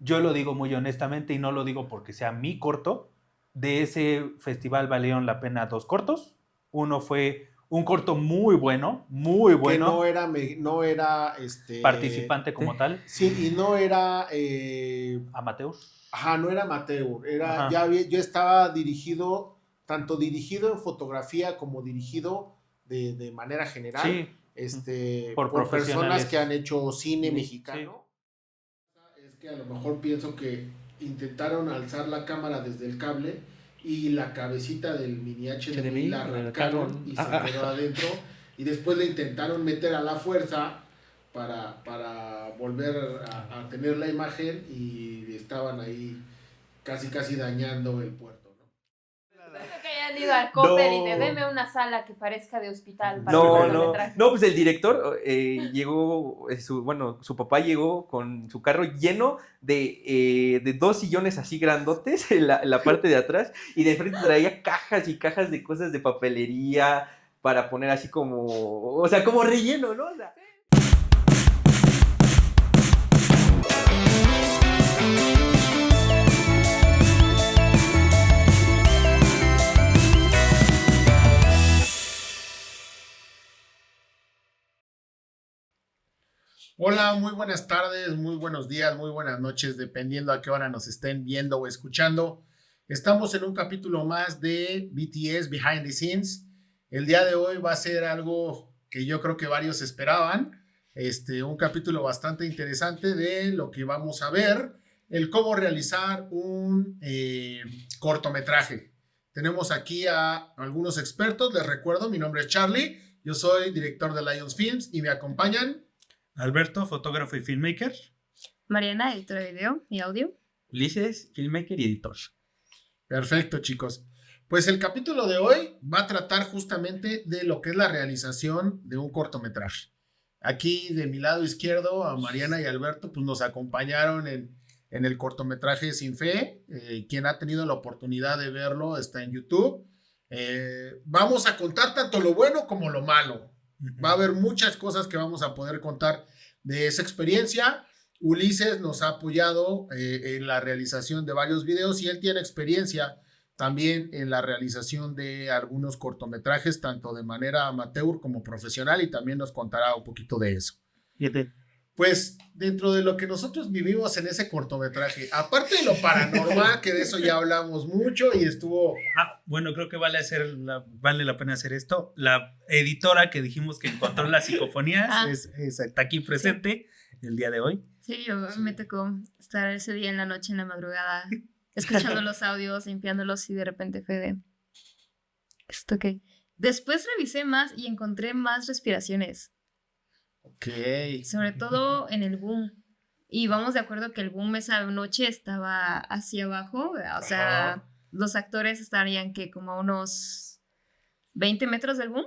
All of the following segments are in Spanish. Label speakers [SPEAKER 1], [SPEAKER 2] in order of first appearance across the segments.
[SPEAKER 1] yo lo digo muy honestamente y no lo digo porque sea mi corto. De ese festival valieron la pena 2 cortos. Uno fue un corto muy bueno,
[SPEAKER 2] Que no era
[SPEAKER 1] participante como tal,
[SPEAKER 2] sí, y no era
[SPEAKER 1] amateur.
[SPEAKER 2] ajá, no era amateur,
[SPEAKER 1] Ajá.
[SPEAKER 2] yo estaba dirigido, tanto dirigido en fotografía como dirigido de manera general,
[SPEAKER 1] Sí, por
[SPEAKER 2] por personas que
[SPEAKER 1] profesionales.
[SPEAKER 2] han hecho cine
[SPEAKER 1] Sí.
[SPEAKER 2] mexicano. Es que a lo mejor pienso que intentaron alzar la cámara desde el cable y la cabecita del mini HDMI la arrancaron y se quedó adentro, y después le intentaron meter a la fuerza para volver a tener la imagen, y estaban ahí casi dañando el puerto, ¿no?
[SPEAKER 3] Que hayan ido al Coppel y de deme una sala que parezca de hospital para el cortometraje.
[SPEAKER 4] No, pues el director llegó, su papá llegó con su carro lleno de 2 sillones así grandotes en la parte de atrás, y de frente traía cajas y cajas de cosas de papelería para poner así como, o sea, como relleno, ¿no? O sea,
[SPEAKER 2] Hola, muy buenas tardes, muy buenos días, muy buenas noches, dependiendo a qué hora nos estén viendo o escuchando. Estamos en un capítulo más de BTS Behind the Scenes. El día de hoy va a ser algo que yo creo que varios esperaban. Un capítulo bastante interesante de lo que vamos a ver, el cómo realizar un cortometraje. Tenemos aquí a algunos expertos. Les recuerdo, mi nombre es Charlie, yo soy director de Lions Films y me acompañan
[SPEAKER 5] Alberto, fotógrafo y filmmaker.
[SPEAKER 3] Mariana, editora de video y audio.
[SPEAKER 4] Ulises, filmmaker y editor.
[SPEAKER 2] Perfecto, chicos. Pues el capítulo de hoy va a tratar justamente de lo que es la realización de un cortometraje. Aquí de mi lado izquierdo, a Mariana y Alberto, pues nos acompañaron en el cortometraje Sin Fe. Quien ha tenido la oportunidad de verlo está en YouTube. Vamos a contar tanto lo bueno como lo malo. Va a haber muchas cosas que vamos a poder contar de esa experiencia. Ulises nos ha apoyado en la realización de varios videos, y él tiene experiencia también en la realización de algunos cortometrajes, tanto de manera amateur como profesional, y también nos contará un poquito de eso. Pues dentro de lo que nosotros vivimos en ese cortometraje, aparte de lo paranormal, que de eso ya hablamos mucho y estuvo...
[SPEAKER 5] Bueno, creo que vale la pena hacer esto. La editora que dijimos que encontró las psicofonías está aquí presente el día de hoy.
[SPEAKER 3] Sí, me tocó estar ese día en la noche, en la madrugada, escuchando los audios, limpiándolos, y de repente fue de... ¿Esto qué? Después revisé más y encontré más respiraciones.
[SPEAKER 2] Ok.
[SPEAKER 3] Sobre todo en el boom. Y vamos de acuerdo que el boom esa noche estaba hacia abajo. O sea, los actores estarían que como a unos 20 metros del boom.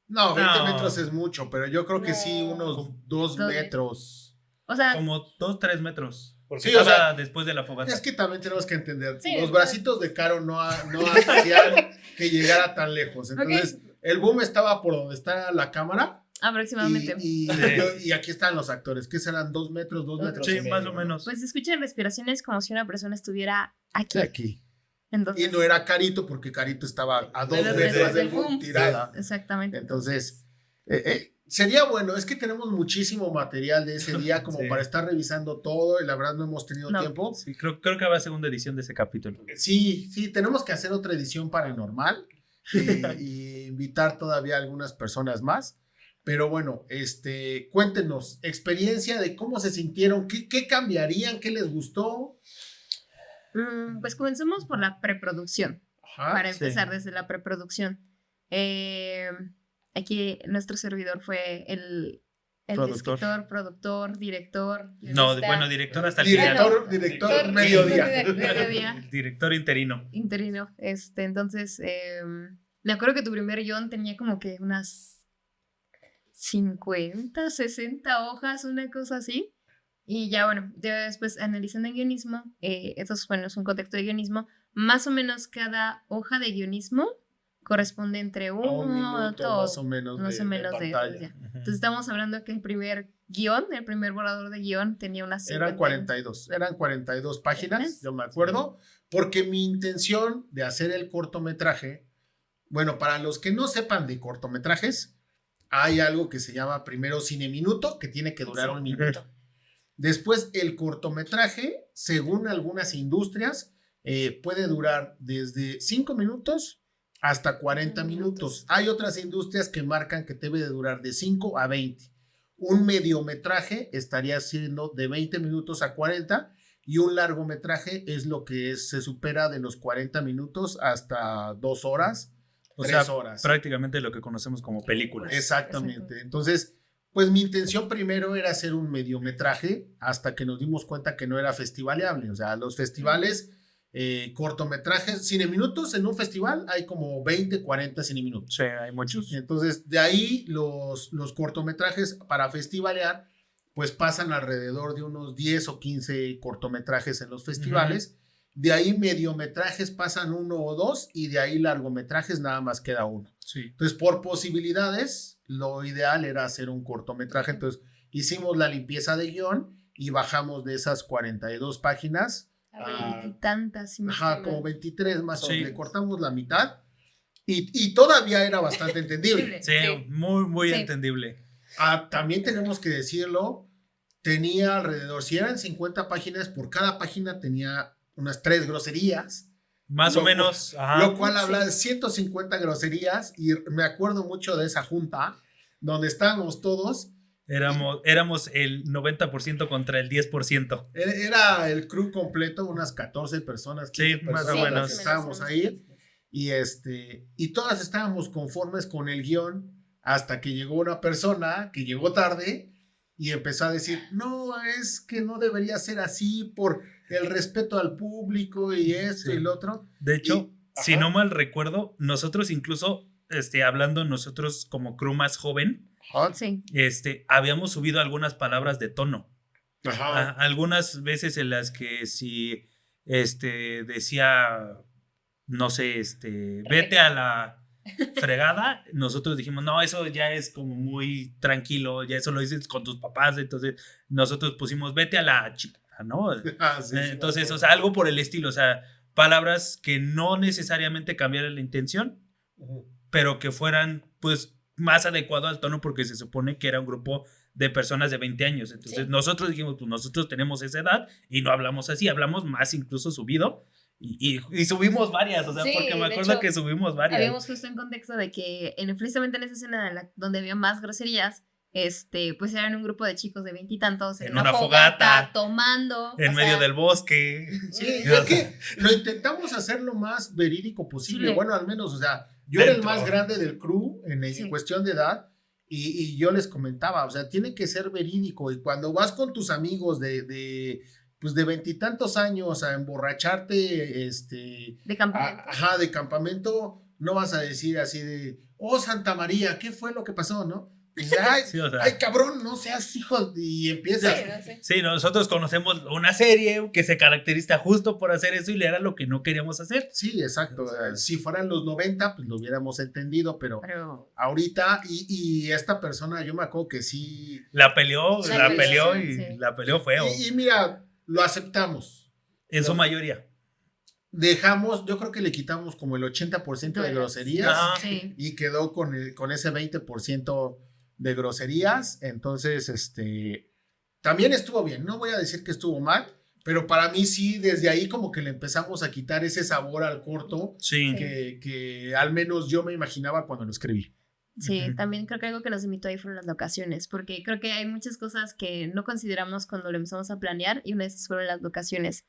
[SPEAKER 2] No, 20 metros es mucho, pero yo creo que sí, unos 2 metros.
[SPEAKER 3] O sea,
[SPEAKER 5] como 2-3 metros. Porque
[SPEAKER 2] sí, o sea,
[SPEAKER 5] después de la fogata.
[SPEAKER 2] Es que también tenemos que entender,
[SPEAKER 3] sí,
[SPEAKER 2] los bracitos de Caro no hacían que llegara tan lejos. Entonces, el boom estaba por donde está la cámara.
[SPEAKER 3] Aproximadamente.
[SPEAKER 2] Y aquí están los actores, que serán 2 metros, 2 metros.
[SPEAKER 5] Sí,
[SPEAKER 2] y medio,
[SPEAKER 5] más o menos.
[SPEAKER 3] Pues escuchan respiraciones como si una persona estuviera aquí.
[SPEAKER 2] Aquí.
[SPEAKER 3] Entonces,
[SPEAKER 2] Y no era Carito, porque Carito estaba a 2
[SPEAKER 3] Pero
[SPEAKER 2] metros del
[SPEAKER 3] boom.
[SPEAKER 2] boom tirada.
[SPEAKER 3] Exactamente.
[SPEAKER 2] Entonces, sería bueno, es que tenemos muchísimo material de ese día como para estar revisando todo, y la verdad no hemos tenido tiempo.
[SPEAKER 5] Sí, creo que va a segunda edición de ese capítulo.
[SPEAKER 2] Sí, tenemos que hacer otra edición paranormal y invitar todavía a algunas personas más. Pero bueno, cuéntenos, experiencia de cómo se sintieron, qué cambiarían, qué les gustó.
[SPEAKER 3] Pues comencemos por la preproducción. Para empezar desde la preproducción. Aquí nuestro servidor fue el escritor, productor, director.
[SPEAKER 5] No, bueno, director hasta el
[SPEAKER 2] final. Director mediodía.
[SPEAKER 5] El director interino.
[SPEAKER 3] Entonces, me acuerdo que tu primer guión tenía como que unas 50, 60 hojas, una cosa así. Y ya bueno, después analizando el guionismo, esto es un contexto de guionismo, más o menos cada hoja de guionismo corresponde entre un minuto,
[SPEAKER 2] más o menos de pantalla.
[SPEAKER 3] Entonces estamos hablando que el primer guión, el primer borrador de guión tenía unas
[SPEAKER 2] Eran 42 páginas, yo me acuerdo, porque mi intención de hacer el cortometraje, bueno, para los que no sepan de cortometrajes, hay algo que se llama primero cine minuto, que tiene que durar 1 minuto. Después el cortometraje, según algunas industrias, puede durar desde 5 minutos hasta 40 minutos. Hay otras industrias que marcan que debe de durar de 5 a 20. Un mediometraje estaría siendo de 20 minutos a 40 y un largometraje es lo que se supera de los 40 minutos hasta 2 horas, 3 horas.
[SPEAKER 5] Prácticamente lo que conocemos como películas.
[SPEAKER 2] Exactamente. Entonces, pues mi intención primero era hacer un mediometraje hasta que nos dimos cuenta que no era festivaleable. O sea, los festivales, cortometrajes, cine minutos en un festival hay como 20, 40 cine minutos.
[SPEAKER 5] Sí, hay muchos.
[SPEAKER 2] Entonces, de ahí los cortometrajes para festivalear, pues pasan alrededor de unos 10 o 15 cortometrajes en los festivales. De ahí mediometrajes pasan 1 o 2 y de ahí largometrajes nada más queda 1.
[SPEAKER 5] Sí.
[SPEAKER 2] Entonces, por posibilidades, lo ideal era hacer un cortometraje. Entonces, hicimos la limpieza de guión y bajamos de esas 42 páginas
[SPEAKER 3] a 20 y tantas.
[SPEAKER 2] Ajá, como 23 más o menos.
[SPEAKER 5] Sí.
[SPEAKER 2] Le cortamos la mitad y todavía era bastante entendible.
[SPEAKER 5] Sí, muy entendible.
[SPEAKER 2] También tenemos que decirlo, tenía alrededor, si eran 50 páginas, por cada página tenía unas 3 groserías.
[SPEAKER 5] Más o menos. Ajá.
[SPEAKER 2] Lo cual habla de 150 groserías y me acuerdo mucho de esa junta donde estábamos todos.
[SPEAKER 5] Éramos el 90% contra el 10%.
[SPEAKER 2] Era el crew completo, unas 14 personas. 15
[SPEAKER 5] Sí, más o
[SPEAKER 2] personas
[SPEAKER 5] menos.
[SPEAKER 2] que estábamos ahí y todas estábamos conformes con el guión hasta que llegó una persona que llegó tarde y empezó a decir, no, es que no debería ser así por el respeto al público y esto y lo otro.
[SPEAKER 5] De hecho, si
[SPEAKER 2] ajá.
[SPEAKER 5] no mal recuerdo, nosotros incluso, hablando nosotros como crew más joven,
[SPEAKER 3] Sí.
[SPEAKER 5] habíamos subido algunas palabras de tono.
[SPEAKER 2] Ajá.
[SPEAKER 5] Algunas veces en las que si decía, no sé, vete a la fregada, nosotros dijimos, no, eso ya es como muy tranquilo, ya eso lo dices con tus papás, entonces nosotros pusimos, vete a la chica, ¿no?
[SPEAKER 2] Sí,
[SPEAKER 5] Entonces, o sea, algo por el estilo, o sea, palabras que no necesariamente cambiaran la intención, pero que fueran, pues, más adecuado al tono porque se supone que era un grupo de personas de 20 años. Entonces, nosotros dijimos, pues, nosotros tenemos esa edad y no hablamos así, hablamos más incluso subido y subimos varias, o sea,
[SPEAKER 3] Sí,
[SPEAKER 5] porque me
[SPEAKER 3] de
[SPEAKER 5] acuerdo
[SPEAKER 3] hecho,
[SPEAKER 5] que subimos varias.
[SPEAKER 3] Habíamos puesto en contexto de que precisamente en esa escena donde había más groserías, pues eran un grupo de chicos de 20 y tantos
[SPEAKER 5] En una fogata,
[SPEAKER 3] tomando.
[SPEAKER 5] en medio del bosque.
[SPEAKER 2] Sí, es que lo intentamos hacer lo más verídico posible.
[SPEAKER 3] Sí.
[SPEAKER 2] Bueno, al menos, o sea, yo era el
[SPEAKER 5] Dentro.
[SPEAKER 2] más grande del crew en
[SPEAKER 3] Sí.
[SPEAKER 2] cuestión de edad y yo les comentaba, o sea, tiene que ser verídico y cuando vas con tus amigos pues de 20 y tantos años a emborracharte,
[SPEAKER 3] De campamento.
[SPEAKER 2] ajá, de campamento, no vas a decir así de, oh, Santa María, ¿qué fue lo que pasó, no? Y dices, ay,
[SPEAKER 5] Sí, o sea.
[SPEAKER 2] ay, cabrón, no seas hijo, y empiezas.
[SPEAKER 5] Sí, nosotros conocemos una serie que se caracteriza justo por hacer eso y le era lo que no queríamos hacer.
[SPEAKER 2] Sí, exacto.
[SPEAKER 5] O sea,
[SPEAKER 2] Si fueran los 90, pues lo hubiéramos entendido, pero ahorita, y esta persona, yo me acuerdo que sí.
[SPEAKER 5] La peleó
[SPEAKER 3] Sí,
[SPEAKER 5] y
[SPEAKER 3] sí.
[SPEAKER 5] la peleó feo.
[SPEAKER 2] Y mira, lo aceptamos.
[SPEAKER 5] En su mayoría.
[SPEAKER 2] Dejamos, yo creo que le quitamos como el 80% de groserías
[SPEAKER 5] Ajá.
[SPEAKER 3] Sí.
[SPEAKER 2] y quedó con ese 20% de groserías. Entonces, también estuvo bien. No voy a decir que estuvo mal, pero para mí sí, desde ahí como que le empezamos a quitar ese sabor al corto
[SPEAKER 5] Sí.
[SPEAKER 2] que al menos yo me imaginaba cuando lo escribí.
[SPEAKER 3] Sí,
[SPEAKER 5] Ujú.
[SPEAKER 3] también creo que algo que nos limitó ahí fueron las locaciones, porque creo que hay muchas cosas que no consideramos cuando lo empezamos a planear y una de esas fueron las locaciones.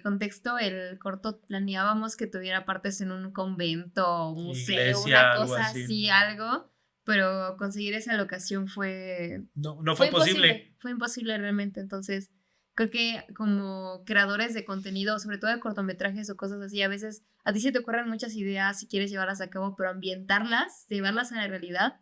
[SPEAKER 3] Contexto, el corto planeábamos que tuviera partes en un convento, un museo,
[SPEAKER 5] Iglesia,
[SPEAKER 3] una
[SPEAKER 5] algo
[SPEAKER 3] cosa
[SPEAKER 5] así.
[SPEAKER 3] así, algo, pero conseguir esa locación fue
[SPEAKER 5] No fue posible.
[SPEAKER 3] Fue imposible realmente. Entonces, creo que como creadores de contenido, sobre todo de cortometrajes o cosas así, a veces a ti se te ocurren muchas ideas si quieres llevarlas a cabo, pero ambientarlas, llevarlas a la realidad,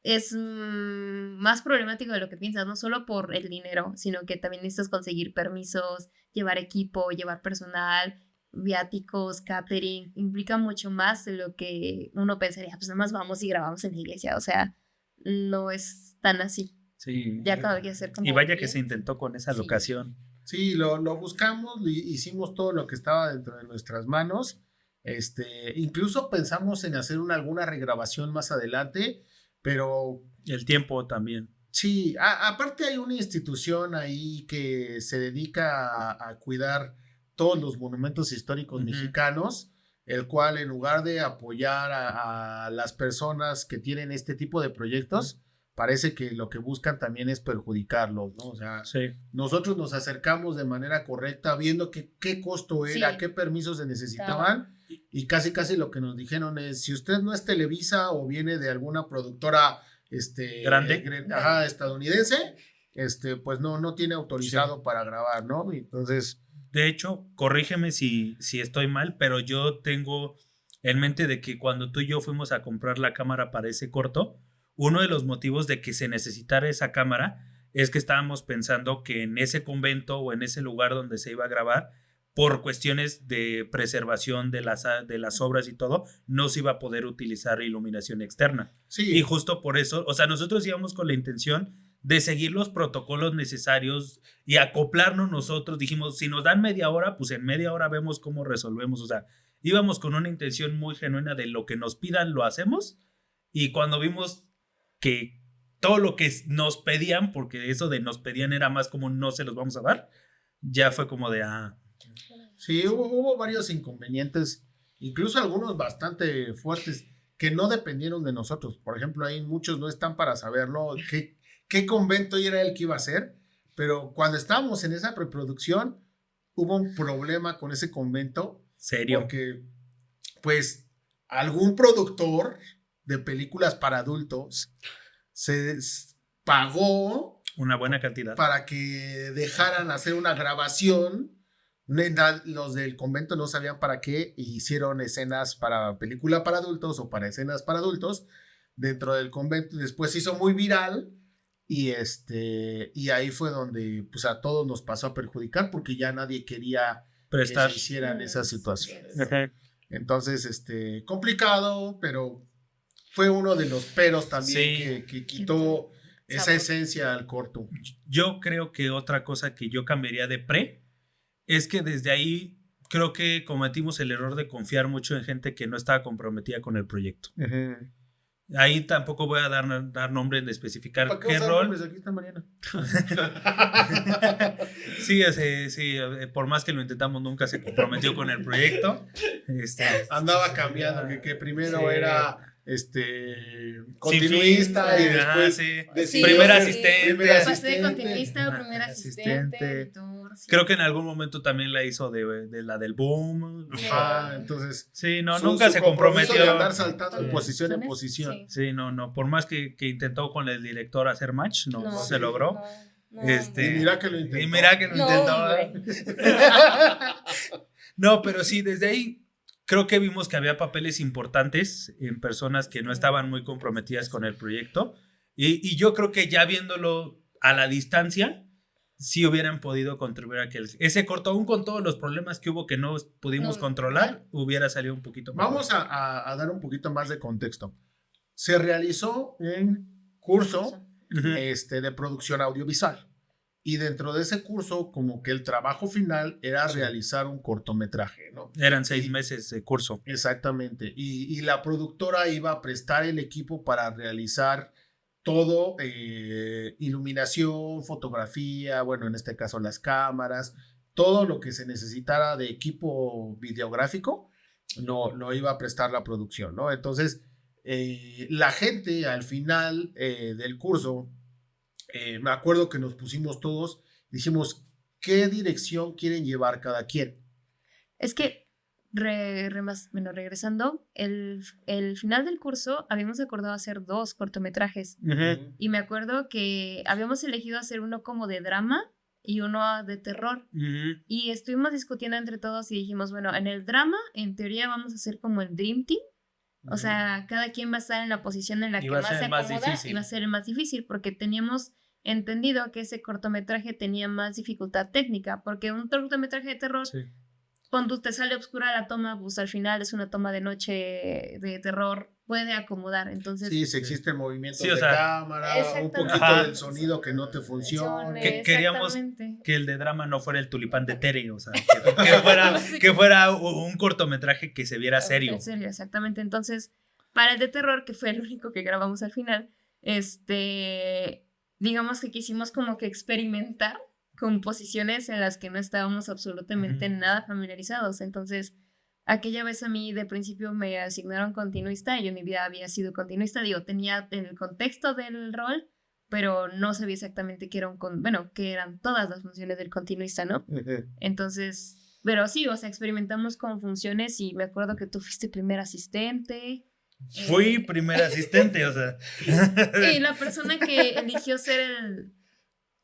[SPEAKER 3] es más problemático de lo que piensas, no solo por el dinero, sino que también necesitas conseguir permisos, llevar equipo, llevar personal, viáticos, catering, implica mucho más de lo que uno pensaría, pues nada más vamos y grabamos en la iglesia, o sea, no es tan así.
[SPEAKER 5] Sí.
[SPEAKER 3] Ya cuando quieres hacer como
[SPEAKER 5] Y vaya que
[SPEAKER 3] bien.
[SPEAKER 5] se intentó con esa
[SPEAKER 3] Sí.
[SPEAKER 5] locación.
[SPEAKER 2] Sí, lo buscamos, hicimos todo lo que estaba dentro de nuestras manos. Incluso pensamos en hacer alguna regrabación más adelante, pero
[SPEAKER 5] El tiempo también.
[SPEAKER 2] sí, aparte hay una institución ahí que se dedica a cuidar todos los monumentos históricos
[SPEAKER 5] Ujú.
[SPEAKER 2] mexicanos, el cual en lugar de apoyar a las personas que tienen este tipo de proyectos, parece que lo que buscan también es perjudicarlos, ¿no? O sea,
[SPEAKER 5] Sí.
[SPEAKER 2] nosotros nos acercamos de manera correcta, viendo qué costo era,
[SPEAKER 3] Sí.
[SPEAKER 2] qué permisos se necesitaban, y casi lo que nos dijeron es, si usted no es Televisa o viene de alguna productora
[SPEAKER 5] Grande.
[SPEAKER 2] estadounidense, pues no tiene autorizado para grabar, ¿no? Entonces,
[SPEAKER 5] De hecho, corrígeme si estoy mal, pero yo tengo en mente de que cuando tú y yo fuimos a comprar la cámara para ese corto, uno de los motivos de que se necesitara esa cámara es que estábamos pensando que en ese convento o en ese lugar donde se iba a grabar, por cuestiones de preservación de las obras y todo, no se iba a poder utilizar iluminación externa.
[SPEAKER 2] sí,
[SPEAKER 5] Y justo por eso, o sea, nosotros íbamos con la intención de seguir los protocolos necesarios y acoplarnos nosotros. Dijimos, si nos dan media hora, pues en media hora vemos cómo resolvemos. O sea, íbamos con una intención muy genuina de lo que nos pidan, lo hacemos. Y cuando vimos que todo lo que nos pedían, porque eso de nos pedían era más como no se los vamos a dar, ya fue como de,
[SPEAKER 2] sí, hubo varios inconvenientes, incluso algunos bastante fuertes, que no dependieron de nosotros. Por ejemplo, ahí muchos no están para saberlo, qué convento era el que iba a ser, pero cuando estábamos en esa preproducción, hubo un problema con ese convento,
[SPEAKER 5] serio.
[SPEAKER 2] porque, pues, algún productor de películas para adultos pagó
[SPEAKER 5] Una buena cantidad.
[SPEAKER 2] para que dejaran hacer una grabación. Los del convento no sabían para qué, y hicieron escenas para película para adultos o para escenas para adultos dentro del convento. Después se hizo muy viral, y ahí fue donde pues a todos nos pasó a perjudicar, porque ya nadie quería
[SPEAKER 5] Prestar.
[SPEAKER 2] que se hicieran esas situaciones.
[SPEAKER 5] Ajá.
[SPEAKER 2] Entonces, complicado, pero fue uno de los peros también
[SPEAKER 5] Sí.
[SPEAKER 2] que quitó esa esencia al corto.
[SPEAKER 5] Yo creo que otra cosa que yo cambiaría de pre es que desde ahí creo que cometimos el error de confiar mucho en gente que no estaba comprometida con el proyecto. Ahí tampoco voy a dar nombre de especificar
[SPEAKER 2] ¿Para
[SPEAKER 5] qué
[SPEAKER 2] usar
[SPEAKER 5] rol.
[SPEAKER 2] nombres? Aquí está Mariana.
[SPEAKER 5] Sí, por más que lo intentamos, nunca se comprometió con el proyecto.
[SPEAKER 2] Andaba cambiando, que primero
[SPEAKER 5] Sí.
[SPEAKER 2] era continuista,
[SPEAKER 5] Sin
[SPEAKER 2] y
[SPEAKER 5] fin.
[SPEAKER 2] después
[SPEAKER 5] Sí.
[SPEAKER 2] decidió
[SPEAKER 5] Primer
[SPEAKER 2] ser
[SPEAKER 5] asistente.
[SPEAKER 2] primer
[SPEAKER 3] Pasé de
[SPEAKER 2] asistente.
[SPEAKER 3] continuista, primer asistente,
[SPEAKER 5] Asistente.
[SPEAKER 3] editor, sí.
[SPEAKER 5] Creo que en algún momento también la hizo de la del boom.
[SPEAKER 2] Ajá, entonces
[SPEAKER 5] Sí, no,
[SPEAKER 2] su-
[SPEAKER 5] nunca
[SPEAKER 2] su
[SPEAKER 5] se
[SPEAKER 2] compromiso
[SPEAKER 5] comprometió.
[SPEAKER 2] de andar saltando de
[SPEAKER 5] Sí.
[SPEAKER 2] posición en
[SPEAKER 3] ¿Son
[SPEAKER 2] posición.
[SPEAKER 3] Sí.
[SPEAKER 5] Sí, no. Por más que intentó con el director hacer match, no,
[SPEAKER 3] No,
[SPEAKER 5] se logró.
[SPEAKER 3] No,
[SPEAKER 5] Este,
[SPEAKER 2] Y mira que lo intentó.
[SPEAKER 5] Y mira que lo
[SPEAKER 3] No,
[SPEAKER 5] intentó.
[SPEAKER 3] hombre.
[SPEAKER 5] No, pero sí, desde ahí creo que vimos que había papeles importantes en personas que no estaban muy comprometidas con el proyecto. Y yo creo que ya viéndolo a la distancia, sí hubieran podido contribuir a que ese corto, aún con todos los problemas que hubo que no pudimos
[SPEAKER 3] No,
[SPEAKER 5] controlar, hubiera salido un poquito mejor.
[SPEAKER 2] Vamos a dar un poquito más de contexto. Se realizó un curso
[SPEAKER 5] Ujú.
[SPEAKER 2] de producción audiovisual, y dentro de ese curso, como que el trabajo final era realizar un cortometraje, ¿no?
[SPEAKER 5] Eran 6 meses de curso.
[SPEAKER 2] Exactamente. Y la productora iba a prestar el equipo para realizar todo, iluminación, fotografía, bueno, en este caso las cámaras, todo lo que se necesitara de equipo videográfico, no iba a prestar la producción, ¿no? Entonces, la gente al final del curso, me acuerdo que nos pusimos todos, dijimos, ¿qué dirección quieren llevar cada quien?
[SPEAKER 3] Es que, regresando, el final del curso habíamos acordado hacer 2 cortometrajes. Y me acuerdo que habíamos elegido hacer uno como de drama y uno de terror.
[SPEAKER 5] Ujú.
[SPEAKER 3] Y estuvimos discutiendo entre todos y dijimos, bueno, en el drama, en teoría vamos a hacer como el Dream Team. O sea, cada quien va a estar en la posición en la que
[SPEAKER 5] va a
[SPEAKER 3] más
[SPEAKER 5] ser
[SPEAKER 3] se
[SPEAKER 5] el más
[SPEAKER 3] acomoda
[SPEAKER 5] difícil.
[SPEAKER 3] y va a ser el más difícil, porque teníamos entendido que ese cortometraje tenía más dificultad técnica, porque un cortometraje de terror, cuando te sale oscura la toma, pues al final es una toma de noche de terror puede acomodar. Entonces,
[SPEAKER 2] Sí, si existen movimientos
[SPEAKER 5] Sí, o
[SPEAKER 2] de
[SPEAKER 5] sea,
[SPEAKER 2] cámara, un
[SPEAKER 3] exactamente.
[SPEAKER 2] poquito
[SPEAKER 5] Ajá.
[SPEAKER 2] del sonido que no te funcione.
[SPEAKER 5] Queríamos
[SPEAKER 3] exactamente.
[SPEAKER 5] que el de drama no fuera el tulipán de Tere, o sea, que fuera un cortometraje que se viera serio.
[SPEAKER 3] En serio, exactamente. Entonces, para el de terror, que fue el único que grabamos al final, digamos que quisimos como que experimentar con posiciones en las que no estábamos absolutamente nada familiarizados. Entonces, aquella vez a mí de principio me asignaron continuista y yo en mi vida había sido continuista. Digo, tenía el contexto del rol, pero no sabía exactamente qué qué eran todas las funciones del continuista, ¿no? Entonces, pero sí, o sea, experimentamos con funciones y me acuerdo que tú fuiste primer asistente.
[SPEAKER 5] Fui primer asistente, o sea.
[SPEAKER 3] Y la persona que eligió ser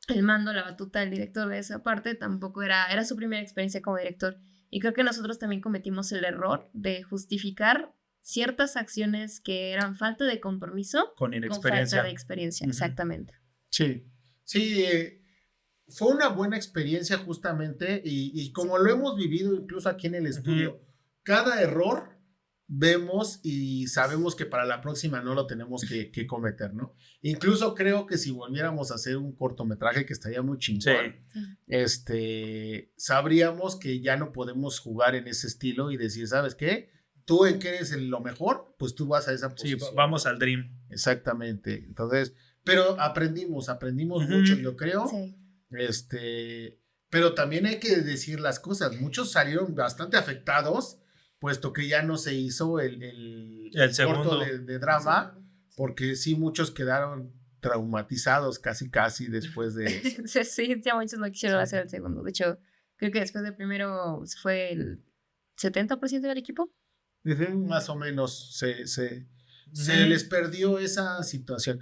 [SPEAKER 3] el mando, la batuta, el director de esa parte, tampoco era su primera experiencia como director. Y creo que nosotros también cometimos el error de justificar ciertas acciones que eran falta de compromiso
[SPEAKER 5] Con
[SPEAKER 3] con
[SPEAKER 5] inexperiencia.
[SPEAKER 3] falta de experiencia, exactamente.
[SPEAKER 2] Sí, sí, fue una buena experiencia justamente y como lo hemos vivido incluso aquí en el estudio, cada error vemos y sabemos que para la próxima no lo tenemos que cometer, ¿no? Incluso creo que si volviéramos a hacer un cortometraje que estaría muy chingón, sabríamos que ya no podemos jugar en ese estilo y decir, ¿sabes qué? Tú en que eres lo mejor, pues tú vas a esa
[SPEAKER 5] Sí,
[SPEAKER 2] posición.
[SPEAKER 5] vamos al Dream.
[SPEAKER 2] Exactamente. Entonces, pero aprendimos mucho, yo creo.
[SPEAKER 3] Sí.
[SPEAKER 2] Pero también hay que decir las cosas. Muchos salieron bastante afectados, puesto que ya no se hizo el
[SPEAKER 5] segundo
[SPEAKER 2] corto de drama, porque sí, muchos quedaron traumatizados casi después de...
[SPEAKER 3] Sí, ya muchos no quisieron hacer el segundo. De hecho, creo que después del primero fue el 70% del equipo.
[SPEAKER 2] Más o menos se les perdió esa situación.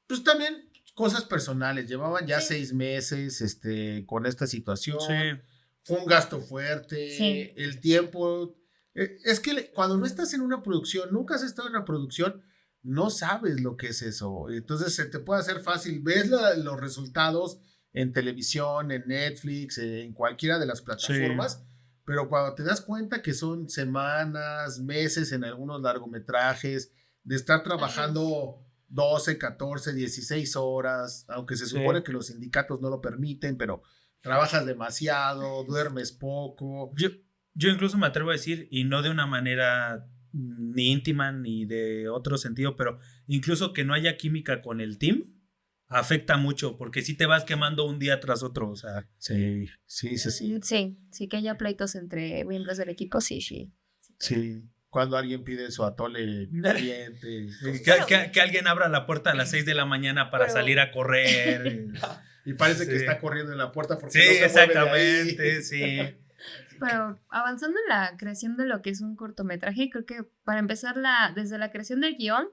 [SPEAKER 2] Pues también cosas personales, llevaban ya 6 meses con esta situación.
[SPEAKER 5] Sí.
[SPEAKER 2] Fue un gasto fuerte,
[SPEAKER 3] Sí.
[SPEAKER 2] el tiempo. Es que cuando no estás en una producción, nunca has estado en una producción, no sabes lo que es eso. Entonces se te puede hacer fácil. Ves los resultados en televisión, en Netflix, en cualquiera de las plataformas, pero cuando te das cuenta que son semanas, meses en algunos largometrajes, de estar trabajando 12, 14, 16 horas, aunque se supone que los sindicatos no lo permiten, pero trabajas demasiado, duermes poco.
[SPEAKER 5] Yo incluso me atrevo a decir, y no de una manera ni íntima ni de otro sentido, pero incluso que no haya química con el team afecta mucho, porque si te vas quemando un día tras otro, o sea.
[SPEAKER 2] Sí.
[SPEAKER 3] Sí, que haya pleitos entre miembros del equipo, sí.
[SPEAKER 2] Cuando alguien pide su atole caliente.
[SPEAKER 5] Que alguien abra la puerta a las 6 de la mañana para salir a correr.
[SPEAKER 2] Y parece que está corriendo en la puerta porque
[SPEAKER 5] sí,
[SPEAKER 2] no se
[SPEAKER 5] exactamente,
[SPEAKER 2] mueve de ahí.
[SPEAKER 5] sí.
[SPEAKER 3] Pero avanzando en la creación de lo que es un cortometraje, creo que para empezar desde la creación del guión,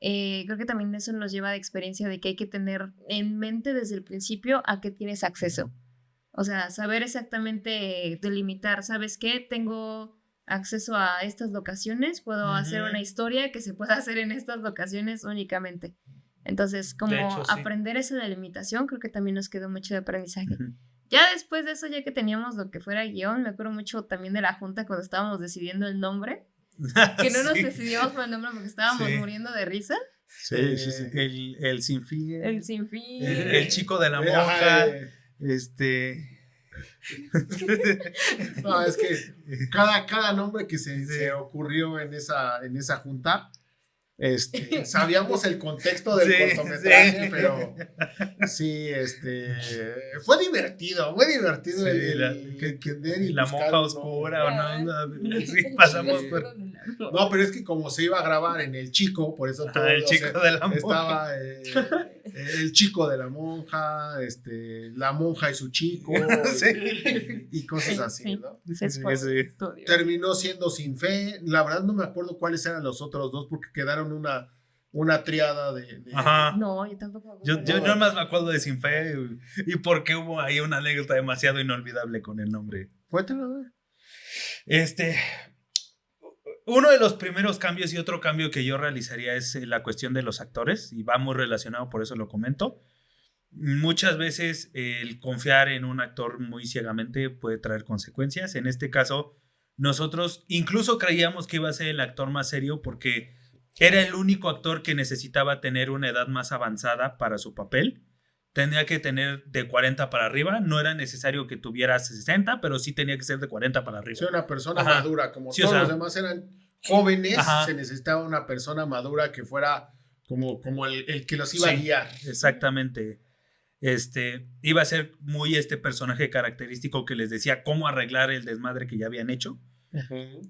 [SPEAKER 3] creo que también eso nos lleva de experiencia de que hay que tener en mente desde el principio a qué tienes acceso. O sea, saber exactamente delimitar, ¿sabes qué? Tengo acceso a estas locaciones, puedo hacer una historia que se pueda hacer en estas locaciones únicamente. Entonces, como
[SPEAKER 5] hecho, sí.
[SPEAKER 3] aprender esa delimitación, creo que también nos quedó mucho de aprendizaje. Ya después de eso, ya que teníamos lo que fuera guión, me acuerdo mucho también de la junta cuando estábamos decidiendo el nombre, que no nos decidíamos por el nombre porque estábamos muriendo de risa.
[SPEAKER 2] Sí.
[SPEAKER 5] El sinfín.
[SPEAKER 3] El sinfín.
[SPEAKER 5] El chico de la monja.
[SPEAKER 2] No, es que cada nombre que se ocurrió en esa junta, sabíamos el contexto del cortometraje, pero sí, fue divertido el
[SPEAKER 5] la monja oscura o no, sí, pasamos por...
[SPEAKER 2] No, pero es que como se iba a grabar en el chico, por eso todo,
[SPEAKER 5] el chico de la monja.
[SPEAKER 2] Estaba el chico de la monja, la monja y su chico, y cosas así, ¿no? Terminó siendo Sin Fe. La verdad no me acuerdo cuáles eran los otros dos porque quedaron una triada de...
[SPEAKER 5] Ajá.
[SPEAKER 3] No, yo tampoco.
[SPEAKER 5] Yo más me acuerdo de Sin Fe y porque hubo ahí una anécdota demasiado inolvidable con el nombre.
[SPEAKER 2] Cuéntalo.
[SPEAKER 5] Uno de los primeros cambios y otro cambio que yo realizaría es la cuestión de los actores y va muy relacionado, por eso lo comento. Muchas veces el confiar en un actor muy ciegamente puede traer consecuencias. En este caso, nosotros incluso creíamos que iba a ser el actor más serio porque era el único actor que necesitaba tener una edad más avanzada para su papel. Tenía que tener de 40 para arriba, no era necesario que tuviera 60, pero sí tenía que ser de 40 para arriba.
[SPEAKER 2] Sí, una persona
[SPEAKER 5] Ajá.
[SPEAKER 2] madura, como
[SPEAKER 5] Sí, o
[SPEAKER 2] todos
[SPEAKER 5] sea,
[SPEAKER 2] los demás eran jóvenes,
[SPEAKER 5] ajá.
[SPEAKER 2] se necesitaba una persona madura que fuera como el que los iba a
[SPEAKER 5] Sí,
[SPEAKER 2] guiar.
[SPEAKER 5] exactamente. Iba a ser muy este personaje característico que les decía cómo arreglar el desmadre que ya habían hecho.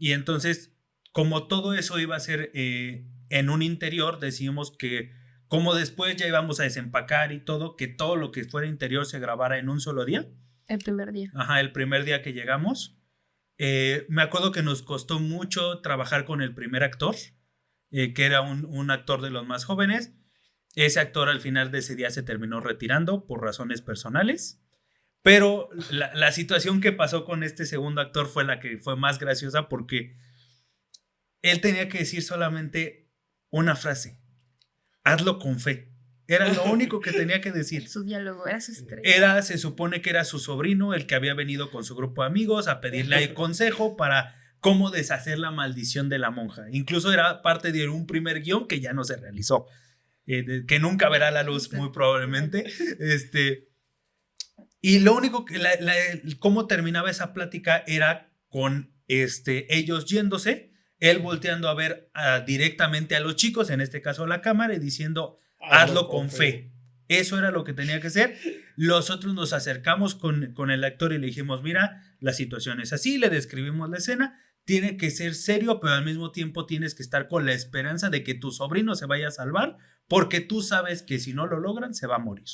[SPEAKER 5] Y entonces, como todo eso iba a ser en un interior, decidimos que como después ya íbamos a desempacar y todo, que todo lo que fuera interior se grabara en un solo día.
[SPEAKER 3] El primer día.
[SPEAKER 5] Ajá, el primer día que llegamos. Me acuerdo que nos costó mucho trabajar con el primer actor, que era un actor de los más jóvenes. Ese actor al final de ese día se terminó retirando por razones personales. Pero la situación que pasó con este segundo actor fue la que fue más graciosa porque él tenía que decir solamente una frase. Hazlo con fe. Era lo único que tenía que decir.
[SPEAKER 3] Su diálogo, era su estrella.
[SPEAKER 5] Se supone que era su sobrino, el que había venido con su grupo de amigos a pedirle consejo para cómo deshacer la maldición de la monja. Incluso era parte de un primer guión que ya no se realizó, que nunca verá la luz muy probablemente. Y lo único que, cómo terminaba esa plática era con ellos yéndose, él volteando a ver directamente a los chicos, en este caso a la cámara, y diciendo, hazlo con fe. Eso era lo que tenía que ser. Nosotros nos acercamos con el actor y le dijimos, mira, la situación es así, le describimos la escena, tiene que ser serio, pero al mismo tiempo tienes que estar con la esperanza de que tu sobrino se vaya a salvar, porque tú sabes que si no lo logran, se va a morir.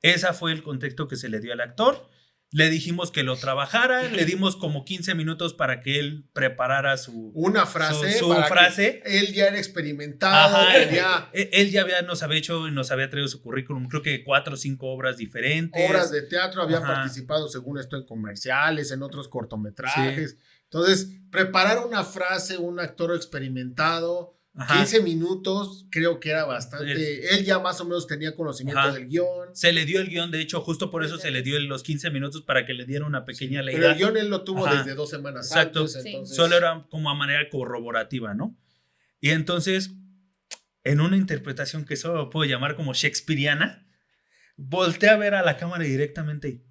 [SPEAKER 5] Ese fue el contexto que se le dio al actor. Le dijimos que lo trabajara, le dimos como 15 minutos para que él preparara
[SPEAKER 2] una frase.
[SPEAKER 5] Su frase.
[SPEAKER 2] Él ya era experimentado.
[SPEAKER 5] Ajá, él ya nos había hecho y nos había traído su currículum, creo que 4 o 5 obras diferentes.
[SPEAKER 2] Obras de teatro, habían
[SPEAKER 5] Ajá.
[SPEAKER 2] participado, según esto, en comerciales, en otros cortometrajes. Sí. Entonces, preparar una frase, un actor experimentado, ajá, 15 minutos, creo que era bastante. Él ya más o menos tenía conocimiento, ajá, del guión.
[SPEAKER 5] Se le dio el guión, de hecho, justo por eso se le dio los 15 minutos para que le diera una pequeña
[SPEAKER 2] sí,
[SPEAKER 5] ley.
[SPEAKER 2] Pero el guión él lo tuvo, ajá, desde 2 semanas
[SPEAKER 5] exacto,
[SPEAKER 2] antes. Entonces...
[SPEAKER 5] Solo era como a manera corroborativa, ¿no? Y entonces, en una interpretación que solo puedo llamar como shakespeariana, volteé a ver a la cámara directamente y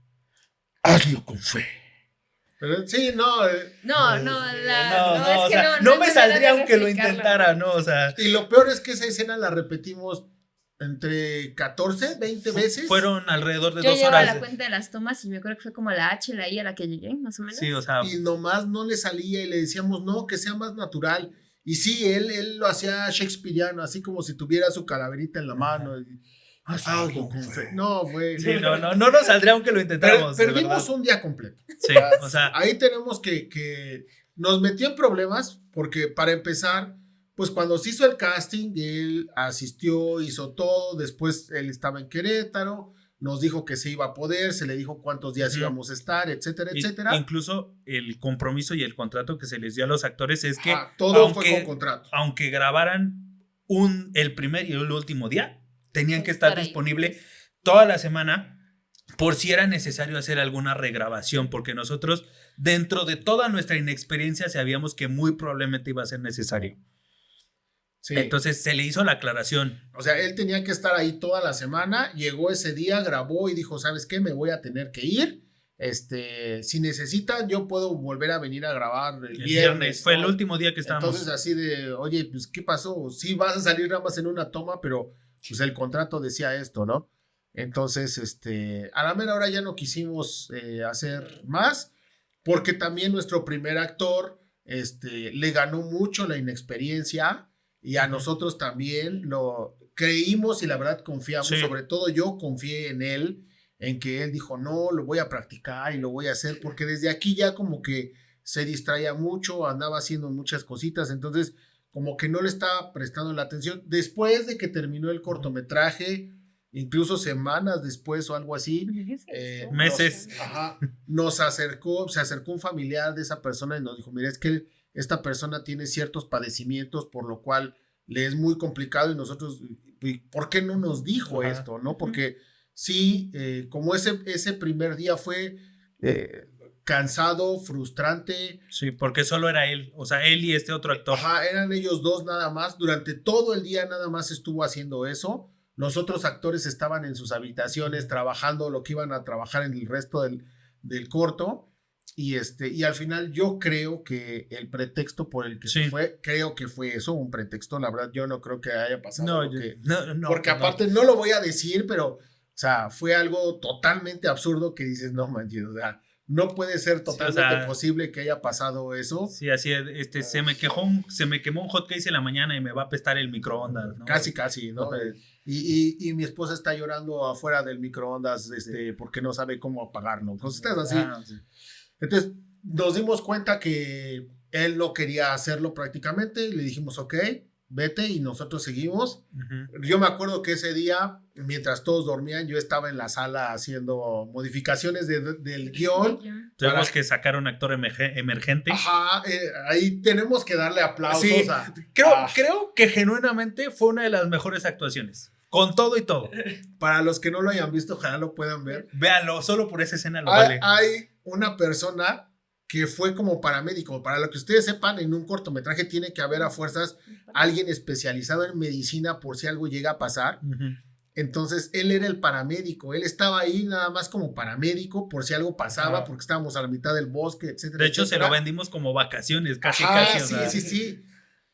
[SPEAKER 5] hazlo con fe.
[SPEAKER 2] Pero, sí, no.
[SPEAKER 3] Es que
[SPEAKER 5] no me saldría aunque lo intentara, ¿no? O sea.
[SPEAKER 2] Y lo peor es que esa escena la repetimos entre 14, 20 veces.
[SPEAKER 5] Fueron alrededor de 2
[SPEAKER 3] horas. Yo llevo
[SPEAKER 5] horas.
[SPEAKER 3] la cuenta de las tomas y me acuerdo que fue como la H, la I a la que llegué, más o menos.
[SPEAKER 5] Sí, o sea.
[SPEAKER 2] Y nomás no le salía y le decíamos, no, que sea más natural. Y sí, él lo hacía shakespeariano, así como si tuviera su calaverita en la mano. No, güey.
[SPEAKER 5] Sí, no nos saldría aunque lo intentáramos.
[SPEAKER 2] Perdimos un día completo.
[SPEAKER 5] Sí, o sea.
[SPEAKER 2] Ahí tenemos que nos metió en problemas porque para empezar, pues cuando se hizo el casting, él asistió, hizo todo, después él estaba en Querétaro, nos dijo que se iba a poder, se le dijo cuántos días íbamos a estar, etcétera, etcétera.
[SPEAKER 5] Incluso el compromiso y el contrato que se les dio a los actores es que
[SPEAKER 2] todo fue con contrato.
[SPEAKER 5] Aunque grabaran el primer y el último día, tenían que estar disponible toda la semana por si era necesario hacer alguna regrabación, porque nosotros, dentro de toda nuestra inexperiencia, sabíamos que muy probablemente iba a ser necesario. Sí. Entonces se le hizo la aclaración.
[SPEAKER 2] O sea, él tenía que estar ahí toda la semana, llegó ese día, grabó y dijo, ¿sabes qué? Me voy a tener que ir. Si necesitan, yo puedo volver a venir a grabar el viernes.
[SPEAKER 5] Fue, ¿no? El último día que estábamos.
[SPEAKER 2] Entonces así de, oye, pues, ¿qué pasó? Sí, vas a salir nada más en una toma, pero pues el contrato decía esto, ¿no? Entonces, a la mera hora ya no quisimos hacer más, porque también nuestro primer actor, le ganó mucho la inexperiencia y a nosotros también lo creímos y la verdad confiamos, sí. Sobre todo yo confié en él, en que él dijo, no, lo voy a practicar y lo voy a hacer, porque desde aquí ya como que se distraía mucho, andaba haciendo muchas cositas, entonces como que no le estaba prestando la atención. Después de que terminó el cortometraje, incluso semanas después o algo así,
[SPEAKER 5] meses,
[SPEAKER 2] se acercó un familiar de esa persona y nos dijo, mira, es que esta persona tiene ciertos padecimientos, por lo cual le es muy complicado y nosotros, ¿por qué no nos dijo esto? ¿No? Porque sí, como ese primer día fue cansado, frustrante.
[SPEAKER 5] Sí, porque solo era él, o sea, él y este otro actor.
[SPEAKER 2] Ajá, eran ellos dos nada más. Durante todo el día nada más estuvo haciendo eso. Los otros actores estaban en sus habitaciones trabajando lo que iban a trabajar en el resto del corto. Y al final yo creo que el pretexto por el que se fue, creo que fue eso, un pretexto. La verdad, yo no creo que haya pasado
[SPEAKER 5] No,
[SPEAKER 2] porque aparte no lo voy a decir, pero, o sea, fue algo totalmente absurdo que dices, no manches, o sea, no puede ser totalmente posible que haya pasado eso.
[SPEAKER 5] Sí, así es, se me quemó un hot case en la mañana y me va a apestar el microondas, ¿no?
[SPEAKER 2] Casi, ¿no? Y mi esposa está llorando afuera del microondas, porque no sabe cómo apagarlo. Cosas así.
[SPEAKER 5] Sí.
[SPEAKER 2] Entonces, nos dimos cuenta que él no quería hacerlo prácticamente. Y le dijimos, ok, vete, y nosotros seguimos.
[SPEAKER 5] Uh-huh.
[SPEAKER 2] Yo me acuerdo que ese día, mientras todos dormían, yo estaba en la sala haciendo modificaciones del guión.
[SPEAKER 5] Tuvimos que sacar un actor emergente.
[SPEAKER 2] Ajá, ahí tenemos que darle aplausos.
[SPEAKER 5] Sí, creo que genuinamente fue una de las mejores actuaciones. Con todo y todo.
[SPEAKER 2] Para los que no lo hayan visto, ojalá lo puedan ver.
[SPEAKER 5] Véanlo, solo por esa escena lo vale.
[SPEAKER 2] Hay una persona que fue como paramédico. Para lo que ustedes sepan, en un cortometraje tiene que haber a fuerzas alguien especializado en medicina por si algo llega a pasar. Uh-huh. Entonces, él era el paramédico. Él estaba ahí nada más como paramédico por si algo pasaba, porque estábamos a la mitad del bosque, etcétera.
[SPEAKER 5] De hecho,
[SPEAKER 2] etcétera.
[SPEAKER 5] se lo vendimos como vacaciones, casi.
[SPEAKER 2] Sí.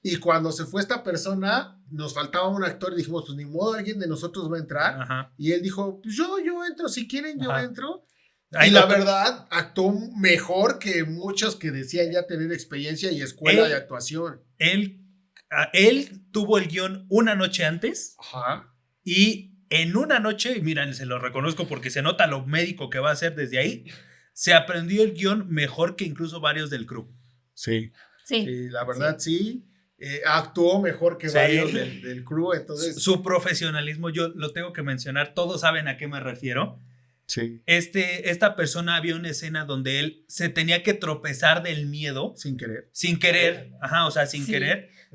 [SPEAKER 2] Y cuando se fue esta persona, nos faltaba un actor y dijimos, pues ni modo, alguien de nosotros va a entrar.
[SPEAKER 5] Ajá.
[SPEAKER 2] Y él dijo, pues yo entro, si quieren yo entro. Y la verdad, actuó mejor que muchos que decían ya tener experiencia y escuela de actuación.
[SPEAKER 5] Él tuvo el guión una noche antes.
[SPEAKER 2] Ajá.
[SPEAKER 5] Y en una noche, miren, se lo reconozco porque se nota lo médico que va a hacer desde ahí, se aprendió el guión mejor que incluso varios del crew.
[SPEAKER 2] Sí, la verdad sí. Actuó mejor que varios del crew, entonces...
[SPEAKER 5] Su profesionalismo, yo lo tengo que mencionar, todos saben a qué me refiero.
[SPEAKER 2] Sí.
[SPEAKER 5] Esta persona, había una escena donde él se tenía que tropezar del miedo.
[SPEAKER 2] Sin querer.
[SPEAKER 5] Sin querer,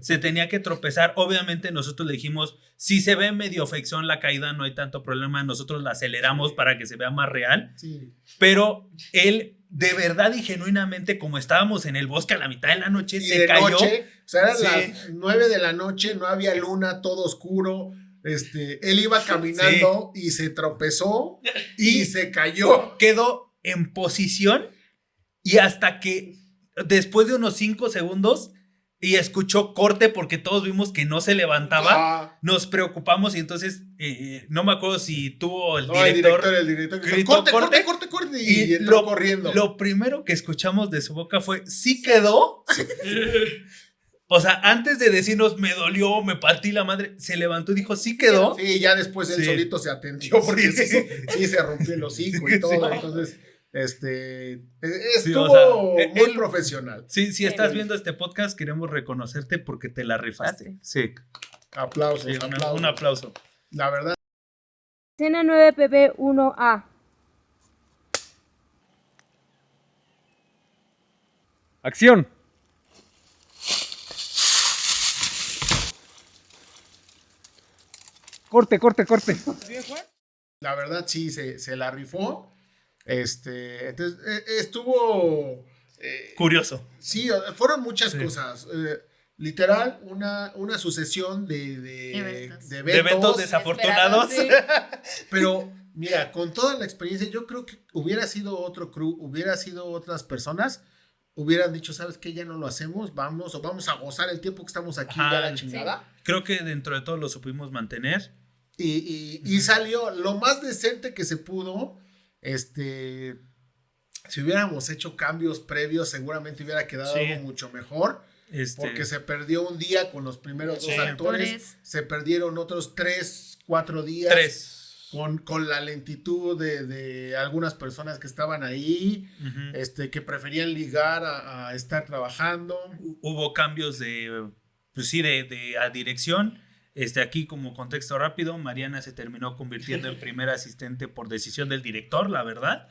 [SPEAKER 5] se tenía que tropezar. Obviamente nosotros le dijimos, si se ve medio flexión la caída, no hay tanto problema, nosotros la aceleramos para que se vea más real.
[SPEAKER 2] Sí.
[SPEAKER 5] Pero él, de verdad y genuinamente, como estábamos en el bosque a la mitad de la noche, se cayó.
[SPEAKER 2] Noche, o sea, eran las 9 de la noche, no había luna, todo oscuro. Él iba caminando y se tropezó y se cayó.
[SPEAKER 5] Quedó en posición y hasta que después de unos 5 segundos y escuchó corte porque todos vimos que no se levantaba, nos preocupamos y entonces no me acuerdo si tuvo el
[SPEAKER 2] director
[SPEAKER 5] gritó,
[SPEAKER 2] corte y entró corriendo.
[SPEAKER 5] Lo primero que escuchamos de su boca fue, ¿sí quedó? O sea, antes de decirnos, me dolió, me partí la madre, se levantó y dijo, ¿sí quedó?
[SPEAKER 2] Sí, ya después él solito se atendió porque sí se rompió el hocico y todo. Entonces, estuvo muy profesional.
[SPEAKER 5] Sí, si estás viendo este podcast, queremos reconocerte porque te la rifaste. Sí.
[SPEAKER 2] Aplausos.
[SPEAKER 5] Sí, un aplauso.
[SPEAKER 2] La verdad.
[SPEAKER 6] Escena 9 PB 1A.
[SPEAKER 7] ¡Acción! Corte.
[SPEAKER 2] La verdad sí, se la rifó. Entonces, estuvo...
[SPEAKER 5] curioso.
[SPEAKER 2] Sí, fueron muchas cosas. Literal, una sucesión de
[SPEAKER 5] eventos desafortunados.
[SPEAKER 2] Pero, mira, con toda la experiencia, yo creo que hubiera sido otro crew, hubiera sido otras personas, hubieran dicho, ¿sabes qué? Ya no lo hacemos, vamos a gozar el tiempo que estamos aquí, ya la chingada.
[SPEAKER 5] Creo que dentro de todo lo supimos mantener.
[SPEAKER 2] Y salió lo más decente que se pudo. Si hubiéramos hecho cambios previos, seguramente hubiera quedado algo mucho mejor. Porque se perdió un día con los primeros dos actores. Se perdieron otros 3-4 días. Con la lentitud de algunas personas que estaban ahí, uh-huh. Que preferían ligar a estar trabajando.
[SPEAKER 5] Hubo cambios de dirección. Aquí como contexto rápido, Mariana se terminó convirtiendo en primera asistente por decisión del director, la verdad.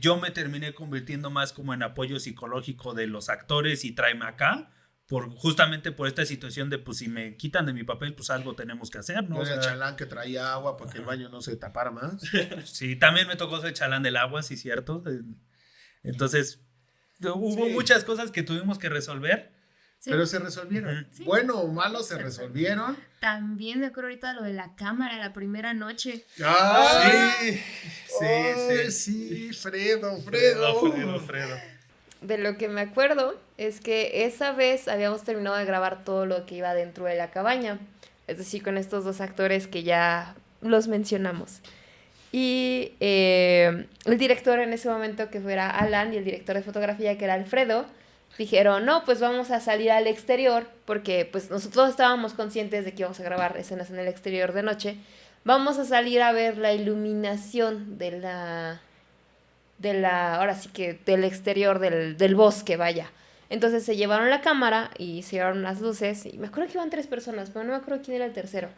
[SPEAKER 5] Yo me terminé convirtiendo más como en apoyo psicológico de los actores y tráeme acá, justamente por esta situación de pues si me quitan de mi papel, pues algo tenemos que hacer, ¿no?
[SPEAKER 2] Yo era el chalán que traía agua para que el baño no se tapara más.
[SPEAKER 5] Sí, también me tocó ser chalán del agua, sí, cierto. Entonces, hubo
[SPEAKER 2] Sí.
[SPEAKER 5] muchas cosas que tuvimos que resolver.
[SPEAKER 3] Sí.
[SPEAKER 2] Pero se resolvieron.
[SPEAKER 3] Sí.
[SPEAKER 2] Bueno o malo, se resolvieron.
[SPEAKER 3] También me acuerdo ahorita de lo de la cámara la primera noche.
[SPEAKER 2] ¡Ay!
[SPEAKER 5] Sí,
[SPEAKER 2] Ay, sí, Fredo.
[SPEAKER 5] Fredo.
[SPEAKER 3] De lo que me acuerdo es que esa vez habíamos terminado de grabar todo lo que iba dentro de la cabaña. Es decir, con estos dos actores que ya los mencionamos. Y el director en ese momento, que fuera Alan, y el director de fotografía, que era Alfredo, dijeron, no, pues vamos a salir al exterior, porque pues nosotros estábamos conscientes de que íbamos a grabar escenas en el exterior de noche. Vamos a salir a ver la iluminación ahora sí que del exterior del bosque, vaya. Entonces se llevaron la cámara y se llevaron las luces, y me acuerdo que iban 3 personas, pero no me acuerdo quién era el tercero.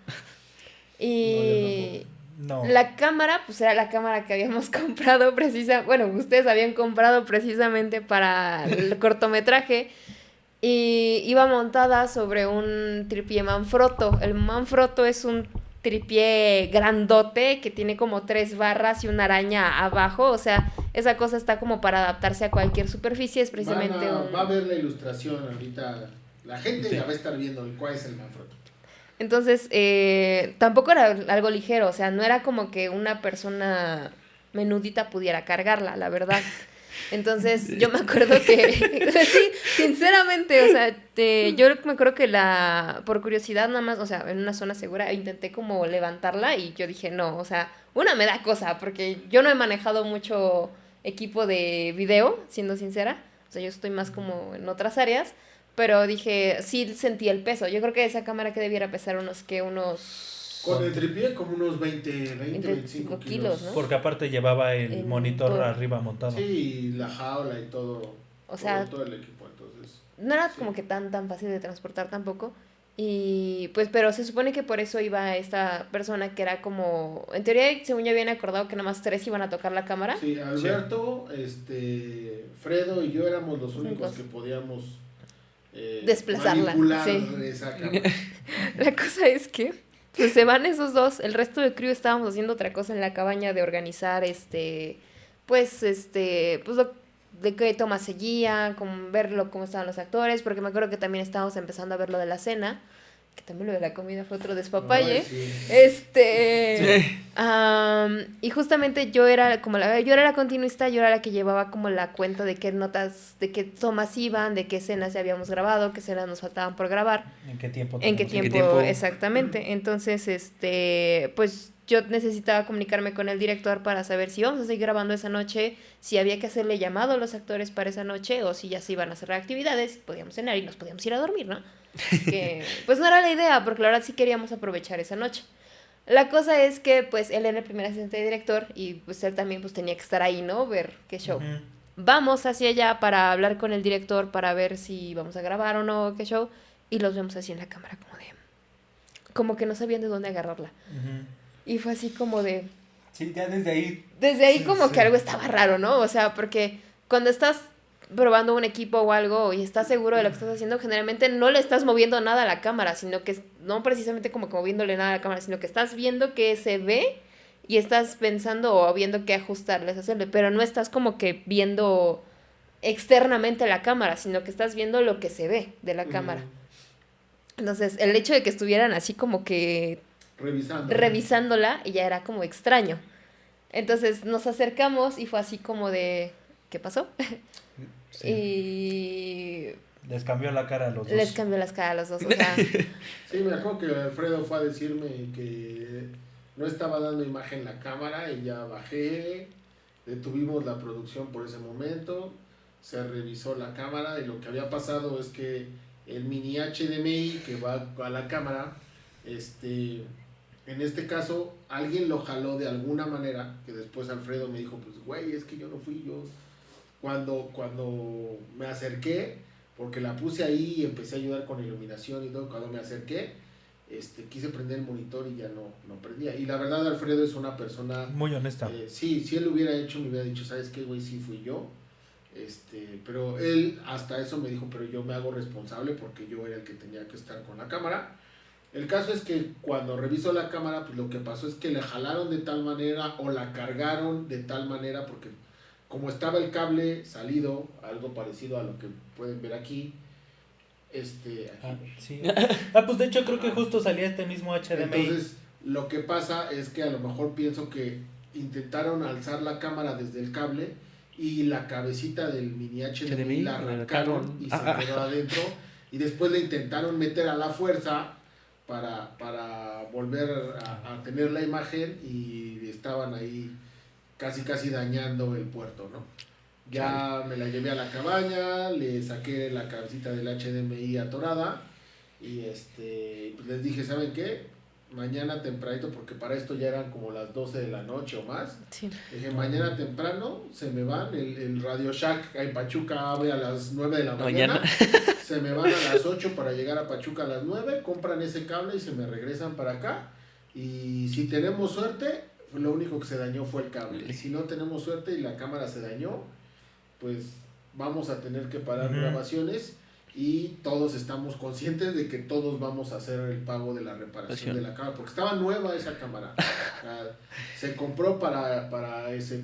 [SPEAKER 3] Y
[SPEAKER 5] No.
[SPEAKER 3] la cámara, pues era la cámara que habíamos comprado bueno, ustedes habían comprado precisamente para el cortometraje, y iba montada sobre un tripié Manfrotto. El Manfrotto es un tripié grandote que tiene como 3 barras y una araña abajo, o sea, esa cosa está como para adaptarse a cualquier superficie, es precisamente
[SPEAKER 2] Va a ver la ilustración ahorita. La gente
[SPEAKER 5] Sí.
[SPEAKER 2] la va a estar viendo cuál es el Manfrotto.
[SPEAKER 3] Entonces, tampoco era algo ligero, o sea, no era como que una persona menudita pudiera cargarla, la verdad. Entonces, yo me acuerdo que, sí, sinceramente, o sea, yo me acuerdo que por curiosidad nada más, o sea, en una zona segura, intenté como levantarla y yo dije, no, o sea, me da cosa, porque yo no he manejado mucho equipo de video, siendo sincera, o sea, yo estoy más como en otras áreas, pero dije, sí sentí el peso. Yo creo que esa cámara que debiera pesar unos
[SPEAKER 2] Con el tripié como unos 25
[SPEAKER 3] 25
[SPEAKER 2] kilos.
[SPEAKER 3] kilos, ¿no?
[SPEAKER 5] Porque aparte llevaba el
[SPEAKER 3] El
[SPEAKER 5] monitor
[SPEAKER 3] todo.
[SPEAKER 5] arriba montado.
[SPEAKER 2] Sí, y la jaula y todo.
[SPEAKER 3] O sea,
[SPEAKER 2] todo el equipo, entonces.
[SPEAKER 3] no era
[SPEAKER 2] Sí.
[SPEAKER 3] como que tan fácil de transportar tampoco. Y pues, pero se supone que por eso iba esta persona que era como, en teoría, según yo habían acordado que nada más 3 iban a tocar la cámara.
[SPEAKER 2] Sí, Alberto, Fredo y yo éramos los únicos
[SPEAKER 3] Únicos.
[SPEAKER 2] que podíamos
[SPEAKER 3] Desplazarla,
[SPEAKER 2] manipular
[SPEAKER 3] sí.
[SPEAKER 2] esa cámara.
[SPEAKER 3] La cosa es que pues se van esos dos, el resto del crew estábamos haciendo otra cosa en la cabaña de organizar pues lo de qué toma seguía, como verlo cómo estaban los actores, porque me acuerdo que también estábamos empezando a ver lo de la cena, que también lo de la comida fue otro despapalle.
[SPEAKER 2] Ay, sí.
[SPEAKER 3] Y justamente yo era la continuista, yo era la que llevaba como la cuenta de qué notas, de qué tomas iban, de qué escenas ya habíamos grabado, qué escenas nos faltaban por grabar.
[SPEAKER 5] ¿En qué tiempo?
[SPEAKER 3] ¿En qué
[SPEAKER 5] tenemos?
[SPEAKER 3] tiempo?
[SPEAKER 4] tiempo?
[SPEAKER 3] Exactamente. Entonces, pues yo necesitaba comunicarme con el director para saber si íbamos a seguir grabando esa noche, si había que hacerle llamado a los actores para esa noche o si ya se iban a hacer actividades, podíamos cenar y nos podíamos ir a dormir, ¿no? Que pues no era la idea, porque la verdad sí queríamos aprovechar esa noche. La cosa es que pues él era el primer asistente de director y pues él también pues tenía que estar ahí, ¿no? Ver qué show.
[SPEAKER 5] Ujú.
[SPEAKER 3] Vamos hacia allá para hablar con el director para ver si vamos a grabar o no, qué show, y los vemos así en la cámara como que no sabían de dónde agarrarla.
[SPEAKER 5] Ujú.
[SPEAKER 3] Y fue así como de...
[SPEAKER 5] Sí, ya desde ahí.
[SPEAKER 3] Desde ahí
[SPEAKER 5] Sí,
[SPEAKER 3] como
[SPEAKER 5] sí.
[SPEAKER 3] que algo estaba raro, ¿no? O sea, porque cuando estás probando un equipo o algo y estás seguro de lo que estás haciendo, generalmente no le estás moviendo nada a la cámara, sino que no precisamente como que moviéndole nada a la cámara, sino que estás viendo que se ve y estás pensando o viendo qué ajustarles, hacerle, pero no estás como que viendo externamente la cámara, sino que estás viendo lo que se ve de la cámara. Entonces, el hecho de que estuvieran así como que revisándola y ya era como extraño. Entonces nos acercamos y fue así como de, ¿qué pasó?
[SPEAKER 5] Sí.
[SPEAKER 3] Y
[SPEAKER 5] Les cambió la cara a los dos.
[SPEAKER 3] les cambió las caras a los dos. O sea,
[SPEAKER 2] Sí, me acuerdo que Alfredo fue a decirme que no estaba dando imagen la cámara y ya bajé, detuvimos la producción por ese momento, se revisó la cámara y lo que había pasado es que el mini HDMI que va a la cámara, en este caso alguien lo jaló de alguna manera, que después Alfredo me dijo, pues güey, es que yo no fui yo. Cuando me acerqué, porque la puse ahí y empecé a ayudar con iluminación y todo, cuando me acerqué, quise prender el monitor y ya no prendía. Y la verdad, Alfredo es una persona...
[SPEAKER 5] Muy honesta.
[SPEAKER 2] Sí, si él lo hubiera hecho, me hubiera dicho, ¿sabes qué, güey? Sí fui yo. Pero él hasta eso me dijo, pero yo me hago responsable porque yo era el que tenía que estar con la cámara. El caso es que cuando reviso la cámara, pues lo que pasó es que le jalaron de tal manera o la cargaron de tal manera, porque como estaba el cable salido, algo parecido a lo que pueden ver aquí, aquí.
[SPEAKER 1] Sí. Pues de hecho creo que justo salía este mismo HDMI.
[SPEAKER 2] Entonces, lo que pasa es que a lo mejor pienso que intentaron alzar la cámara desde el cable y la cabecita del mini HDMI la arrancaron y se quedó adentro, y después le intentaron meter a la fuerza para volver a tener la imagen, y estaban ahí casi dañando el puerto, ¿no? Ya me la llevé a la cabaña, le saqué la cabecita del HDMI atorada y pues les dije, ¿saben qué? Mañana tempranito, porque para esto ya eran como las 12 de la noche o más.
[SPEAKER 3] Sí.
[SPEAKER 2] Dije, mañana temprano se me van, el Radio Shack en Pachuca abre a las 9 de la mañana. Se me van a las 8 para llegar a Pachuca a las 9, compran ese cable y se me regresan para acá. Y si tenemos suerte, lo único que se dañó fue el cable. Y si no tenemos suerte y la cámara se dañó, pues vamos a tener que parar grabaciones, y todos estamos conscientes de que todos vamos a hacer el pago de la reparación de la cámara, porque estaba nueva esa cámara. Se compró para ese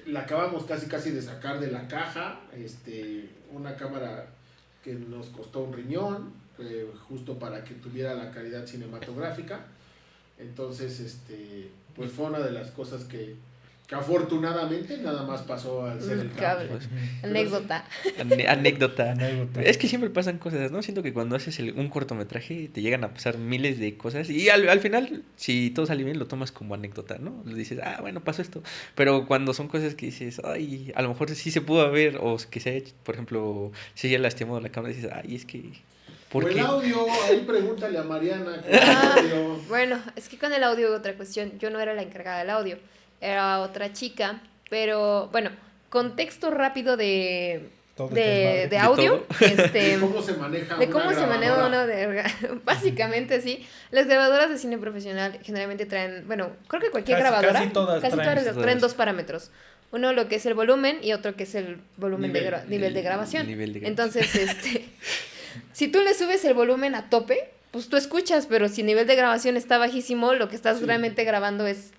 [SPEAKER 2] la acabamos casi de sacar de la caja, una cámara que nos costó un riñón, justo para que tuviera la calidad cinematográfica. Entonces, pues fue una de las cosas que afortunadamente nada más pasó al ser el cable.
[SPEAKER 3] Anécdota.
[SPEAKER 4] Anécdota. Es que siempre pasan cosas, ¿no? Siento que cuando haces un cortometraje te llegan a pasar miles de cosas, y al final, si todo sale bien, lo tomas como anécdota, ¿no? Le dices, bueno, pasó esto. Pero cuando son cosas que dices, ay, a lo mejor sí se pudo haber, o que se haya, por ejemplo, se haya lastimado la cámara, dices, ay, es que...
[SPEAKER 2] ¿Por qué? El audio, ahí pregúntale a Mariana.
[SPEAKER 3] Bueno, es que con el audio otra cuestión, yo no era la encargada del audio, era otra chica, pero bueno, contexto rápido de audio,
[SPEAKER 2] de cómo se maneja
[SPEAKER 3] básicamente sí. Las grabadoras de cine profesional generalmente traen, bueno, creo que cualquier grabadora,
[SPEAKER 1] casi todas
[SPEAKER 3] traen dos parámetros. Uno lo que es el volumen y otro que es el volumen nivel de grabación. Entonces, si tú le subes el volumen a tope, pues tú escuchas, pero si el nivel de grabación está bajísimo, lo que estás realmente grabando es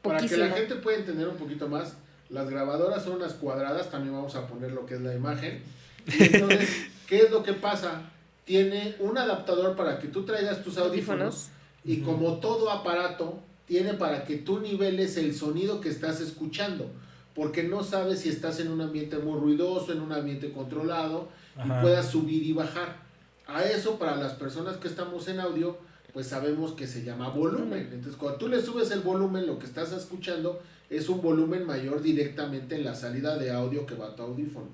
[SPEAKER 3] poquísimo.
[SPEAKER 2] Para que la gente pueda entender un poquito más, las grabadoras son unas cuadradas, también vamos a poner lo que es la imagen. Y entonces, ¿qué es lo que pasa? Tiene un adaptador para que tú traigas tus audífonos, y como todo aparato, tiene para que tú niveles el sonido que estás escuchando, porque no sabes si estás en un ambiente muy ruidoso, en un ambiente controlado, y puedas subir y bajar. A eso, para las personas que estamos en audio, pues sabemos que se llama volumen. Entonces, cuando tú le subes el volumen, lo que estás escuchando es un volumen mayor directamente en la salida de audio que va a tu audífono.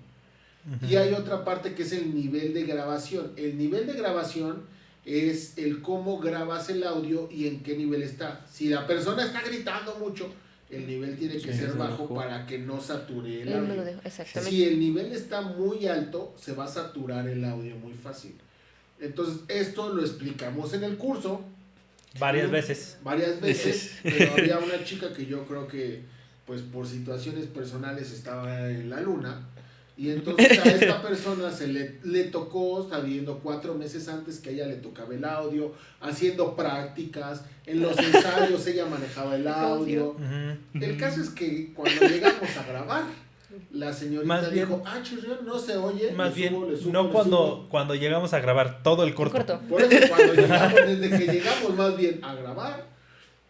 [SPEAKER 2] Y hay otra parte que es el nivel de grabación. El nivel de grabación es el cómo grabas el audio y en qué nivel está. Si la persona está gritando mucho, el nivel tiene que ser bajo para que no sature el audio.
[SPEAKER 3] Exactamente.
[SPEAKER 2] Si el nivel está muy alto, se va a saturar el audio muy fácil. Entonces, esto lo explicamos en el curso.
[SPEAKER 1] Varias veces,
[SPEAKER 2] pero había una chica que yo creo que, pues por situaciones personales, estaba en la luna. Y entonces a esta persona se le tocó, sabiendo 4 meses antes que a ella le tocaba el audio, haciendo prácticas, en los ensayos ella manejaba el audio. El caso es que cuando llegamos a grabar, la señorita dijo, chirrión, no se oye.
[SPEAKER 1] Más bien, no cuando llegamos a grabar todo el corto.
[SPEAKER 2] Por eso cuando llegamos, desde que llegamos más bien a grabar,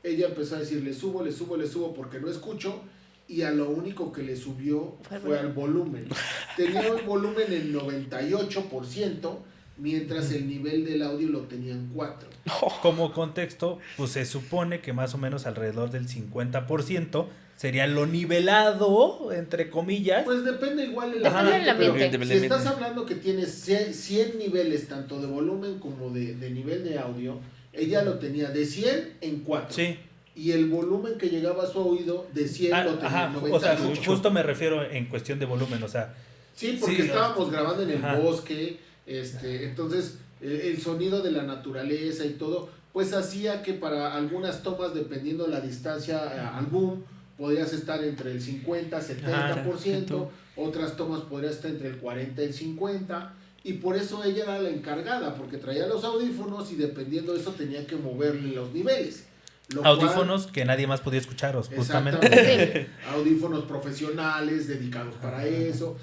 [SPEAKER 2] ella empezó a decir, le subo porque no escucho. Y a lo único que le subió fue al volumen. Tenía el volumen en 98%, mientras el nivel del audio lo tenían 4%.
[SPEAKER 1] Como contexto, pues se supone que más o menos alrededor del 50% sería lo nivelado, entre comillas.
[SPEAKER 2] Pues depende igual del
[SPEAKER 3] ambiente.
[SPEAKER 2] Si estás hablando que tienes 100 niveles, tanto de volumen como de nivel de audio, ella lo tenía de 100 en 4.
[SPEAKER 1] Sí.
[SPEAKER 2] Y el volumen que llegaba a su oído de 100 lo tenía en 98.
[SPEAKER 1] O sea, justo me refiero en cuestión de volumen, o sea.
[SPEAKER 2] Sí, porque estábamos grabando en el bosque, entonces el sonido de la naturaleza y todo, pues hacía que para algunas tomas, dependiendo la distancia al boom, podrías estar entre el 50-70%, otras tomas podrías estar entre el 40 y el 50%, y por eso ella era la encargada, porque traía los audífonos y dependiendo de eso tenía que moverle los niveles. lo cual-
[SPEAKER 5] Audífonos que nadie más podía escucharos, justamente.
[SPEAKER 2] Exactamente. Audífonos profesionales dedicados para eso,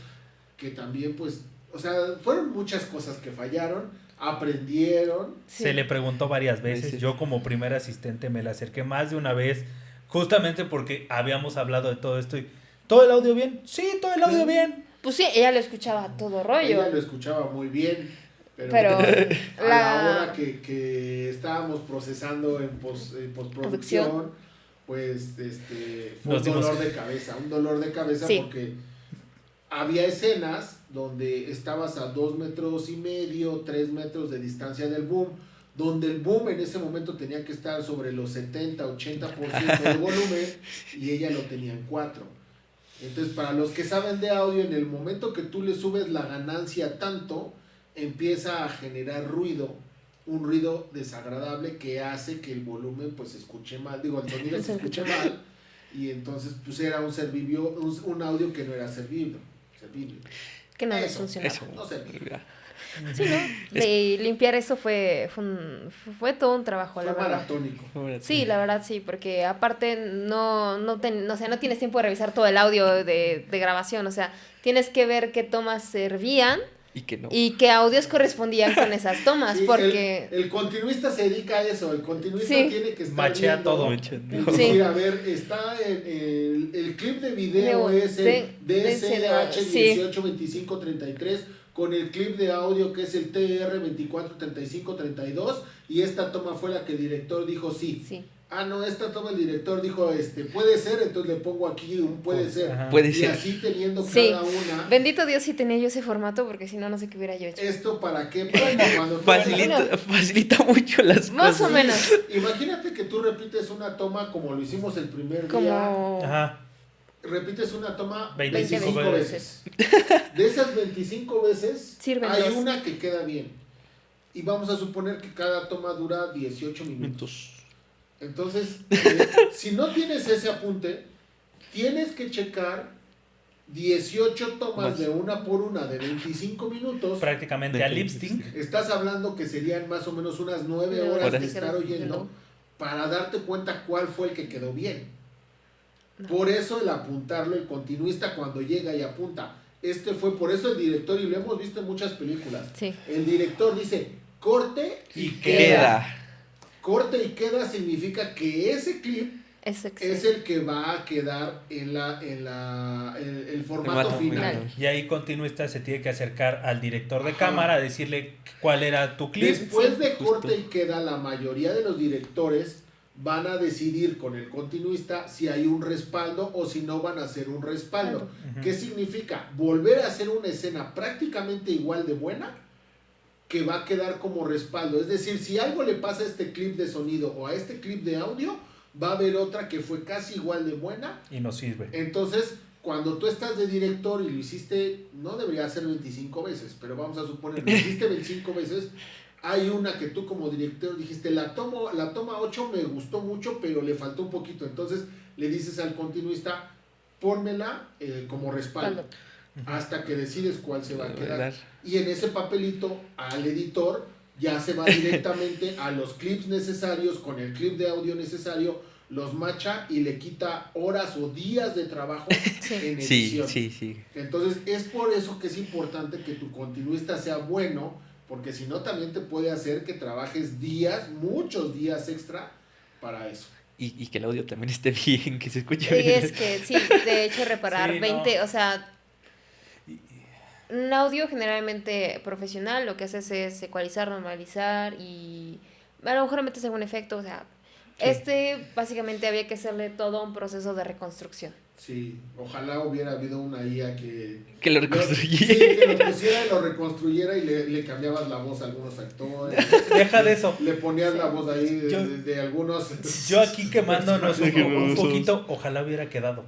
[SPEAKER 2] que también pues, o sea, fueron muchas cosas que fallaron, aprendieron.
[SPEAKER 5] Se le preguntó varias veces.
[SPEAKER 4] Sí.
[SPEAKER 5] Yo como primer asistente me la acerqué más de una vez, justamente porque habíamos hablado de todo esto. Y, ¿todo el audio bien? Sí, todo el audio bien.
[SPEAKER 3] Pues sí, ella lo escuchaba a todo rollo.
[SPEAKER 2] Ella lo escuchaba muy bien,
[SPEAKER 3] Pero
[SPEAKER 2] a la
[SPEAKER 3] la-
[SPEAKER 2] hora que estábamos procesando en postproducción,
[SPEAKER 3] Producción.
[SPEAKER 2] pues fue
[SPEAKER 5] Nos
[SPEAKER 2] un
[SPEAKER 5] dimos-
[SPEAKER 2] dolor de cabeza
[SPEAKER 3] Sí.
[SPEAKER 2] porque había escenas donde estabas a 2,5 metros, 3 metros de distancia del boom, donde el boom en ese momento tenía que estar sobre los 70-80% de volumen y ella lo tenía en 4. Entonces, para los que saben de audio, en el momento que tú le subes la ganancia tanto, empieza a generar ruido, un ruido desagradable que hace que el volumen pues se escuche mal, digo, el sonido se escuche mal, y entonces pues era un audio que no era servible.
[SPEAKER 3] que no les
[SPEAKER 2] Eso,
[SPEAKER 3] funcionaba.
[SPEAKER 4] Eso.
[SPEAKER 2] No servía.
[SPEAKER 3] Sí, ¿no? Limpiar eso fue todo un trabajo, la
[SPEAKER 2] Fue
[SPEAKER 3] verdad.
[SPEAKER 2] maratónico.
[SPEAKER 3] Sí, la verdad sí, porque aparte no tienes tiempo de revisar todo el audio de grabación, o sea, tienes que ver qué tomas servían
[SPEAKER 4] Y que no.
[SPEAKER 3] y qué audios correspondían con esas tomas,
[SPEAKER 2] Sí,
[SPEAKER 3] porque...
[SPEAKER 2] el continuista se dedica a eso, el continuista
[SPEAKER 3] Sí.
[SPEAKER 2] tiene que estar
[SPEAKER 5] Machea
[SPEAKER 2] viendo
[SPEAKER 5] todo.
[SPEAKER 2] y
[SPEAKER 3] Sí.
[SPEAKER 2] decir, a ver, está el clip de video
[SPEAKER 3] De-
[SPEAKER 2] es el DSH
[SPEAKER 3] sí.
[SPEAKER 2] 182533 con el clip de audio que es el TR 243532 y esta toma fue la que el director dijo sí.
[SPEAKER 3] Sí.
[SPEAKER 2] Ah, no, esta toma el director dijo puede ser, entonces le pongo aquí un puede ser.
[SPEAKER 5] Ajá.
[SPEAKER 4] Puede
[SPEAKER 2] Y
[SPEAKER 4] ser.
[SPEAKER 2] así teniendo
[SPEAKER 3] Sí.
[SPEAKER 2] cada una.
[SPEAKER 3] Bendito Dios si tenía yo ese formato, porque si no, no sé qué hubiera yo hecho.
[SPEAKER 2] ¿Esto para qué? Para que cuando tú-
[SPEAKER 4] Facilita mucho las
[SPEAKER 3] Más
[SPEAKER 4] cosas.
[SPEAKER 3] o menos.
[SPEAKER 2] Imagínate que tú repites una toma como lo hicimos el primer día.
[SPEAKER 3] Como...
[SPEAKER 5] Ajá.
[SPEAKER 2] Repites una toma
[SPEAKER 5] 25
[SPEAKER 2] 25
[SPEAKER 5] veces.
[SPEAKER 2] veces. De esas 25 veces,
[SPEAKER 3] Sirven
[SPEAKER 2] hay
[SPEAKER 3] dos.
[SPEAKER 2] una que queda bien. Y vamos a suponer que cada toma dura 18 minutos. Entonces, si no tienes ese apunte, tienes que checar 18 tomas
[SPEAKER 4] Más.
[SPEAKER 2] de una por una de 25 minutos.
[SPEAKER 5] Prácticamente a lip sync.
[SPEAKER 2] Estás hablando que serían más o menos unas 9
[SPEAKER 3] Nueve
[SPEAKER 2] horas
[SPEAKER 4] horas.
[SPEAKER 2] de estar oyendo para darte cuenta cuál fue el que quedó bien. Por eso el apuntarlo, el continuista cuando llega y apunta, por eso el director, y lo hemos visto en muchas películas,
[SPEAKER 3] Sí.
[SPEAKER 2] el director dice, corte y queda.
[SPEAKER 4] Queda.
[SPEAKER 2] Corte y queda significa que ese clip
[SPEAKER 3] Es
[SPEAKER 2] es el que va a quedar en el formato
[SPEAKER 4] Formato
[SPEAKER 2] final.
[SPEAKER 3] final.
[SPEAKER 5] Y ahí continuista se tiene que acercar al director de cámara a decirle cuál era tu clip.
[SPEAKER 2] Después de
[SPEAKER 4] justo.
[SPEAKER 2] corte y queda, la mayoría de los directores van a decidir con el continuista si hay un respaldo o si no van a hacer un respaldo.
[SPEAKER 5] Ujú.
[SPEAKER 2] ¿Qué significa? Volver a hacer una escena prácticamente igual de buena que va a quedar como respaldo. Es decir, si algo le pasa a este clip de sonido o a este clip de audio, va a haber otra que fue casi igual de buena.
[SPEAKER 5] Y nos sirve.
[SPEAKER 2] Entonces, cuando tú estás de director y lo hiciste, no debería ser 25 veces, pero vamos a suponer que lo hiciste 25 veces, hay una que tú como director dijiste, la toma 8 me gustó mucho, pero le faltó un poquito. Entonces, le dices al continuista, pónmela como respaldo, hasta que decides cuál se va a quedar. Y en ese papelito, al editor, ya se va directamente a los clips necesarios, con el clip de audio necesario, los macha y le quita horas o días de trabajo en
[SPEAKER 4] Sí,
[SPEAKER 2] edición.
[SPEAKER 4] sí.
[SPEAKER 2] Entonces, es por eso que es importante que tu continuista sea bueno, porque si no también te puede hacer que trabajes días, muchos días extra para eso.
[SPEAKER 4] Y que el audio también esté bien, que se escuche
[SPEAKER 3] Y
[SPEAKER 4] bien.
[SPEAKER 3] es que sí, de hecho reparar
[SPEAKER 5] Sí,
[SPEAKER 3] 20,
[SPEAKER 5] no.
[SPEAKER 3] o sea, un audio generalmente profesional lo que haces es ecualizar, normalizar y a lo mejor metes algún efecto, o sea, básicamente había que hacerle todo un proceso de reconstrucción.
[SPEAKER 2] Sí, ojalá hubiera habido una IA que
[SPEAKER 4] Que lo
[SPEAKER 2] Sí,
[SPEAKER 4] reconstruyera.
[SPEAKER 2] que lo pusiera y lo reconstruyera y le cambiabas la voz a algunos actores.
[SPEAKER 5] Deja de eso.
[SPEAKER 2] Le ponías la voz ahí
[SPEAKER 5] Yo-
[SPEAKER 2] de algunos.
[SPEAKER 5] Yo aquí quemándonos un
[SPEAKER 4] Quemándonos.
[SPEAKER 5] poquito, ojalá hubiera quedado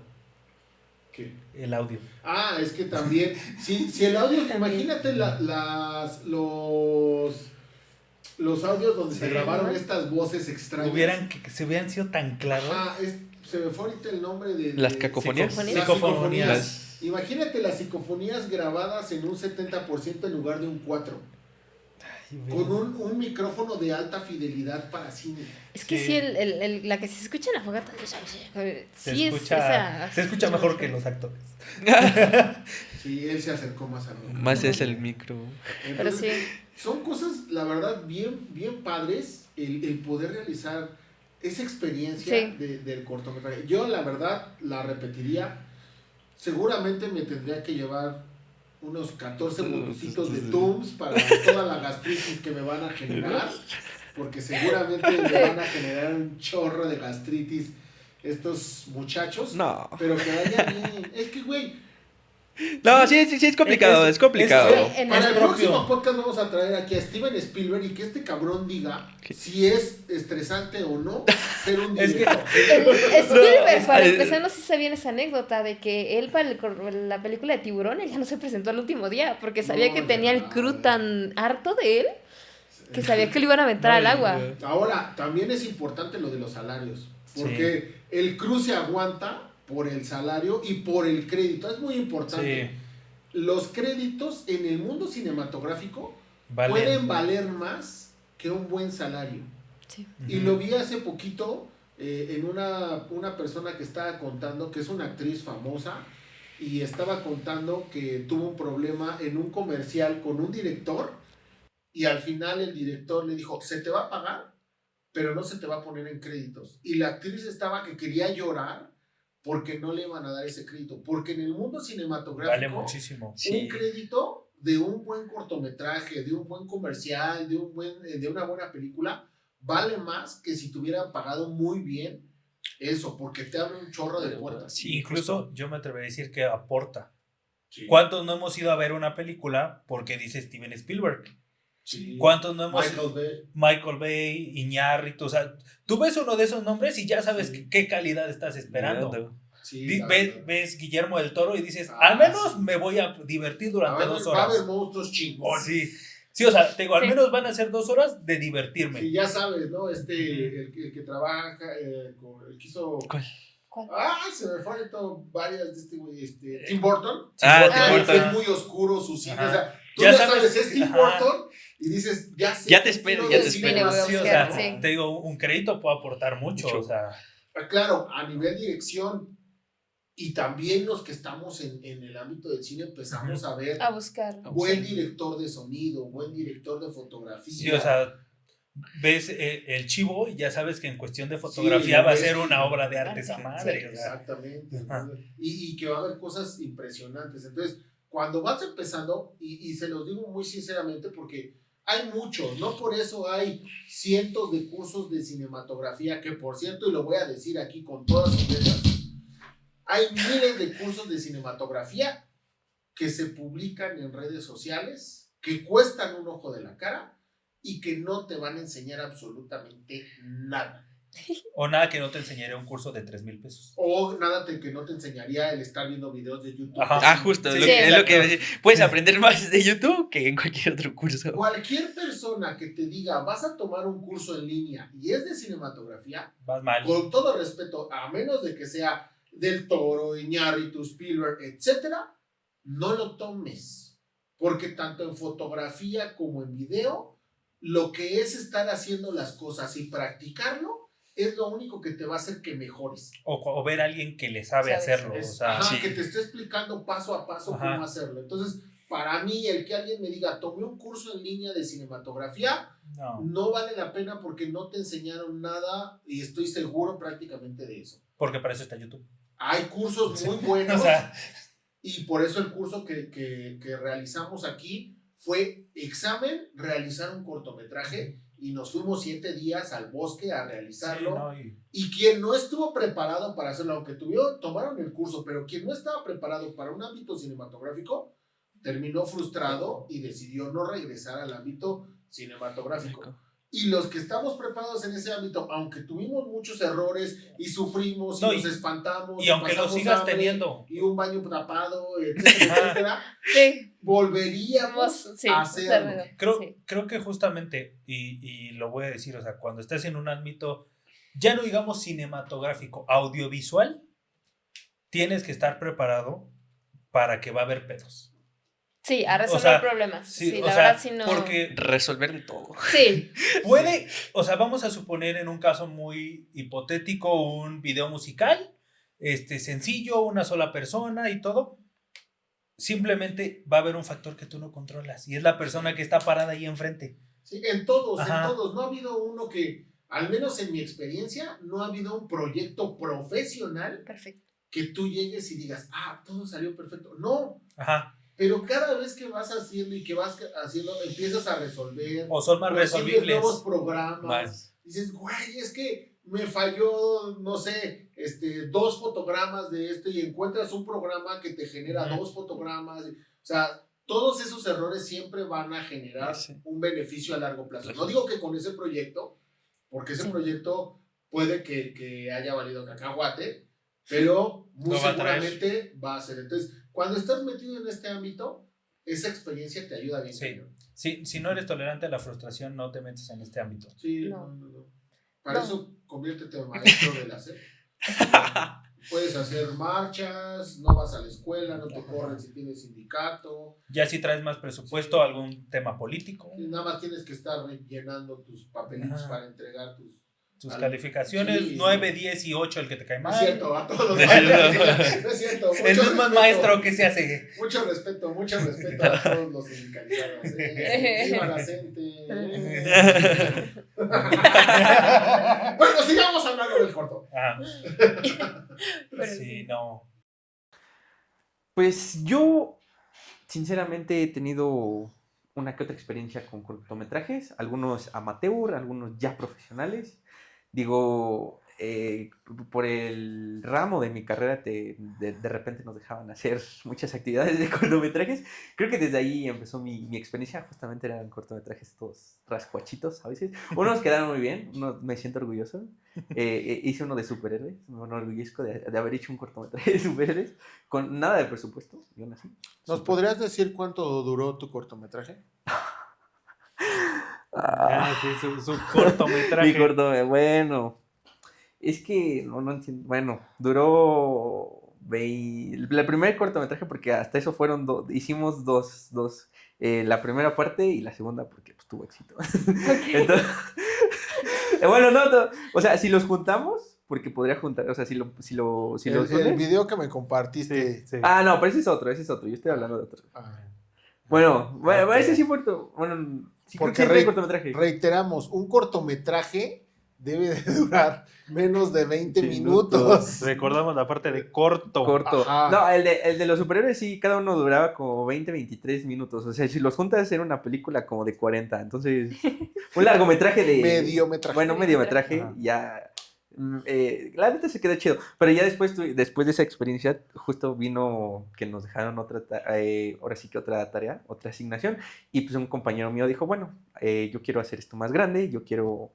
[SPEAKER 2] ¿Qué?
[SPEAKER 5] el audio.
[SPEAKER 2] Ah, es que también, si el audio, imagínate los audios donde se
[SPEAKER 5] Sí.
[SPEAKER 2] grabaron estas voces extrañas.
[SPEAKER 5] Se hubieran sido tan claros.
[SPEAKER 2] Ajá, se me fue ahorita el nombre de...
[SPEAKER 4] Las
[SPEAKER 2] de-
[SPEAKER 4] cacofonías.
[SPEAKER 2] Las
[SPEAKER 5] Psicofonías.
[SPEAKER 2] psicofonías. Imagínate las psicofonías grabadas en un 70% en lugar de un 4%. con un micrófono de alta fidelidad para cine.
[SPEAKER 3] Es que
[SPEAKER 1] Sí.
[SPEAKER 3] sí, la que se escucha en la fogata. Sí,
[SPEAKER 1] Se escucha mejor que los actores.
[SPEAKER 2] Sí, él se acercó más a mí.
[SPEAKER 4] Más es el micro.
[SPEAKER 3] Pero sí.
[SPEAKER 2] Son cosas, la verdad, bien padres el poder realizar esa experiencia
[SPEAKER 3] Sí.
[SPEAKER 2] del cortometraje. Yo, la verdad, la repetiría. Seguramente me tendría que llevar unos 14 botoncitos de Tums para toda la gastritis que me van a generar. Porque seguramente me van a generar un chorro de gastritis estos muchachos.
[SPEAKER 4] No.
[SPEAKER 2] Pero que vayan bien. Es que, güey,
[SPEAKER 4] No, sí es complicado, es complicado.
[SPEAKER 3] en
[SPEAKER 2] para
[SPEAKER 3] el
[SPEAKER 2] el próximo podcast vamos a traer aquí a Steven Spielberg y que este cabrón diga si es estresante o no ser un
[SPEAKER 1] Es que-
[SPEAKER 2] director.
[SPEAKER 3] Spielberg, para empezar, no sé si sabían esa anécdota de que él para la película de Tiburón, él ya no se presentó al último día porque sabía
[SPEAKER 2] No,
[SPEAKER 3] que tenía el
[SPEAKER 2] ya.
[SPEAKER 3] crew tan harto de él que sabía que lo iban a aventar al agua.
[SPEAKER 2] Ahora, también es importante lo de los salarios, porque el crew se aguanta por el salario y por el crédito, es muy importante.
[SPEAKER 1] Sí.
[SPEAKER 2] Los créditos en el mundo cinematográfico
[SPEAKER 1] Valen.
[SPEAKER 2] pueden valer más que un buen salario.
[SPEAKER 3] Sí.
[SPEAKER 2] Y lo vi hace poquito en una persona que estaba contando, que es una actriz famosa, y estaba contando que tuvo un problema en un comercial con un director, y al final el director le dijo, se te va a pagar, pero no se te va a poner en créditos. Y la actriz estaba que quería llorar porque no le iban a dar ese crédito. Porque en el mundo cinematográfico,
[SPEAKER 1] Vale muchísimo.
[SPEAKER 2] un crédito de un buen cortometraje, de un buen comercial, de una buena película, vale más que si te hubieran pagado muy bien eso, porque te abre un chorro de puertas.
[SPEAKER 4] Sí,
[SPEAKER 1] Incluso yo me atrevería a decir que aporta.
[SPEAKER 2] Sí.
[SPEAKER 1] ¿Cuántos no hemos ido a ver una película porque dice Steven Spielberg?
[SPEAKER 2] Sí.
[SPEAKER 1] ¿Cuántos no hemos
[SPEAKER 2] Michael Bay.
[SPEAKER 1] Michael Bay, Iñárritu, o sea, tú ves uno de esos nombres y ya sabes
[SPEAKER 2] Sí.
[SPEAKER 1] qué calidad estás esperando.
[SPEAKER 2] Sí,
[SPEAKER 1] Ves Guillermo del Toro y dices,
[SPEAKER 2] Ah,
[SPEAKER 1] al menos
[SPEAKER 2] sí.
[SPEAKER 1] me voy a divertir durante 2
[SPEAKER 2] Va a haber
[SPEAKER 1] horas.
[SPEAKER 2] monstruos
[SPEAKER 1] Oh,
[SPEAKER 2] chingos.
[SPEAKER 1] sí. Sí, o sea, te digo, al
[SPEAKER 3] Sí.
[SPEAKER 1] menos van a ser 2 horas de divertirme.
[SPEAKER 2] Sí, ya sabes, ¿no? El que trabaja, el que hizo...
[SPEAKER 4] ¿Cuál?
[SPEAKER 2] Ay, se me fueron varias de este güey, Tim Burton.
[SPEAKER 4] Ah,
[SPEAKER 1] Tim
[SPEAKER 2] Ah,
[SPEAKER 1] Burton.
[SPEAKER 2] es muy oscuro su cine.
[SPEAKER 1] Ajá.
[SPEAKER 2] O sea, tú
[SPEAKER 1] Ya
[SPEAKER 2] ya
[SPEAKER 1] sabes
[SPEAKER 2] sabes, es Tim
[SPEAKER 1] ajá.
[SPEAKER 2] Burton y dices, ya sé.
[SPEAKER 4] Ya te
[SPEAKER 2] qué
[SPEAKER 4] espero,
[SPEAKER 2] estilo
[SPEAKER 4] ya
[SPEAKER 2] de
[SPEAKER 4] te
[SPEAKER 2] cine
[SPEAKER 4] espero.
[SPEAKER 2] va a
[SPEAKER 1] Sí, o
[SPEAKER 2] hacer,
[SPEAKER 1] sea,
[SPEAKER 2] ¿no?
[SPEAKER 3] sí.
[SPEAKER 1] te digo, un crédito puede aportar mucho,
[SPEAKER 4] Mucho.
[SPEAKER 1] o sea,
[SPEAKER 2] Claro, a nivel dirección y también los que estamos en el ámbito del cine empezamos a ver
[SPEAKER 3] A buscar.
[SPEAKER 2] buen director de sonido, buen director de fotografía.
[SPEAKER 1] sí, o sea, ves el chivo y ya sabes que en cuestión de fotografía
[SPEAKER 2] Sí,
[SPEAKER 1] va a
[SPEAKER 2] ves
[SPEAKER 1] ser
[SPEAKER 2] que-
[SPEAKER 1] una obra de arte esa
[SPEAKER 3] Sí,
[SPEAKER 1] madre, o sea,
[SPEAKER 2] Exactamente.
[SPEAKER 1] Ajá.
[SPEAKER 2] Entonces, y que va a haber cosas impresionantes. Entonces, cuando vas empezando, y se los digo muy sinceramente porque hay muchos, no por eso hay cientos de cursos de cinematografía, que por cierto, y lo voy a decir aquí con todas sus letras, hay miles de cursos de cinematografía que se publican en redes sociales, que cuestan un ojo de la cara y que no te van a enseñar absolutamente nada.
[SPEAKER 1] o nada que no te enseñaré un curso de 3,000 pesos.
[SPEAKER 2] O nada que no te enseñaría el estar viendo videos de YouTube.
[SPEAKER 1] Ajá.
[SPEAKER 4] Ah, justo,
[SPEAKER 1] Sí,
[SPEAKER 4] es lo que iba a
[SPEAKER 1] exacto.
[SPEAKER 4] decir. Puedes
[SPEAKER 1] Sí.
[SPEAKER 4] aprender más de YouTube que en cualquier otro curso.
[SPEAKER 2] Cualquier persona que te diga, vas a tomar un curso en línea y es de cinematografía,
[SPEAKER 1] Vas mal.
[SPEAKER 2] con todo respeto, a menos de que sea del Toro, Iñárritu, Spielberg, etcétera, no lo tomes. Porque tanto en fotografía como en video, lo que es estar haciendo las cosas y practicarlo es lo único que te va a hacer que mejores.
[SPEAKER 1] O ver a alguien que le sabe
[SPEAKER 3] Sabes.
[SPEAKER 1] hacerlo, o
[SPEAKER 2] Es,
[SPEAKER 1] sea,
[SPEAKER 2] ajá,
[SPEAKER 4] sí.
[SPEAKER 2] que te esté explicando paso a paso
[SPEAKER 1] Ajá.
[SPEAKER 2] cómo hacerlo. Entonces, para mí, el que alguien me diga, tomé un curso en línea de cinematografía,
[SPEAKER 1] no,
[SPEAKER 2] no vale la pena porque no te enseñaron nada y estoy seguro prácticamente de eso.
[SPEAKER 1] porque para eso está YouTube.
[SPEAKER 2] Hay cursos muy
[SPEAKER 1] O
[SPEAKER 2] buenos
[SPEAKER 1] sea,
[SPEAKER 2] y por eso el curso que realizamos aquí fue examen, realizar un cortometraje y nos fuimos 7 días al bosque a
[SPEAKER 1] sí,
[SPEAKER 2] realizarlo.
[SPEAKER 1] no,
[SPEAKER 2] Y quien no estuvo preparado para hacerlo, aunque tomaron el curso, pero quien no estaba preparado para un ámbito cinematográfico, terminó frustrado y decidió no regresar al ámbito cinematográfico. Y los que estamos preparados en ese ámbito, aunque tuvimos muchos errores y sufrimos y
[SPEAKER 1] No,
[SPEAKER 2] nos espantamos,
[SPEAKER 1] y aunque lo
[SPEAKER 2] pasamos
[SPEAKER 1] sigas
[SPEAKER 2] hambre,
[SPEAKER 1] teniendo.
[SPEAKER 2] y un baño tapado, etcétera,
[SPEAKER 1] Ajá.
[SPEAKER 2] etcétera,
[SPEAKER 3] Sí,
[SPEAKER 2] volveríamos
[SPEAKER 3] sí,
[SPEAKER 2] a hacerlo.
[SPEAKER 1] Creo que justamente, y lo voy a decir, o sea, cuando estás en un ámbito, ya no digamos cinematográfico, audiovisual, tienes que estar preparado para que va a haber pedos.
[SPEAKER 3] Sí, a resolver
[SPEAKER 5] sea,
[SPEAKER 3] problemas.
[SPEAKER 5] Sí,
[SPEAKER 3] Sí,
[SPEAKER 5] o
[SPEAKER 3] la
[SPEAKER 5] sea,
[SPEAKER 3] verdad sí no.
[SPEAKER 5] porque
[SPEAKER 4] Resolver de todo.
[SPEAKER 3] Sí,
[SPEAKER 5] puede, o sea, vamos a suponer en un caso muy hipotético un video musical, sencillo, una sola persona y todo. Simplemente va a haber un factor que tú no controlas y es la persona que está parada ahí enfrente.
[SPEAKER 2] Sí, en todos,
[SPEAKER 5] Ajá.
[SPEAKER 2] en todos. No ha habido uno que, al menos en mi experiencia, no ha habido un proyecto profesional
[SPEAKER 3] perfecto.
[SPEAKER 2] que tú llegues y digas, todo salió perfecto. No,
[SPEAKER 5] Ajá.
[SPEAKER 2] pero cada vez que vas haciendo y que vas haciendo, empiezas a resolver.
[SPEAKER 5] O son más
[SPEAKER 2] consigues
[SPEAKER 5] resolvibles.
[SPEAKER 2] nuevos programas.
[SPEAKER 4] Más.
[SPEAKER 2] Dices, güey, es que me falló, no sé, 2 fotogramas de esto y encuentras un programa que te genera 2 fotogramas. O sea, todos esos errores siempre van a generar un beneficio a largo plazo. No digo que con ese proyecto, porque ese proyecto puede que haya valido cacahuate, pero muy
[SPEAKER 5] Lo va a traer.
[SPEAKER 2] seguramente va a ser. Entonces, cuando estás metido en este ámbito, esa experiencia te ayuda bien.
[SPEAKER 5] Sí.
[SPEAKER 2] cañón.
[SPEAKER 5] Si no eres tolerante a la frustración, no te metes en este ámbito.
[SPEAKER 2] Sí,
[SPEAKER 3] No.
[SPEAKER 2] no. Para
[SPEAKER 3] No.
[SPEAKER 2] eso, conviértete en maestro de la SEP. Puedes hacer marchas, no vas a la escuela, no te corren si tienes sindicato.
[SPEAKER 5] Ya si traes más presupuesto, algún tema político,
[SPEAKER 2] Y nada más tienes que estar rellenando tus papelitos
[SPEAKER 5] Ajá.
[SPEAKER 2] para entregar tus...
[SPEAKER 5] tus
[SPEAKER 2] Al-
[SPEAKER 5] calificaciones,
[SPEAKER 2] sí.
[SPEAKER 5] 9, 10 y 8, el que te cae
[SPEAKER 2] No
[SPEAKER 5] mal.
[SPEAKER 2] es cierto, a todos. No es cierto.
[SPEAKER 5] El
[SPEAKER 2] mucho
[SPEAKER 5] mismo
[SPEAKER 2] respeto.
[SPEAKER 5] maestro que se hace.
[SPEAKER 2] Mucho respeto a todos los sindicalizados. Viva la gente. Bueno, sigamos hablando del corto.
[SPEAKER 5] Ajá.
[SPEAKER 3] Pero
[SPEAKER 5] Sí,
[SPEAKER 3] sí.
[SPEAKER 5] no.
[SPEAKER 4] Pues yo, sinceramente, he tenido una que otra experiencia con cortometrajes, algunos amateur, algunos ya profesionales. Digo, por el ramo de mi carrera de repente nos dejaban hacer muchas actividades de cortometrajes. Creo que desde ahí empezó mi experiencia. Justamente eran cortometrajes todos rascuachitos a veces. Unos quedaron muy bien, me siento orgulloso. Hice uno de superhéroes, me enorgullezco de haber hecho un cortometraje de superhéroes con nada de presupuesto. Y aún así,
[SPEAKER 2] ¿Nos podrías decir cuánto duró tu cortometraje?
[SPEAKER 1] Sí, su cortometraje.
[SPEAKER 4] Mi bueno, es que no entiendo. Bueno, duró el primer cortometraje porque hasta eso fueron hicimos dos. La primera parte y la segunda porque pues, tuvo éxito. Entonces, bueno, o sea, si los juntamos, porque podría juntar, o sea, si los
[SPEAKER 2] el
[SPEAKER 4] unes.
[SPEAKER 2] video que me compartiste.
[SPEAKER 1] Sí.
[SPEAKER 4] No, pero ese es otro, yo estoy hablando de otro.
[SPEAKER 2] Ah,
[SPEAKER 4] Bueno, ese sí fue bueno, sí creo que
[SPEAKER 2] porque
[SPEAKER 4] siempre hay cortometraje.
[SPEAKER 2] reiteramos, un cortometraje debe de durar menos de 20
[SPEAKER 1] Minutos.
[SPEAKER 2] minutos.
[SPEAKER 1] Recordamos la parte de corto.
[SPEAKER 4] Corto.
[SPEAKER 2] Ajá.
[SPEAKER 4] No, el de los superhéroes sí, cada uno duraba como 20, 23 minutos. O sea, si los juntas era una película como de 40. Entonces, un largometraje de...
[SPEAKER 2] Mediometraje.
[SPEAKER 4] Bueno, un mediometraje,
[SPEAKER 1] Ajá.
[SPEAKER 4] ya... la neta se quedó chido. Pero ya después de esa experiencia, justo vino que nos dejaron ahora sí que otra tarea, otra asignación. Y pues un compañero mío dijo, bueno, yo quiero hacer esto más grande, yo quiero...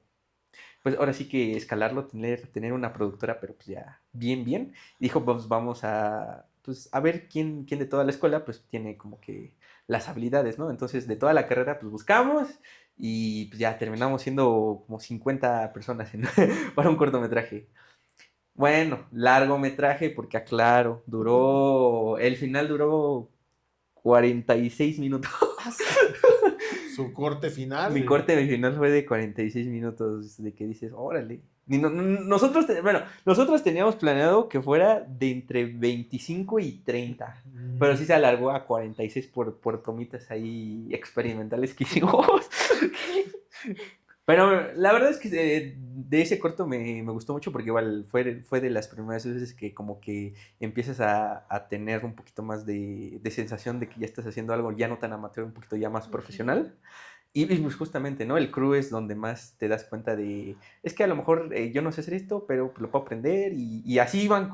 [SPEAKER 4] Pues ahora sí que escalarlo, tener una productora, pero pues ya bien. Y dijo, pues vamos a ver quién de toda la escuela pues tiene como que las habilidades, ¿no? Entonces de toda la carrera pues buscamos y pues ya terminamos siendo como 50 personas para un cortometraje. Bueno, largometraje porque aclaro, el final duró 46 minutos.
[SPEAKER 2] Su corte final.
[SPEAKER 4] Mi corte final fue de 46 minutos, de que dices, órale. Nosotros teníamos planeado que fuera de entre 25 y 30, pero sí se alargó a 46 por tomitas ahí experimentales que hicimos. Pero la verdad es que de ese corto me gustó mucho porque igual fue de las primeras veces que como que empiezas a tener un poquito más de sensación de que ya estás haciendo algo ya no tan amateur, un poquito ya más profesional. Y pues justamente, ¿no? El crew es donde más te das cuenta de... Es que a lo mejor yo no sé hacer esto, pero lo puedo aprender. Y así iban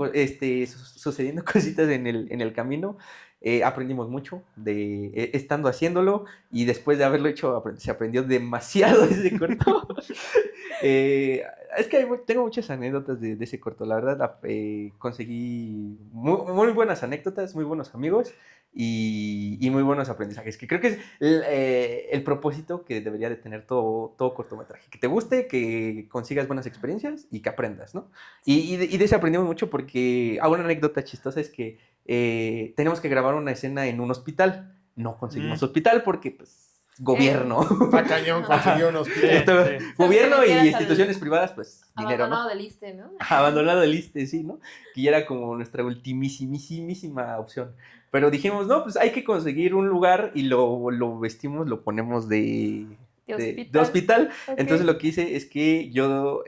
[SPEAKER 4] sucediendo cositas en el camino. Aprendimos mucho estando haciéndolo. Y después de haberlo hecho, se aprendió demasiado de ese corto. Es que tengo muchas anécdotas de ese corto. La verdad, conseguí muy buenas anécdotas, muy buenos amigos. Y muy buenos aprendizajes, que creo que es el propósito que debería de tener todo cortometraje, que te guste, que consigas buenas experiencias y que aprendas, ¿no? Y de eso aprendimos mucho porque una anécdota chistosa es que tenemos que grabar una escena en un hospital. no conseguimos hospital porque, pues, gobierno.
[SPEAKER 2] Está cañón conseguir un hospital.
[SPEAKER 4] Esto,
[SPEAKER 1] Sí.
[SPEAKER 4] gobierno
[SPEAKER 3] Te
[SPEAKER 4] y
[SPEAKER 3] quedas
[SPEAKER 4] instituciones privadas, pues, dinero,
[SPEAKER 3] Abandonado
[SPEAKER 4] ¿no?
[SPEAKER 3] del ISSSTE, ¿no?
[SPEAKER 4] Abandonado el ISSSTE, sí, ¿no? Que ya era como nuestra ultimísima opción. Pero dijimos, no, pues hay que conseguir un lugar y lo vestimos, lo ponemos de hospital.
[SPEAKER 3] Ok.
[SPEAKER 4] Entonces lo que hice es que yo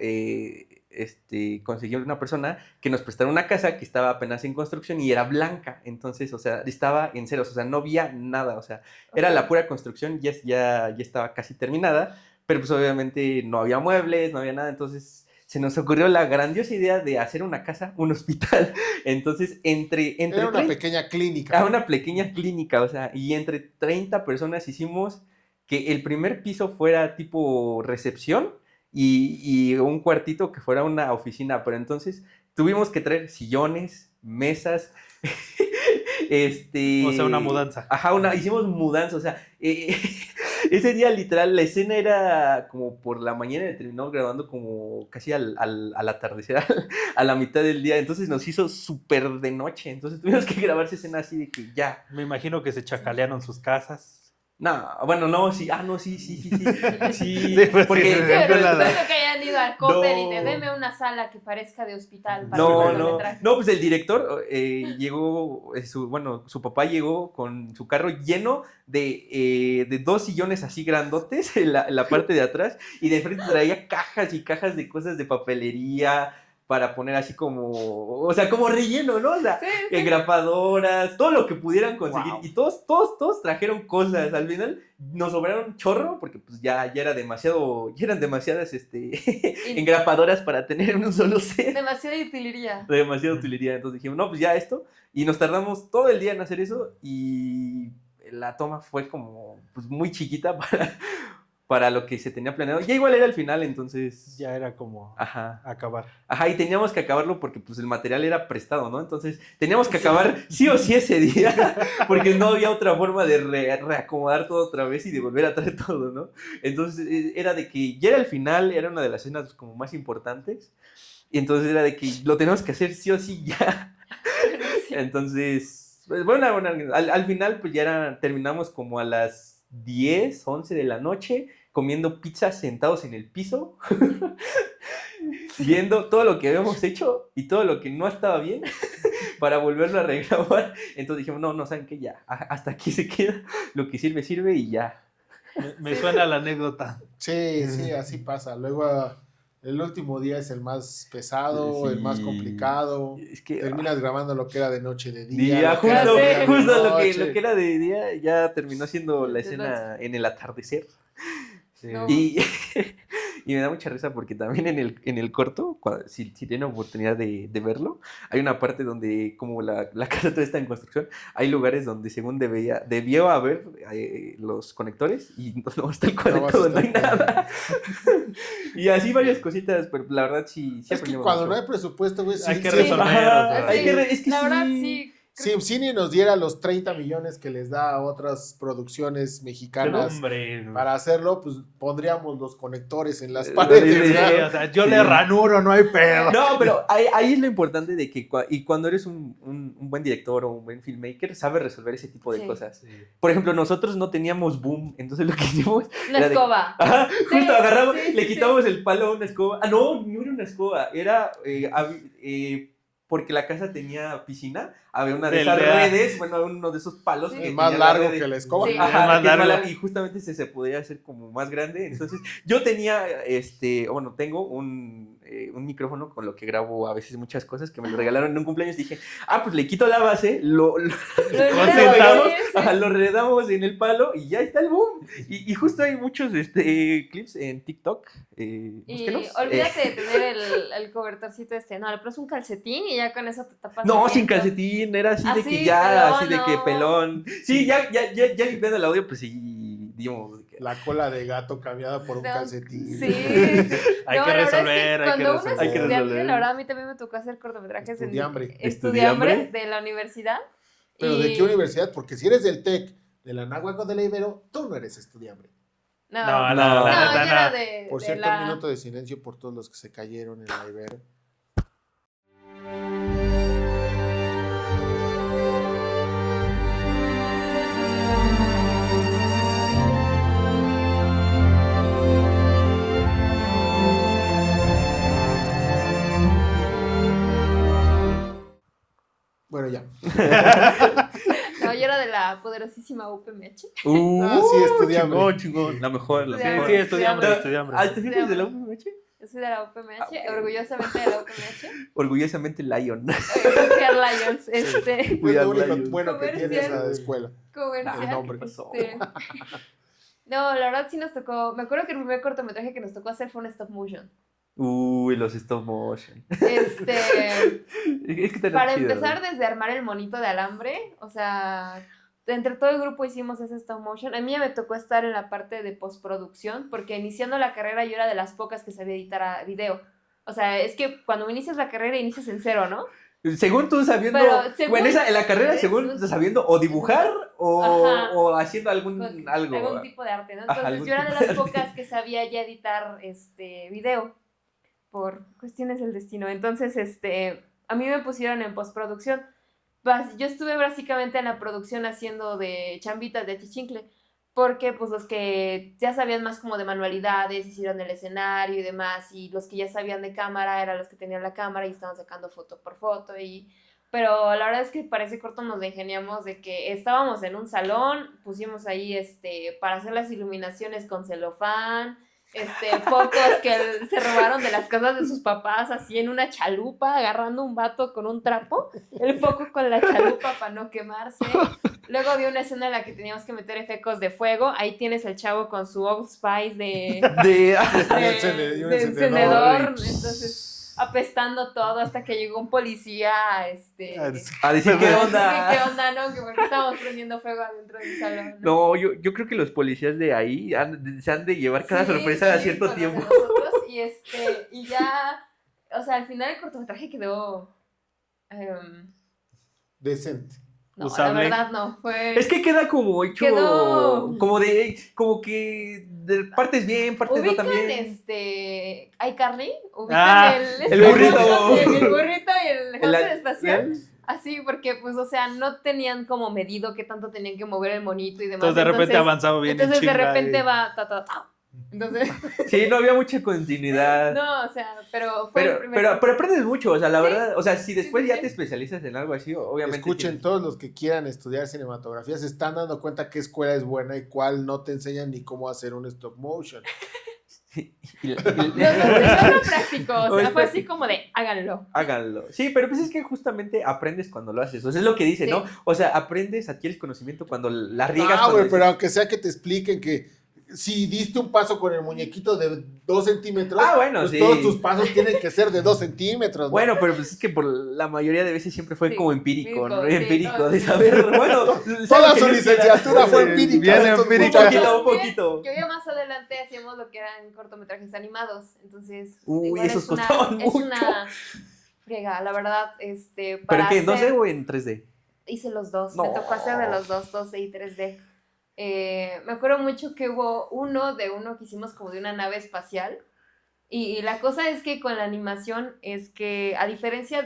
[SPEAKER 4] conseguí una persona que nos prestara una casa que estaba apenas en construcción y era blanca. Entonces, o sea, estaba en ceros, o sea, no había nada, o sea, era la pura construcción, ya estaba casi terminada, pero pues obviamente no había muebles, no había nada, entonces se nos ocurrió la grandiosa idea de hacer una casa, un hospital. Entonces,
[SPEAKER 2] Era una pequeña clínica.
[SPEAKER 4] una pequeña clínica, o sea, y entre 30 personas hicimos que el primer piso fuera tipo recepción y un cuartito que fuera una oficina, pero entonces tuvimos que traer sillones, mesas,
[SPEAKER 1] O sea, una mudanza.
[SPEAKER 4] Ajá, hicimos mudanza, o sea, ese día literal, la escena era como por la mañana y terminamos grabando como casi al atardecer, a la mitad del día, entonces nos hizo súper de noche, entonces tuvimos que grabar esa escena así de que ya.
[SPEAKER 1] Me imagino que se chacalearon sus casas.
[SPEAKER 4] No, bueno, no, sí, sí. Sí,
[SPEAKER 1] Sí, pues,
[SPEAKER 4] porque
[SPEAKER 1] sí,
[SPEAKER 3] Sí,
[SPEAKER 1] ejemplo,
[SPEAKER 3] pero
[SPEAKER 1] la-
[SPEAKER 3] espero que hayan ido al Coppel y
[SPEAKER 4] No.
[SPEAKER 3] de deme una sala que parezca de hospital para
[SPEAKER 4] no,
[SPEAKER 3] el cortometraje.
[SPEAKER 4] pues el director llegó, su papá llegó con su carro lleno de 2 sillones así grandotes en la parte de atrás y de frente traía cajas y cajas de cosas de papelería para poner así como, o sea, como relleno, ¿no? O sea,
[SPEAKER 3] Sí, sí.
[SPEAKER 4] grapadoras, todo lo que pudieran conseguir.
[SPEAKER 1] Wow.
[SPEAKER 4] Y todos trajeron cosas. Al final nos sobraron chorro porque pues ya era demasiado, ya eran demasiadas engrapadoras para tener en un solo set.
[SPEAKER 3] Demasiada utilería.
[SPEAKER 4] Demasiada utilidad. Entonces dijimos, no, pues ya esto. Y nos tardamos todo el día en hacer eso y la toma fue como pues, muy chiquita para lo que se tenía planeado. Ya igual era el final, entonces...
[SPEAKER 1] Ya era como
[SPEAKER 4] Ajá.
[SPEAKER 1] acabar.
[SPEAKER 4] Ajá, y teníamos que acabarlo porque pues el material era prestado, ¿no? Entonces teníamos que acabar sí o sí ese día porque no había otra forma de reacomodar todo otra vez y de volver a traer todo, ¿no? Entonces era de que ya era el final, era una de las escenas como más importantes y entonces era de que lo tenemos que hacer sí o sí ya.
[SPEAKER 3] Sí.
[SPEAKER 4] Entonces, pues, bueno, al final pues ya terminamos como a las 10, 11 de la noche comiendo pizza sentados en el piso, viendo todo lo que habíamos hecho y todo lo que no estaba bien para volverlo a regrabar. Entonces dijimos, no, ¿saben qué? Ya, hasta aquí se queda, lo que sirve, sirve y ya.
[SPEAKER 1] Me suena la anécdota.
[SPEAKER 2] Sí, así pasa. Luego el último día es el más pesado, el más
[SPEAKER 4] Sí.
[SPEAKER 2] complicado.
[SPEAKER 4] Es que
[SPEAKER 2] Terminas grabando lo que era de noche de día.
[SPEAKER 4] día,
[SPEAKER 2] lo que era
[SPEAKER 4] justo,
[SPEAKER 2] de día de
[SPEAKER 4] justo
[SPEAKER 2] noche.
[SPEAKER 4] lo que era de día ya terminó siendo la
[SPEAKER 3] De
[SPEAKER 4] escena en el atardecer.
[SPEAKER 1] Sí.
[SPEAKER 3] No.
[SPEAKER 4] Y, y me da mucha risa porque también en el corto, si tienen oportunidad de verlo, hay una parte donde, como la casa toda está en construcción, hay lugares donde según debió haber los conectores y no está el conector, no hay nada. Y así varias cositas, pero la verdad sí
[SPEAKER 2] Es que
[SPEAKER 4] aprendimos
[SPEAKER 2] cuando no
[SPEAKER 4] mucho.
[SPEAKER 2] hay presupuesto, güey,
[SPEAKER 1] Hay que
[SPEAKER 2] sí,
[SPEAKER 1] resolver.
[SPEAKER 4] Ajá,
[SPEAKER 1] o sea,
[SPEAKER 4] hay
[SPEAKER 3] Sí,
[SPEAKER 4] que es que
[SPEAKER 3] la verdad,
[SPEAKER 4] sí.
[SPEAKER 3] sí.
[SPEAKER 2] Si Cine nos diera los 30 millones que les da a otras producciones mexicanas
[SPEAKER 1] Hombre.
[SPEAKER 2] para hacerlo, pues pondríamos los conectores en las
[SPEAKER 4] Sí,
[SPEAKER 2] paredes.
[SPEAKER 1] Sí,
[SPEAKER 2] ¿verdad?
[SPEAKER 1] o sea, yo
[SPEAKER 4] Sí.
[SPEAKER 1] le ranuro, no hay pedo.
[SPEAKER 4] No, pero ahí es lo importante de que cuando eres un buen director o un buen filmmaker, sabes resolver ese tipo de
[SPEAKER 3] Sí.
[SPEAKER 4] cosas. Por ejemplo, nosotros no teníamos boom, entonces lo que hicimos...
[SPEAKER 3] Una
[SPEAKER 4] era de-
[SPEAKER 3] escoba.
[SPEAKER 4] Ajá,
[SPEAKER 3] Sí,
[SPEAKER 4] justo agarramos,
[SPEAKER 3] sí,
[SPEAKER 4] le
[SPEAKER 3] sí,
[SPEAKER 4] quitamos el palo a una escoba. Ah, no era una escoba, era... porque la casa tenía piscina, había una de esas redes, bueno, uno de esos palos.
[SPEAKER 3] Sí.
[SPEAKER 4] que
[SPEAKER 2] Es más
[SPEAKER 4] tenía
[SPEAKER 2] largo
[SPEAKER 4] red.
[SPEAKER 2] que la escoba.
[SPEAKER 3] Sí.
[SPEAKER 4] Ajá,
[SPEAKER 1] Es más
[SPEAKER 4] que es
[SPEAKER 1] largo.
[SPEAKER 4] y justamente se podía hacer como más grande. Entonces, yo tenía, tengo un micrófono con lo que grabo a veces muchas cosas que me lo regalaron en un cumpleaños. Dije, pues le quito la base, lo
[SPEAKER 1] Concentramos.
[SPEAKER 4] lo redamos en el palo y ya está el boom. Y justo hay muchos clips en TikTok.
[SPEAKER 3] Y
[SPEAKER 4] Búsquenos.
[SPEAKER 3] olvídate de tener el cobertorcito no, le pones un calcetín y ya con eso te tapas.
[SPEAKER 4] No,
[SPEAKER 3] el
[SPEAKER 4] sin
[SPEAKER 3] viento.
[SPEAKER 4] calcetín, era así de
[SPEAKER 3] Así,
[SPEAKER 4] que ya,
[SPEAKER 3] pelón,
[SPEAKER 4] así de que
[SPEAKER 3] no.
[SPEAKER 4] pelón. Sí, ya limpiando el audio, pues sí, digamos. de que-
[SPEAKER 2] La cola de gato cambiada por un
[SPEAKER 3] No,
[SPEAKER 2] calcetín.
[SPEAKER 3] Sí.
[SPEAKER 1] Hay
[SPEAKER 3] No,
[SPEAKER 1] que
[SPEAKER 3] la verdad es
[SPEAKER 1] resolver, hay que
[SPEAKER 3] cuando uno es
[SPEAKER 1] resolver.
[SPEAKER 4] Hay que
[SPEAKER 3] estudiante,
[SPEAKER 4] resolver.
[SPEAKER 3] la verdad a mí también me tocó hacer cortometrajes
[SPEAKER 2] Estudiambre.
[SPEAKER 3] en estudiambre
[SPEAKER 4] ¿Estudiambre?
[SPEAKER 3] de la universidad.
[SPEAKER 2] Pero ¿de qué universidad? Porque si eres del TEC, de la Náhuatl de la Ibero, tú no eres estudiambre.
[SPEAKER 3] No,
[SPEAKER 1] No,
[SPEAKER 3] no,
[SPEAKER 4] no,
[SPEAKER 1] neta,
[SPEAKER 3] yo era
[SPEAKER 1] no.
[SPEAKER 3] de,
[SPEAKER 2] Por
[SPEAKER 3] de
[SPEAKER 2] cierto,
[SPEAKER 3] la...
[SPEAKER 2] un minuto de silencio por todos los que se cayeron en la Ibero. Bueno, ya.
[SPEAKER 3] No, yo era de la poderosísima UPMH.
[SPEAKER 2] Sí, estudiamos.
[SPEAKER 4] Chingón. La mejor, la
[SPEAKER 3] Sí,
[SPEAKER 4] mejor.
[SPEAKER 1] Sí, estudiamos.
[SPEAKER 4] ¿Ah, te fijas de la UPMH?
[SPEAKER 3] Yo soy de la UPMH, orgullosamente de la UPMH.
[SPEAKER 4] Orgullosamente Lion.
[SPEAKER 3] Fiar Lions,
[SPEAKER 2] Es
[SPEAKER 4] Cuidado,
[SPEAKER 2] lo único
[SPEAKER 4] Lions.
[SPEAKER 2] bueno que tiene
[SPEAKER 3] Comercial.
[SPEAKER 2] esa escuela.
[SPEAKER 3] Comercial.
[SPEAKER 2] El nombre.
[SPEAKER 3] No, la verdad sí nos tocó. Me acuerdo que el primer cortometraje que nos tocó hacer fue un stop motion.
[SPEAKER 4] Uy, los stop motion.
[SPEAKER 3] Es que te
[SPEAKER 4] Para
[SPEAKER 3] para empezar, desde armar el monito de alambre, o sea, entre todo el grupo hicimos ese stop motion. A mí ya me tocó estar en la parte de postproducción, porque iniciando la carrera yo era de las pocas que sabía editar a video. O sea, es que cuando inicias la carrera inicias en cero, ¿no?
[SPEAKER 4] Según tú sabiendo,
[SPEAKER 3] Pero según-
[SPEAKER 4] bueno, en la carrera,
[SPEAKER 3] es
[SPEAKER 4] según
[SPEAKER 3] un-
[SPEAKER 4] tú sabiendo o dibujar o,
[SPEAKER 3] Ajá.
[SPEAKER 4] o haciendo algún
[SPEAKER 3] Con
[SPEAKER 4] algo.
[SPEAKER 3] algún tipo de arte, ¿no?
[SPEAKER 4] Ajá,
[SPEAKER 3] Entonces
[SPEAKER 4] algún
[SPEAKER 3] yo era de
[SPEAKER 4] tipo
[SPEAKER 3] las
[SPEAKER 4] de arte.
[SPEAKER 3] pocas que sabía ya editar video por cuestiones del destino. Entonces, a mí me pusieron en postproducción. Yo estuve básicamente en la producción haciendo de chambitas de chichincle, porque pues los que ya sabían más como de manualidades, hicieron el escenario y demás, y los que ya sabían de cámara eran los que tenían la cámara y estaban sacando foto por foto pero la verdad es que para ese corto nos la ingeniamos de que estábamos en un salón, pusimos ahí para hacer las iluminaciones con celofán, focos que se robaron de las casas de sus papás, así en una chalupa, agarrando un vato con un trapo, el foco con la chalupa para no quemarse. Luego había una escena en la que teníamos que meter efectos de fuego, ahí tienes el chavo con su Old Spice
[SPEAKER 4] De-
[SPEAKER 2] Y un
[SPEAKER 3] de
[SPEAKER 2] encendedor.
[SPEAKER 3] encendedor, entonces apestando todo hasta que llegó un policía,
[SPEAKER 4] a decir qué
[SPEAKER 3] ¿Qué
[SPEAKER 4] onda.
[SPEAKER 3] onda, no? Que porque estábamos prendiendo fuego adentro del salón.
[SPEAKER 4] No, yo creo que los policías de ahí se han de llevar cada
[SPEAKER 3] Sí,
[SPEAKER 4] sorpresa a
[SPEAKER 3] sí,
[SPEAKER 4] cierto
[SPEAKER 3] con los de
[SPEAKER 4] tiempo.
[SPEAKER 3] nosotros, y ya, o sea, al final el cortometraje quedó,
[SPEAKER 2] Decente.
[SPEAKER 3] no,
[SPEAKER 1] Usable.
[SPEAKER 3] la verdad no, fue...
[SPEAKER 4] Es que queda como hecho,
[SPEAKER 3] Quedó-
[SPEAKER 4] como que de partes bien, partes no
[SPEAKER 3] Ubican
[SPEAKER 4] tan bien.
[SPEAKER 3] iCarly, ubican
[SPEAKER 1] Ah,
[SPEAKER 4] el burrito.
[SPEAKER 3] el burrito y el
[SPEAKER 4] El-
[SPEAKER 3] hamster espacial. Así, porque, pues, o sea, no tenían como medido qué tanto tenían que mover el monito y demás.
[SPEAKER 1] Entonces de repente avanzaba bien en
[SPEAKER 3] Entonces, de
[SPEAKER 1] chinga
[SPEAKER 3] repente
[SPEAKER 1] y-
[SPEAKER 3] va, ta. Entonces,
[SPEAKER 4] Sí, no había mucha continuidad.
[SPEAKER 3] no, o sea, pero fue el
[SPEAKER 4] Pero,
[SPEAKER 3] primer...
[SPEAKER 4] pero aprendes mucho, o sea, la
[SPEAKER 3] Sí.
[SPEAKER 4] verdad, o sea, si después
[SPEAKER 3] sí,
[SPEAKER 4] ya
[SPEAKER 3] sí.
[SPEAKER 4] te especializas en algo así, obviamente.
[SPEAKER 2] Escuchen,
[SPEAKER 4] tienes-
[SPEAKER 2] todos los que quieran estudiar cinematografía se están dando cuenta qué escuela es buena y cuál no te enseñan ni cómo hacer un stop motion.
[SPEAKER 4] y-
[SPEAKER 3] Nos enseñó lo práctico, o
[SPEAKER 4] No,
[SPEAKER 3] sea,
[SPEAKER 4] es
[SPEAKER 3] fue así
[SPEAKER 4] práctico.
[SPEAKER 3] como de, háganlo.
[SPEAKER 4] Háganlo. Sí, pero pues es que justamente aprendes cuando lo haces. O sea, es lo que dice,
[SPEAKER 3] Sí.
[SPEAKER 4] ¿no? O sea, aprendes, adquieres conocimiento cuando la riegas.
[SPEAKER 2] Ah,
[SPEAKER 4] cuando
[SPEAKER 2] güey, pero
[SPEAKER 4] dices-
[SPEAKER 2] aunque sea que te expliquen que si diste un paso con el muñequito de 2 centímetros,
[SPEAKER 4] Ah, bueno,
[SPEAKER 2] pues
[SPEAKER 4] sí.
[SPEAKER 2] todos tus pasos tienen que ser de 2 centímetros. ¿no?
[SPEAKER 4] Bueno, pero pues es que por la mayoría de veces siempre fue
[SPEAKER 3] Sí,
[SPEAKER 4] como empírico, ¿no?
[SPEAKER 3] sí,
[SPEAKER 4] Empírico,
[SPEAKER 3] todo,
[SPEAKER 4] de
[SPEAKER 3] sí.
[SPEAKER 4] saber, bueno.
[SPEAKER 2] Toda
[SPEAKER 4] ¿sabes
[SPEAKER 2] su
[SPEAKER 4] que
[SPEAKER 2] licenciatura fue
[SPEAKER 1] Sí,
[SPEAKER 2] empírica.
[SPEAKER 1] bien
[SPEAKER 2] de estos
[SPEAKER 1] empírica.
[SPEAKER 4] Un
[SPEAKER 2] muchachos.
[SPEAKER 4] poquito, un
[SPEAKER 3] También,
[SPEAKER 4] poquito.
[SPEAKER 3] Yo ya más adelante hacíamos lo que eran cortometrajes animados, entonces...
[SPEAKER 4] Uy,
[SPEAKER 3] igual
[SPEAKER 4] esos
[SPEAKER 3] es una-
[SPEAKER 4] costaban
[SPEAKER 3] es
[SPEAKER 4] mucho.
[SPEAKER 3] una friega, la verdad,
[SPEAKER 4] ¿Pero
[SPEAKER 3] para
[SPEAKER 4] qué? ¿2D
[SPEAKER 3] hacer-
[SPEAKER 4] o en 3D?
[SPEAKER 3] Hice los dos,
[SPEAKER 4] No.
[SPEAKER 3] me tocó hacer de los dos, 2D y 3D. Me acuerdo mucho que hubo uno que hicimos como de una nave espacial. Y la cosa es que con la animación es que, a diferencia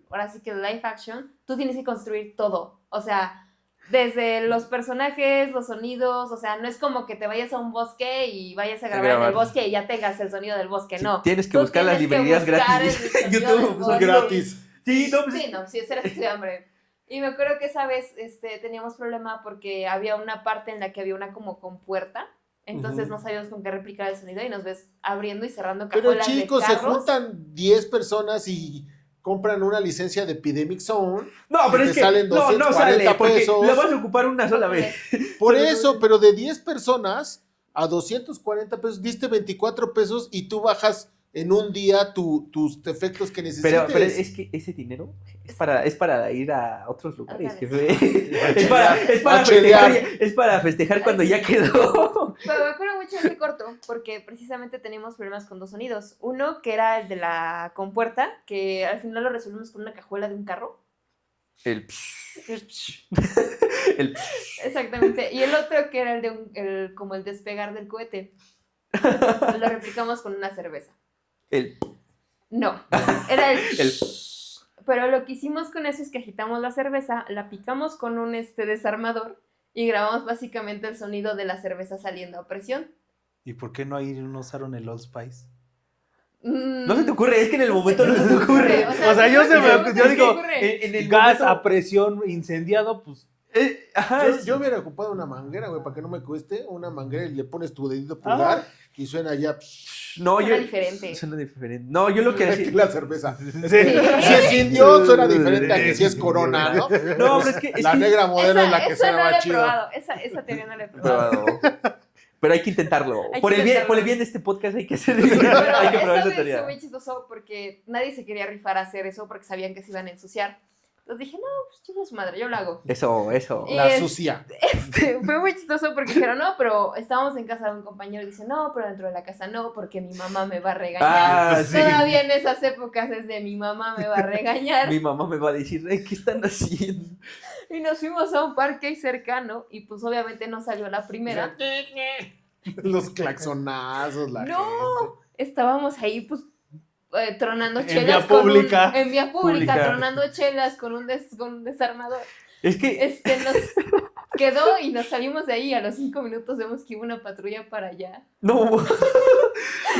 [SPEAKER 3] ahora sí que el live action, tú tienes que construir todo. O sea, desde los personajes, los sonidos, o sea, no es como que te vayas a un bosque y vayas a grabar en el bosque y ya tengas el sonido del bosque,
[SPEAKER 4] Sí,
[SPEAKER 3] no.
[SPEAKER 4] tienes que
[SPEAKER 3] Tú
[SPEAKER 4] buscar las
[SPEAKER 3] tienes que
[SPEAKER 4] librerías
[SPEAKER 3] buscar
[SPEAKER 4] gratis.
[SPEAKER 3] el sonido
[SPEAKER 4] YouTube
[SPEAKER 3] del
[SPEAKER 4] son
[SPEAKER 3] bosque.
[SPEAKER 2] Gratis.
[SPEAKER 4] Sí, no, pues
[SPEAKER 3] Sí, no, sí, ese era de hambre. Y me acuerdo que esa vez teníamos problema porque había una parte en la que había una como compuerta. Entonces
[SPEAKER 2] Ujú.
[SPEAKER 3] no sabíamos con qué replicar el sonido y nos ves abriendo y cerrando
[SPEAKER 2] Pero
[SPEAKER 3] cajuelas
[SPEAKER 2] chicos,
[SPEAKER 3] de
[SPEAKER 2] se
[SPEAKER 3] carros.
[SPEAKER 2] juntan 10 personas y compran una licencia de Epidemic Zone.
[SPEAKER 4] No,
[SPEAKER 2] Y
[SPEAKER 4] pero
[SPEAKER 2] te
[SPEAKER 4] es que
[SPEAKER 2] salen
[SPEAKER 4] no
[SPEAKER 2] 240
[SPEAKER 4] sale porque
[SPEAKER 2] pesos.
[SPEAKER 4] la vas a ocupar una sola vez.
[SPEAKER 2] Por
[SPEAKER 4] Pero-
[SPEAKER 2] eso, pero de 10 personas a 240 pesos, diste 24 pesos y tú bajas en un día tus efectos que necesites.
[SPEAKER 4] Pero es que ese dinero es para ir a otros lugares,
[SPEAKER 3] Ajá.
[SPEAKER 4] jefe.
[SPEAKER 2] chelear,
[SPEAKER 4] Es para
[SPEAKER 2] a chelear.
[SPEAKER 4] festejar, es para festejar cuando ya quedó.
[SPEAKER 3] Pero me acuerdo mucho de ese corto porque precisamente teníamos problemas con dos sonidos. Uno que era el de la compuerta, que al final lo resolvimos con una cajuela de un carro.
[SPEAKER 4] El el
[SPEAKER 3] Exactamente. Y el otro que era como el despegar del cohete. Lo replicamos con una cerveza.
[SPEAKER 4] el
[SPEAKER 3] No, era el...
[SPEAKER 4] El-
[SPEAKER 3] Pero lo que hicimos con eso es que agitamos la cerveza, la picamos con un desarmador y grabamos básicamente el sonido de la cerveza saliendo a presión.
[SPEAKER 1] ¿Y por qué no ahí no usaron el Old Spice?
[SPEAKER 4] No se te ocurre, es que en el momento no se te ocurre.
[SPEAKER 1] O sea, yo digo,
[SPEAKER 4] En el
[SPEAKER 1] gas
[SPEAKER 4] momento-
[SPEAKER 1] a presión incendiado, pues
[SPEAKER 4] Ajá,
[SPEAKER 2] Yo hubiera ocupado una manguera, güey, para que no me cueste. Una manguera y le pones tu dedito pulgar y suena ya.
[SPEAKER 4] no,
[SPEAKER 3] Suena diferente.
[SPEAKER 4] Suena diferente. No, yo lo que
[SPEAKER 2] Aquí
[SPEAKER 4] hacía.
[SPEAKER 2] la cerveza.
[SPEAKER 1] sí.
[SPEAKER 2] Si es indio, suena diferente a que si es Corona, ¿no?
[SPEAKER 4] No, pero es
[SPEAKER 2] La
[SPEAKER 4] que-
[SPEAKER 2] negra modelo es la que
[SPEAKER 3] esa
[SPEAKER 2] suena
[SPEAKER 3] no la
[SPEAKER 2] más
[SPEAKER 3] he
[SPEAKER 2] chido.
[SPEAKER 3] probado. Esa teoría no la he probado.
[SPEAKER 4] Pero hay que intentarlo.
[SPEAKER 3] Hay que
[SPEAKER 4] Por el
[SPEAKER 3] intentarlo.
[SPEAKER 4] bien de este podcast hay que hacer.
[SPEAKER 3] Pero
[SPEAKER 4] hay que probar
[SPEAKER 3] esta
[SPEAKER 4] esa
[SPEAKER 3] vez fue
[SPEAKER 4] teoría.
[SPEAKER 3] muy chistoso porque nadie se quería rifar a hacer eso porque sabían que se iban a ensuciar. Entonces dije, no, pues chinga su madre, yo lo hago.
[SPEAKER 4] Eso.
[SPEAKER 2] La
[SPEAKER 3] Es-
[SPEAKER 2] sucia.
[SPEAKER 3] Fue muy chistoso porque dijeron, no, pero estábamos en casa de un compañero y dice, no, pero dentro de la casa no, porque mi mamá me va a regañar.
[SPEAKER 4] Ah, sí.
[SPEAKER 3] Todavía en esas épocas es de mi mamá me va a regañar.
[SPEAKER 4] Mi mamá me va a decir, "Ay, ¿qué están haciendo?"
[SPEAKER 3] Y nos fuimos a un parque cercano y pues obviamente no salió la primera.
[SPEAKER 2] Los claxonazos, la
[SPEAKER 3] No,
[SPEAKER 2] gente.
[SPEAKER 3] estábamos ahí pues tronando
[SPEAKER 1] En
[SPEAKER 3] chelas.
[SPEAKER 1] vía pública.
[SPEAKER 3] En vía pública,
[SPEAKER 4] Pública.
[SPEAKER 3] tronando chelas con un desarmador.
[SPEAKER 4] Es que
[SPEAKER 3] Nos quedó y nos salimos de ahí. A los 5 minutos vemos que iba una patrulla para allá.
[SPEAKER 4] no.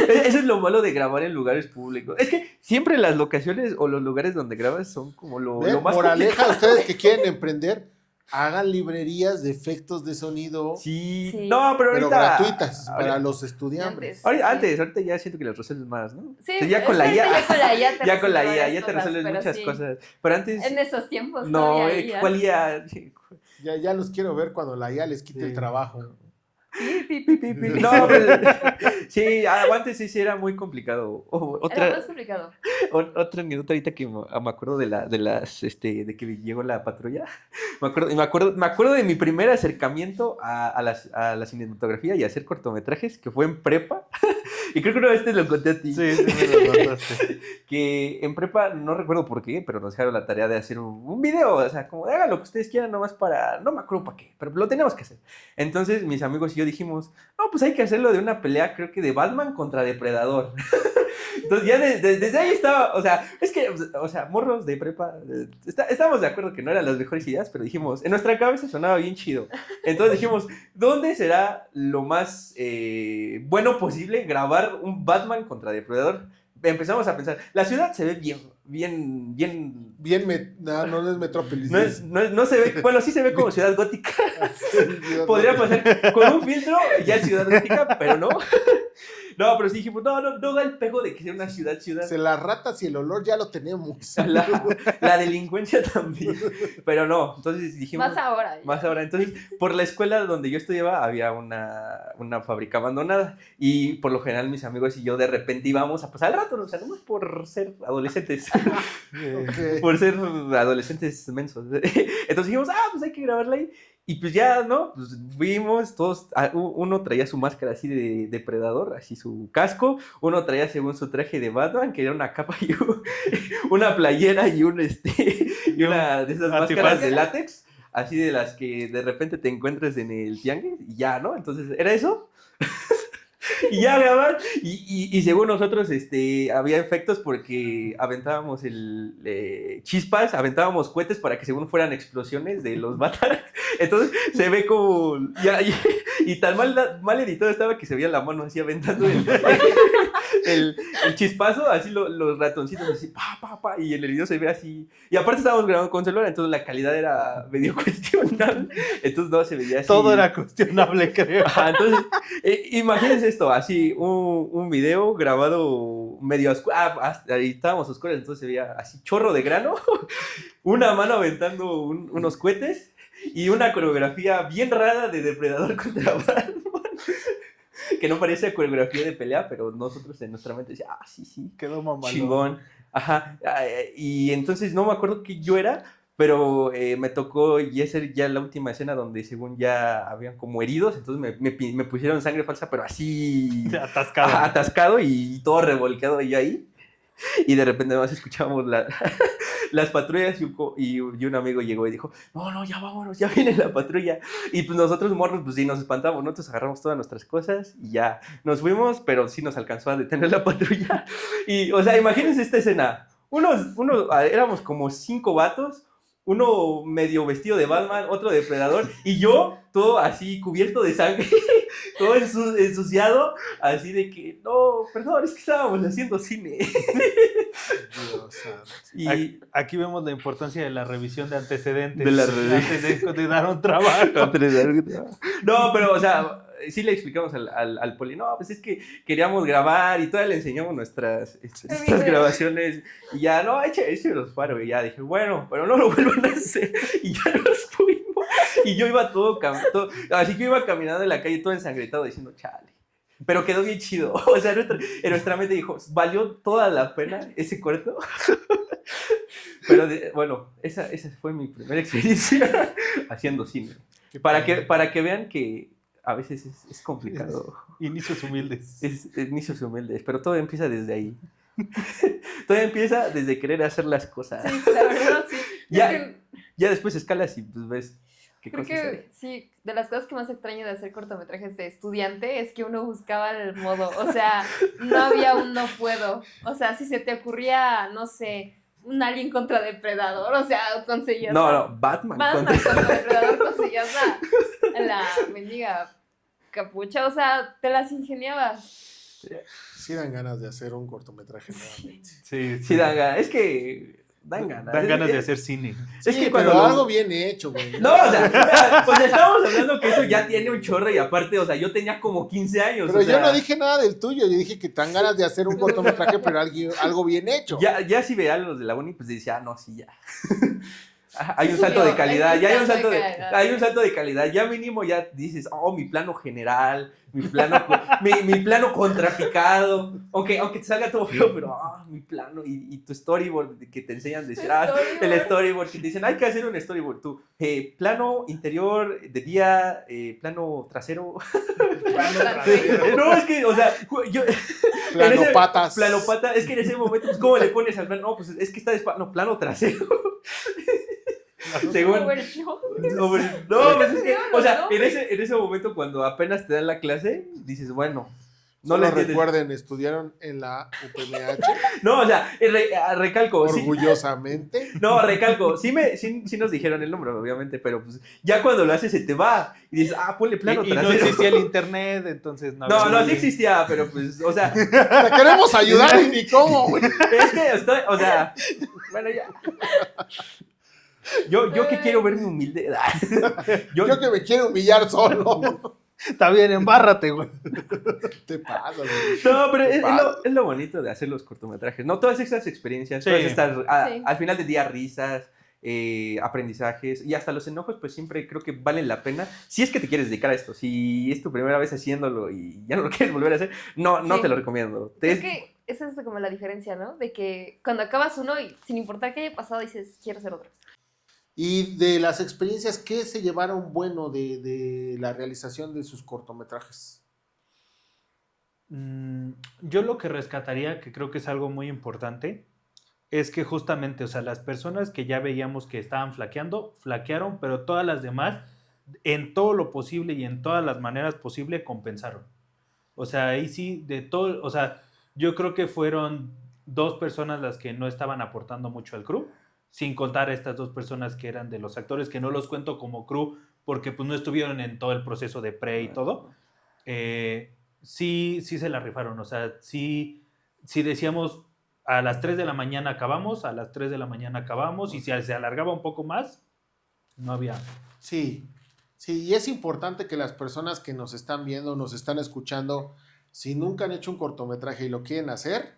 [SPEAKER 4] Eso es lo malo de grabar en lugares públicos. Es que siempre las locaciones o los lugares donde grabas son como lo
[SPEAKER 2] ¿Ven?
[SPEAKER 4] más
[SPEAKER 2] Moraleja,
[SPEAKER 4] complicado.
[SPEAKER 2] ustedes que quieren emprender, hagan librerías de efectos de sonido,
[SPEAKER 4] Sí.
[SPEAKER 3] Sí.
[SPEAKER 4] No, pero
[SPEAKER 2] pero
[SPEAKER 4] ahorita.
[SPEAKER 2] gratuitas
[SPEAKER 4] ahorita-
[SPEAKER 2] para los estudiantes.
[SPEAKER 4] Ahorita ya siento que las resuelves más, ¿no?
[SPEAKER 3] Sí,
[SPEAKER 4] O sea, ya
[SPEAKER 3] es
[SPEAKER 4] con
[SPEAKER 3] que
[SPEAKER 4] la
[SPEAKER 3] ahorita
[SPEAKER 4] IA.
[SPEAKER 3] Ya con la IA te
[SPEAKER 4] Ya con la
[SPEAKER 3] resuelve
[SPEAKER 4] IA,
[SPEAKER 3] varias
[SPEAKER 4] ya te
[SPEAKER 3] cosas,
[SPEAKER 4] resuelves
[SPEAKER 3] pero
[SPEAKER 4] muchas
[SPEAKER 3] sí,
[SPEAKER 4] cosas. Pero antes.
[SPEAKER 3] En esos tiempos
[SPEAKER 4] No,
[SPEAKER 3] todavía hay IA.
[SPEAKER 4] ¿cuál IA?
[SPEAKER 2] Ya los quiero ver cuando la IA les quite
[SPEAKER 4] Sí.
[SPEAKER 2] el trabajo.
[SPEAKER 4] No, pero, sí, antes sí era muy complicado.
[SPEAKER 3] Era
[SPEAKER 4] Otra,
[SPEAKER 3] más complicado.
[SPEAKER 4] otra anécdota ahorita que me acuerdo de que llegó la patrulla. Me acuerdo de mi primer acercamiento a la cinematografía y a hacer cortometrajes, que fue en prepa. Y creo que una vez te lo conté a ti.
[SPEAKER 1] sí me lo contaste.
[SPEAKER 4] Que en prepa, no recuerdo por qué, pero nos dejaron la tarea de hacer un video. O sea, como hagan lo que ustedes quieran, nomás para. No me acuerdo para qué, pero lo tenemos que hacer. Entonces, mis amigos y yo dijimos, no, pues hay que hacerlo de una pelea, creo que de Batman contra Depredador. Entonces, ya desde ahí estaba. O sea, es que, o sea, morros de prepa, estábamos de acuerdo que no eran las mejores ideas, pero dijimos, en nuestra cabeza sonaba bien chido. Entonces dijimos, ¿dónde será lo más bueno posible grabar un Batman contra Depredador? Empezamos a pensar, la ciudad se ve bien.
[SPEAKER 2] No es Metrópolis.
[SPEAKER 4] No se ve, bueno, sí se ve como ciudad gótica. Podría pasar con un filtro ya ciudad gótica, pero no. No, pero sí dijimos, no da el pego de que sea una ciudad.
[SPEAKER 2] Las ratas y el olor ya lo tenemos.
[SPEAKER 4] La delincuencia también. Pero no, entonces dijimos.
[SPEAKER 3] Más ahora.
[SPEAKER 4] Más ahora. Entonces, por la escuela donde yo estudiaba había una fábrica abandonada. Y por lo general mis amigos y yo de repente íbamos a pasar el rato, o sea, nomás por ser adolescentes.
[SPEAKER 2] Ok.
[SPEAKER 4] Por ser adolescentes mensos. Entonces dijimos, pues hay que grabarla ahí. Y pues ya, ¿no? Pues fuimos, todos, uno traía su máscara así de depredador, así su casco, uno traía según su traje de Batman, que era una capa y una playera y una de esas
[SPEAKER 1] Antifaz.
[SPEAKER 4] máscaras de látex, así de las que de repente te encuentras en el tianguis, y ya, ¿no? Entonces, ¿era eso? Y ya grabar, y según nosotros había efectos porque aventábamos chispas, aventábamos cohetes para que según fueran explosiones de los bataras. Entonces se ve como y tan mal editado estaba que se veía la mano así aventando el chispazo, así los ratoncitos así, pa, y en el video se ve así. Y aparte estábamos grabando con celular, entonces la calidad era medio cuestionable. Entonces no se veía así.
[SPEAKER 1] Todo era cuestionable, creo.
[SPEAKER 4] Ajá, entonces, imagínense esto, así, un video grabado medio oscuro, ahí estábamos oscuros, entonces se veía así, chorro de grano, una mano aventando unos cohetes y una coreografía bien rara de Depredador contra Batman, que no parece coreografía de pelea, pero nosotros en nuestra mente decíamos, sí,
[SPEAKER 1] Quedó mamalón.
[SPEAKER 4] chingón, ajá, y entonces no me acuerdo qué yo era, pero me tocó y esa era ya la última escena donde según ya habían como heridos, entonces me pusieron sangre falsa, pero así
[SPEAKER 1] Atascado.
[SPEAKER 4] atascado y todo revolcado y ahí. Y de repente más escuchamos las patrullas y un amigo llegó y dijo, no, ya vámonos, ya viene la patrulla. Y pues nosotros morros, pues sí, nos espantamos, nosotros agarramos todas nuestras cosas y ya nos fuimos, pero sí nos alcanzó a detener la patrulla. Y, o sea, imagínense esta escena. Éramos como 5 vatos. uno medio vestido de Batman, otro de Depredador, y yo todo así cubierto de sangre, todo ensuciado, así de que, no, perdón, es que estábamos haciendo cine.
[SPEAKER 2] Dios santo.
[SPEAKER 4] Y
[SPEAKER 1] Aquí vemos la importancia de la revisión de antecedentes.
[SPEAKER 4] De la
[SPEAKER 1] Antes de dar un trabajo.
[SPEAKER 4] no, pero, o sea, sí le explicamos al poli, no, pues es que queríamos grabar y todavía le enseñamos nuestras grabaciones y ya, no, échame los paro y ya dije, bueno, pero no lo vuelvan a hacer y ya nos fuimos y yo iba así que iba caminando en la calle todo ensangrentado diciendo, chale, pero quedó bien chido, o sea, en nuestra mente dijo, valió toda la pena ese corto. Pero bueno, esa fue mi primera experiencia haciendo cine. Para que vean que a veces es complicado.
[SPEAKER 1] Inicios humildes.
[SPEAKER 4] Es inicios humildes, pero todo empieza desde ahí. Todo empieza desde querer hacer las cosas.
[SPEAKER 3] Sí, la verdad, sí.
[SPEAKER 4] Ya después escalas y pues ves qué
[SPEAKER 3] Creo
[SPEAKER 4] cosas hay.
[SPEAKER 3] que sí, de las cosas que más extraño de hacer cortometrajes de estudiante es que uno buscaba el modo, o sea, no había un no puedo. O sea, si se te ocurría, no sé, un alien contra depredador, o sea, conseguías.
[SPEAKER 4] No, Batman.
[SPEAKER 3] Contra depredador conseguías la mendiga capucha, o sea, te las ingeniabas.
[SPEAKER 2] Sí dan ganas de hacer un cortometraje nuevamente.
[SPEAKER 1] Sí,
[SPEAKER 4] Sí, dan ganas. Es que dan ganas.
[SPEAKER 1] Dan ganas de hacer cine.
[SPEAKER 4] Es
[SPEAKER 2] Sí,
[SPEAKER 4] que cuando
[SPEAKER 2] pero
[SPEAKER 4] lo-
[SPEAKER 2] algo bien hecho, güey.
[SPEAKER 4] No, o sea, pues estábamos hablando que eso ya tiene un chorro y aparte, o sea, yo tenía como 15 años.
[SPEAKER 2] Pero
[SPEAKER 4] o
[SPEAKER 2] yo
[SPEAKER 4] sea,
[SPEAKER 2] no dije nada del tuyo, yo dije que te dan ganas de hacer un cortometraje, pero algo bien hecho.
[SPEAKER 4] Ya si veía los de la uni, pues decía, no, sí, ya. Hay
[SPEAKER 3] Sí
[SPEAKER 4] un salto
[SPEAKER 3] subió,
[SPEAKER 4] de calidad,
[SPEAKER 3] hay un
[SPEAKER 4] ya hay un
[SPEAKER 3] salto
[SPEAKER 4] salto
[SPEAKER 3] de
[SPEAKER 4] de
[SPEAKER 3] calidad.
[SPEAKER 4] hay un salto de calidad, ya mínimo ya dices, oh, mi plano general, mi plano contrapicado, aunque te salga todo feo, pero mi plano y tu storyboard que te enseñan a decir, el storyboard que te dicen, hay que hacer un storyboard, tú, plano interior de día, plano trasero. No, es que, o sea, yo
[SPEAKER 2] Planopatas.
[SPEAKER 4] Planopata, es que en ese momento, pues, ¿cómo le pones al plano? No, pues es que está no, plano trasero. Según,
[SPEAKER 3] Overshow.
[SPEAKER 4] no, pues es que, o sea, en ese momento cuando apenas te dan la clase, dices, bueno, no
[SPEAKER 2] No
[SPEAKER 4] le
[SPEAKER 2] lo
[SPEAKER 4] entiendes.
[SPEAKER 2] recuerden, estudiaron en la UPMH
[SPEAKER 4] No, o sea, recalco, sí,
[SPEAKER 2] orgullosamente.
[SPEAKER 4] no, recalco, sí nos dijeron el número, obviamente, pero pues ya cuando lo haces se te va y dices, ponle plano
[SPEAKER 1] Y no
[SPEAKER 4] trasero.
[SPEAKER 1] existía el internet, entonces no
[SPEAKER 4] No,
[SPEAKER 1] había
[SPEAKER 4] sí existía, pero pues, o sea,
[SPEAKER 2] Te queremos ayudar y ni cómo, güey.
[SPEAKER 4] es que estoy, o sea, bueno, ya. Yo que quiero verme humilde.
[SPEAKER 2] Yo que me quiero humillar solo.
[SPEAKER 1] Está bien, embárrate, güey.
[SPEAKER 2] Te pasa, güey.
[SPEAKER 4] No, pero es lo bonito de hacer los cortometrajes, ¿no? Todas estas experiencias,
[SPEAKER 1] Sí.
[SPEAKER 4] todas estas,
[SPEAKER 3] Sí.
[SPEAKER 4] al final del día, risas, aprendizajes y hasta los enojos, pues siempre creo que valen la pena. Si es que te quieres dedicar a esto, si es tu primera vez haciéndolo y ya no lo quieres volver a hacer, no
[SPEAKER 3] Sí.
[SPEAKER 4] te lo recomiendo.
[SPEAKER 3] Creo que esa es como la diferencia, ¿no? De que cuando acabas uno y sin importar qué haya pasado, dices, quiero hacer otro.
[SPEAKER 2] Y de las experiencias, ¿qué se llevaron bueno de la realización de sus cortometrajes?
[SPEAKER 1] Yo lo que rescataría, que creo que es algo muy importante, es que justamente, o sea, las personas que ya veíamos que estaban flaquearon, pero todas las demás, en todo lo posible y en todas las maneras posibles, compensaron. O sea, ahí sí, de todo, o sea, yo creo que fueron 2 personas las que no estaban aportando mucho al crew, sin contar a estas 2 personas que eran de los actores, que no los cuento como crew, porque pues no estuvieron en todo el proceso de pre y todo. Sí se la rifaron, o sea, sí decíamos a las 3 de la mañana acabamos, a las 3 de la mañana acabamos, y si se alargaba un poco más, no había.
[SPEAKER 2] Sí, y es importante que las personas que nos están viendo, nos están escuchando, si nunca han hecho un cortometraje y lo quieren hacer,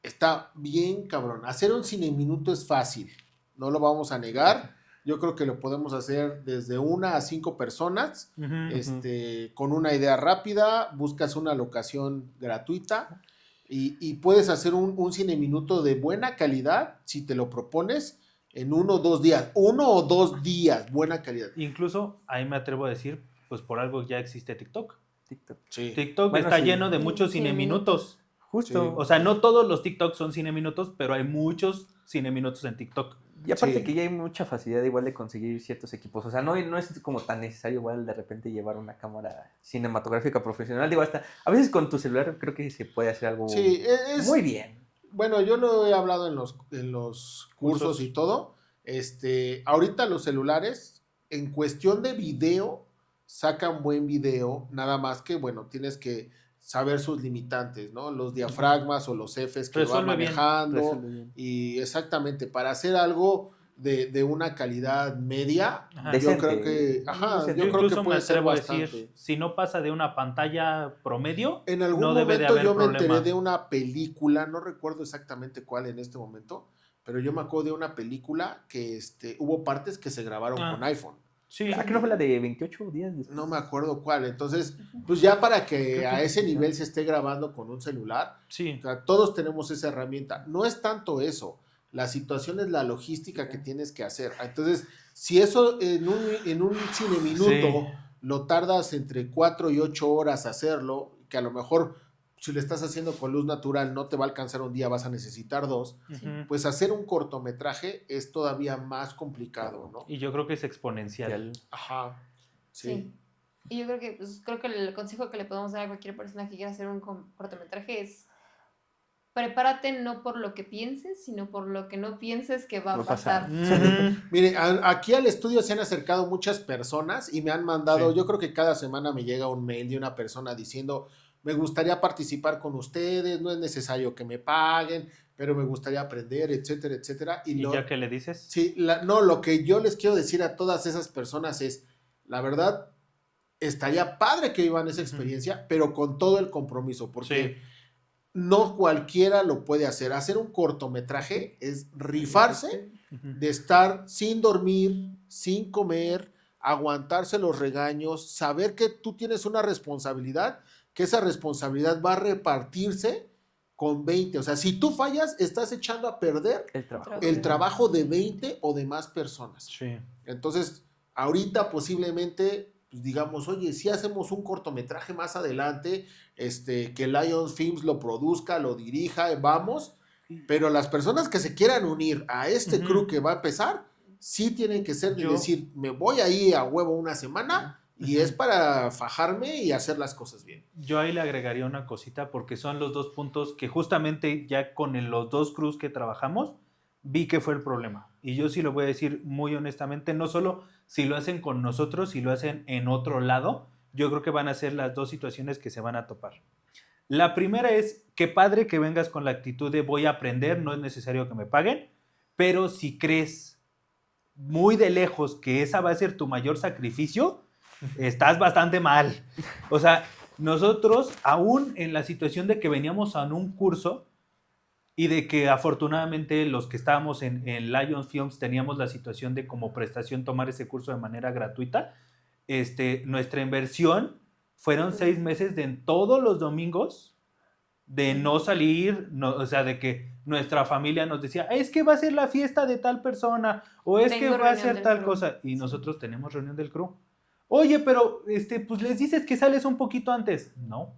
[SPEAKER 2] está bien cabrón. Hacer un cine minuto es fácil, no lo vamos a negar. Yo creo que lo podemos hacer desde 1 a 5 personas, con una idea rápida, buscas una locación gratuita y puedes hacer un cine minuto de buena calidad si te lo propones en 1 o 2 días. 1 o 2 días, buena calidad.
[SPEAKER 1] Incluso, ahí me atrevo a decir, pues por algo ya existe TikTok.
[SPEAKER 2] Sí.
[SPEAKER 1] TikTok
[SPEAKER 4] Bueno,
[SPEAKER 1] está
[SPEAKER 4] sí.
[SPEAKER 1] lleno de muchos
[SPEAKER 3] Cine
[SPEAKER 1] cine minutos.
[SPEAKER 4] Justo.
[SPEAKER 2] Sí.
[SPEAKER 1] O sea, no todos los TikToks son cine minutos, pero hay muchos cine minutos en TikTok.
[SPEAKER 4] Y aparte
[SPEAKER 2] Sí.
[SPEAKER 4] que ya hay mucha facilidad igual de conseguir ciertos equipos. O sea, no es como tan necesario igual de repente llevar una cámara cinematográfica profesional. Digo, hasta a veces con tu celular creo que se puede hacer algo
[SPEAKER 2] Sí, es
[SPEAKER 4] muy bien.
[SPEAKER 2] bueno, yo lo he hablado en los cursos
[SPEAKER 1] Cursos.
[SPEAKER 2] y todo. Ahorita los celulares, en cuestión de video, sacan buen video, nada más que, bueno, tienes que saber sus limitantes, ¿no? Los diafragmas o los Fs que va
[SPEAKER 1] Resuelve bien,
[SPEAKER 2] manejando.
[SPEAKER 4] Resuelve bien.
[SPEAKER 2] Y exactamente, para hacer algo de una calidad media,
[SPEAKER 1] Ajá.
[SPEAKER 2] yo
[SPEAKER 4] Decente.
[SPEAKER 2] creo que,
[SPEAKER 1] Yo
[SPEAKER 2] yo creo
[SPEAKER 1] incluso
[SPEAKER 2] que
[SPEAKER 1] me
[SPEAKER 2] puede ser
[SPEAKER 1] atrevo a
[SPEAKER 2] bastante.
[SPEAKER 1] decir, si no pasa de una pantalla promedio,
[SPEAKER 2] En algún
[SPEAKER 1] no debe de
[SPEAKER 2] momento
[SPEAKER 1] haber
[SPEAKER 2] yo me
[SPEAKER 1] problema.
[SPEAKER 2] enteré de una película, no recuerdo exactamente cuál en este momento, pero yo me acuerdo de una película que hubo partes que se grabaron
[SPEAKER 1] Ah.
[SPEAKER 2] con iPhone.
[SPEAKER 1] Sí,
[SPEAKER 4] ¿Que no fue la de 28 días después?
[SPEAKER 2] No me acuerdo cuál. Entonces, pues ya para que
[SPEAKER 1] Creo que
[SPEAKER 2] a ese
[SPEAKER 1] sí,
[SPEAKER 2] nivel se esté grabando con un celular,
[SPEAKER 1] sí.
[SPEAKER 2] o sea, todos tenemos esa herramienta. No es tanto eso. La situación es la logística que tienes que hacer. Entonces, si eso en un cine minuto
[SPEAKER 1] Sí.
[SPEAKER 2] lo tardas entre 4 y 8 horas hacerlo, que a lo mejor si lo estás haciendo con luz natural no te va a alcanzar un día, vas a necesitar 2,
[SPEAKER 1] Ujú.
[SPEAKER 2] pues hacer un cortometraje es todavía más complicado, ¿no?
[SPEAKER 1] Y yo creo que es exponencial.
[SPEAKER 2] Ajá. Sí.
[SPEAKER 3] Sí. Y yo creo que, creo que el consejo que le podemos dar a cualquier persona que quiera hacer un cortometraje es prepárate no por lo que pienses, sino por lo que no pienses que va a
[SPEAKER 4] Va a pasar.
[SPEAKER 3] pasar.
[SPEAKER 1] Ujú.
[SPEAKER 2] Mire, aquí al estudio se han acercado muchas personas y me han mandado,
[SPEAKER 1] Sí.
[SPEAKER 2] yo creo que cada semana me llega un mail de una persona diciendo, me gustaría participar con ustedes, no es necesario que me paguen, pero me gustaría aprender, etcétera, etcétera.
[SPEAKER 1] ¿Y ya que le dices?
[SPEAKER 2] Sí, no, lo que yo les quiero decir a todas esas personas es, la verdad, estaría padre que vivan esa experiencia, pero con todo el compromiso, porque no cualquiera lo puede hacer. Hacer un cortometraje es rifarse
[SPEAKER 1] Ujú.
[SPEAKER 2] de estar sin dormir, sin comer, aguantarse los regaños, saber que tú tienes una responsabilidad, que esa responsabilidad va a repartirse con 20. O sea, si tú fallas, estás echando a perder
[SPEAKER 4] El trabajo.
[SPEAKER 2] el trabajo de 20 o de más personas.
[SPEAKER 1] Sí.
[SPEAKER 2] Entonces, ahorita posiblemente, pues digamos, oye, si hacemos un cortometraje más adelante, que Lion Films lo produzca, lo dirija, vamos, pero las personas que se quieran unir a este
[SPEAKER 1] Ujú.
[SPEAKER 2] crew que va a empezar, sí tienen que ser de
[SPEAKER 1] Yo-
[SPEAKER 2] decir, me voy ahí a huevo una semana y
[SPEAKER 1] Ujú.
[SPEAKER 2] es para fajarme y hacer las cosas bien.
[SPEAKER 1] Yo ahí le agregaría una cosita porque son los dos puntos que justamente ya con los dos crews que trabajamos vi que fue el problema. Y yo sí lo voy a decir muy honestamente, no solo si lo hacen con nosotros, si lo hacen en otro lado, yo creo que van a ser las dos situaciones que se van a topar. La primera es, qué padre que vengas con la actitud de voy a aprender, no es necesario que me paguen, pero si crees muy de lejos que esa va a ser tu mayor sacrificio, estás bastante mal. O sea, nosotros, aún en la situación de que veníamos a un curso y de que afortunadamente los que estábamos en Lion Films teníamos la situación de como prestación tomar ese curso de manera gratuita, nuestra inversión fueron 6 meses de en todos los domingos de no salir, o sea, de que nuestra familia nos decía, es que va a ser la fiesta de tal persona, o es que
[SPEAKER 3] Tengo
[SPEAKER 1] va a
[SPEAKER 3] reunión
[SPEAKER 1] ser
[SPEAKER 3] del
[SPEAKER 1] tal
[SPEAKER 3] crew.
[SPEAKER 1] cosa, y nosotros tenemos reunión del crew. Oye, pero, pues les dices que sales un poquito antes. No.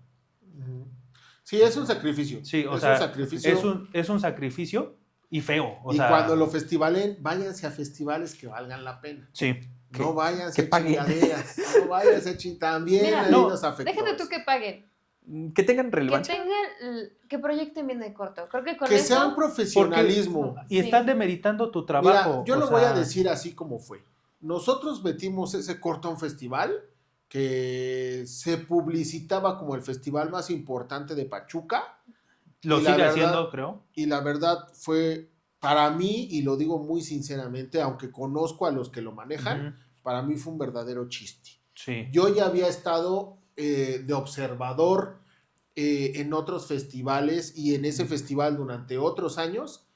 [SPEAKER 2] Sí, es un sacrificio.
[SPEAKER 1] Sí, o
[SPEAKER 2] es
[SPEAKER 1] sea,
[SPEAKER 2] un sacrificio.
[SPEAKER 1] es un sacrificio y feo. O
[SPEAKER 2] y
[SPEAKER 1] sea,
[SPEAKER 2] cuando lo festivalen, váyanse a festivales que valgan la pena.
[SPEAKER 1] Sí.
[SPEAKER 2] No váyanse
[SPEAKER 4] que
[SPEAKER 2] a
[SPEAKER 4] paguen.
[SPEAKER 2] chingaderas. No váyanse a también
[SPEAKER 3] Mira,
[SPEAKER 2] ahí
[SPEAKER 1] no,
[SPEAKER 2] nos afectó.
[SPEAKER 3] Déjate tú que paguen.
[SPEAKER 4] Que tengan
[SPEAKER 3] Que
[SPEAKER 4] relevancia.
[SPEAKER 3] que proyecten bien de corto. Creo que con
[SPEAKER 2] Que
[SPEAKER 3] eso...
[SPEAKER 2] sea un profesionalismo.
[SPEAKER 1] Y
[SPEAKER 3] Sí.
[SPEAKER 1] están demeritando tu trabajo.
[SPEAKER 2] Mira, yo
[SPEAKER 1] o
[SPEAKER 2] lo voy a
[SPEAKER 1] sea,
[SPEAKER 2] decir así como fue. Nosotros metimos ese corto a un festival que se publicitaba como el festival más importante de Pachuca.
[SPEAKER 1] Lo
[SPEAKER 2] y la
[SPEAKER 1] sigue
[SPEAKER 2] verdad-
[SPEAKER 1] haciendo, creo.
[SPEAKER 2] Y la verdad fue, para mí, y lo digo muy sinceramente, aunque conozco a los que lo manejan,
[SPEAKER 1] Ujú.
[SPEAKER 2] para mí fue un verdadero chiste.
[SPEAKER 1] Sí.
[SPEAKER 2] Yo ya había estado de observador en otros festivales y en ese festival durante otros años,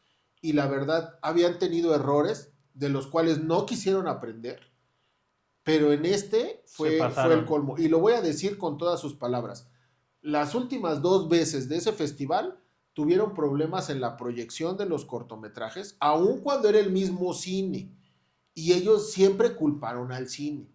[SPEAKER 2] y la verdad habían tenido errores de los cuales no quisieron aprender, pero en fue
[SPEAKER 1] pasaron.
[SPEAKER 2] el colmo. Y lo voy a decir con todas sus palabras. Las últimas 2 veces de ese festival tuvieron problemas en la proyección de los cortometrajes, aun cuando era el mismo cine, y ellos siempre culparon al cine.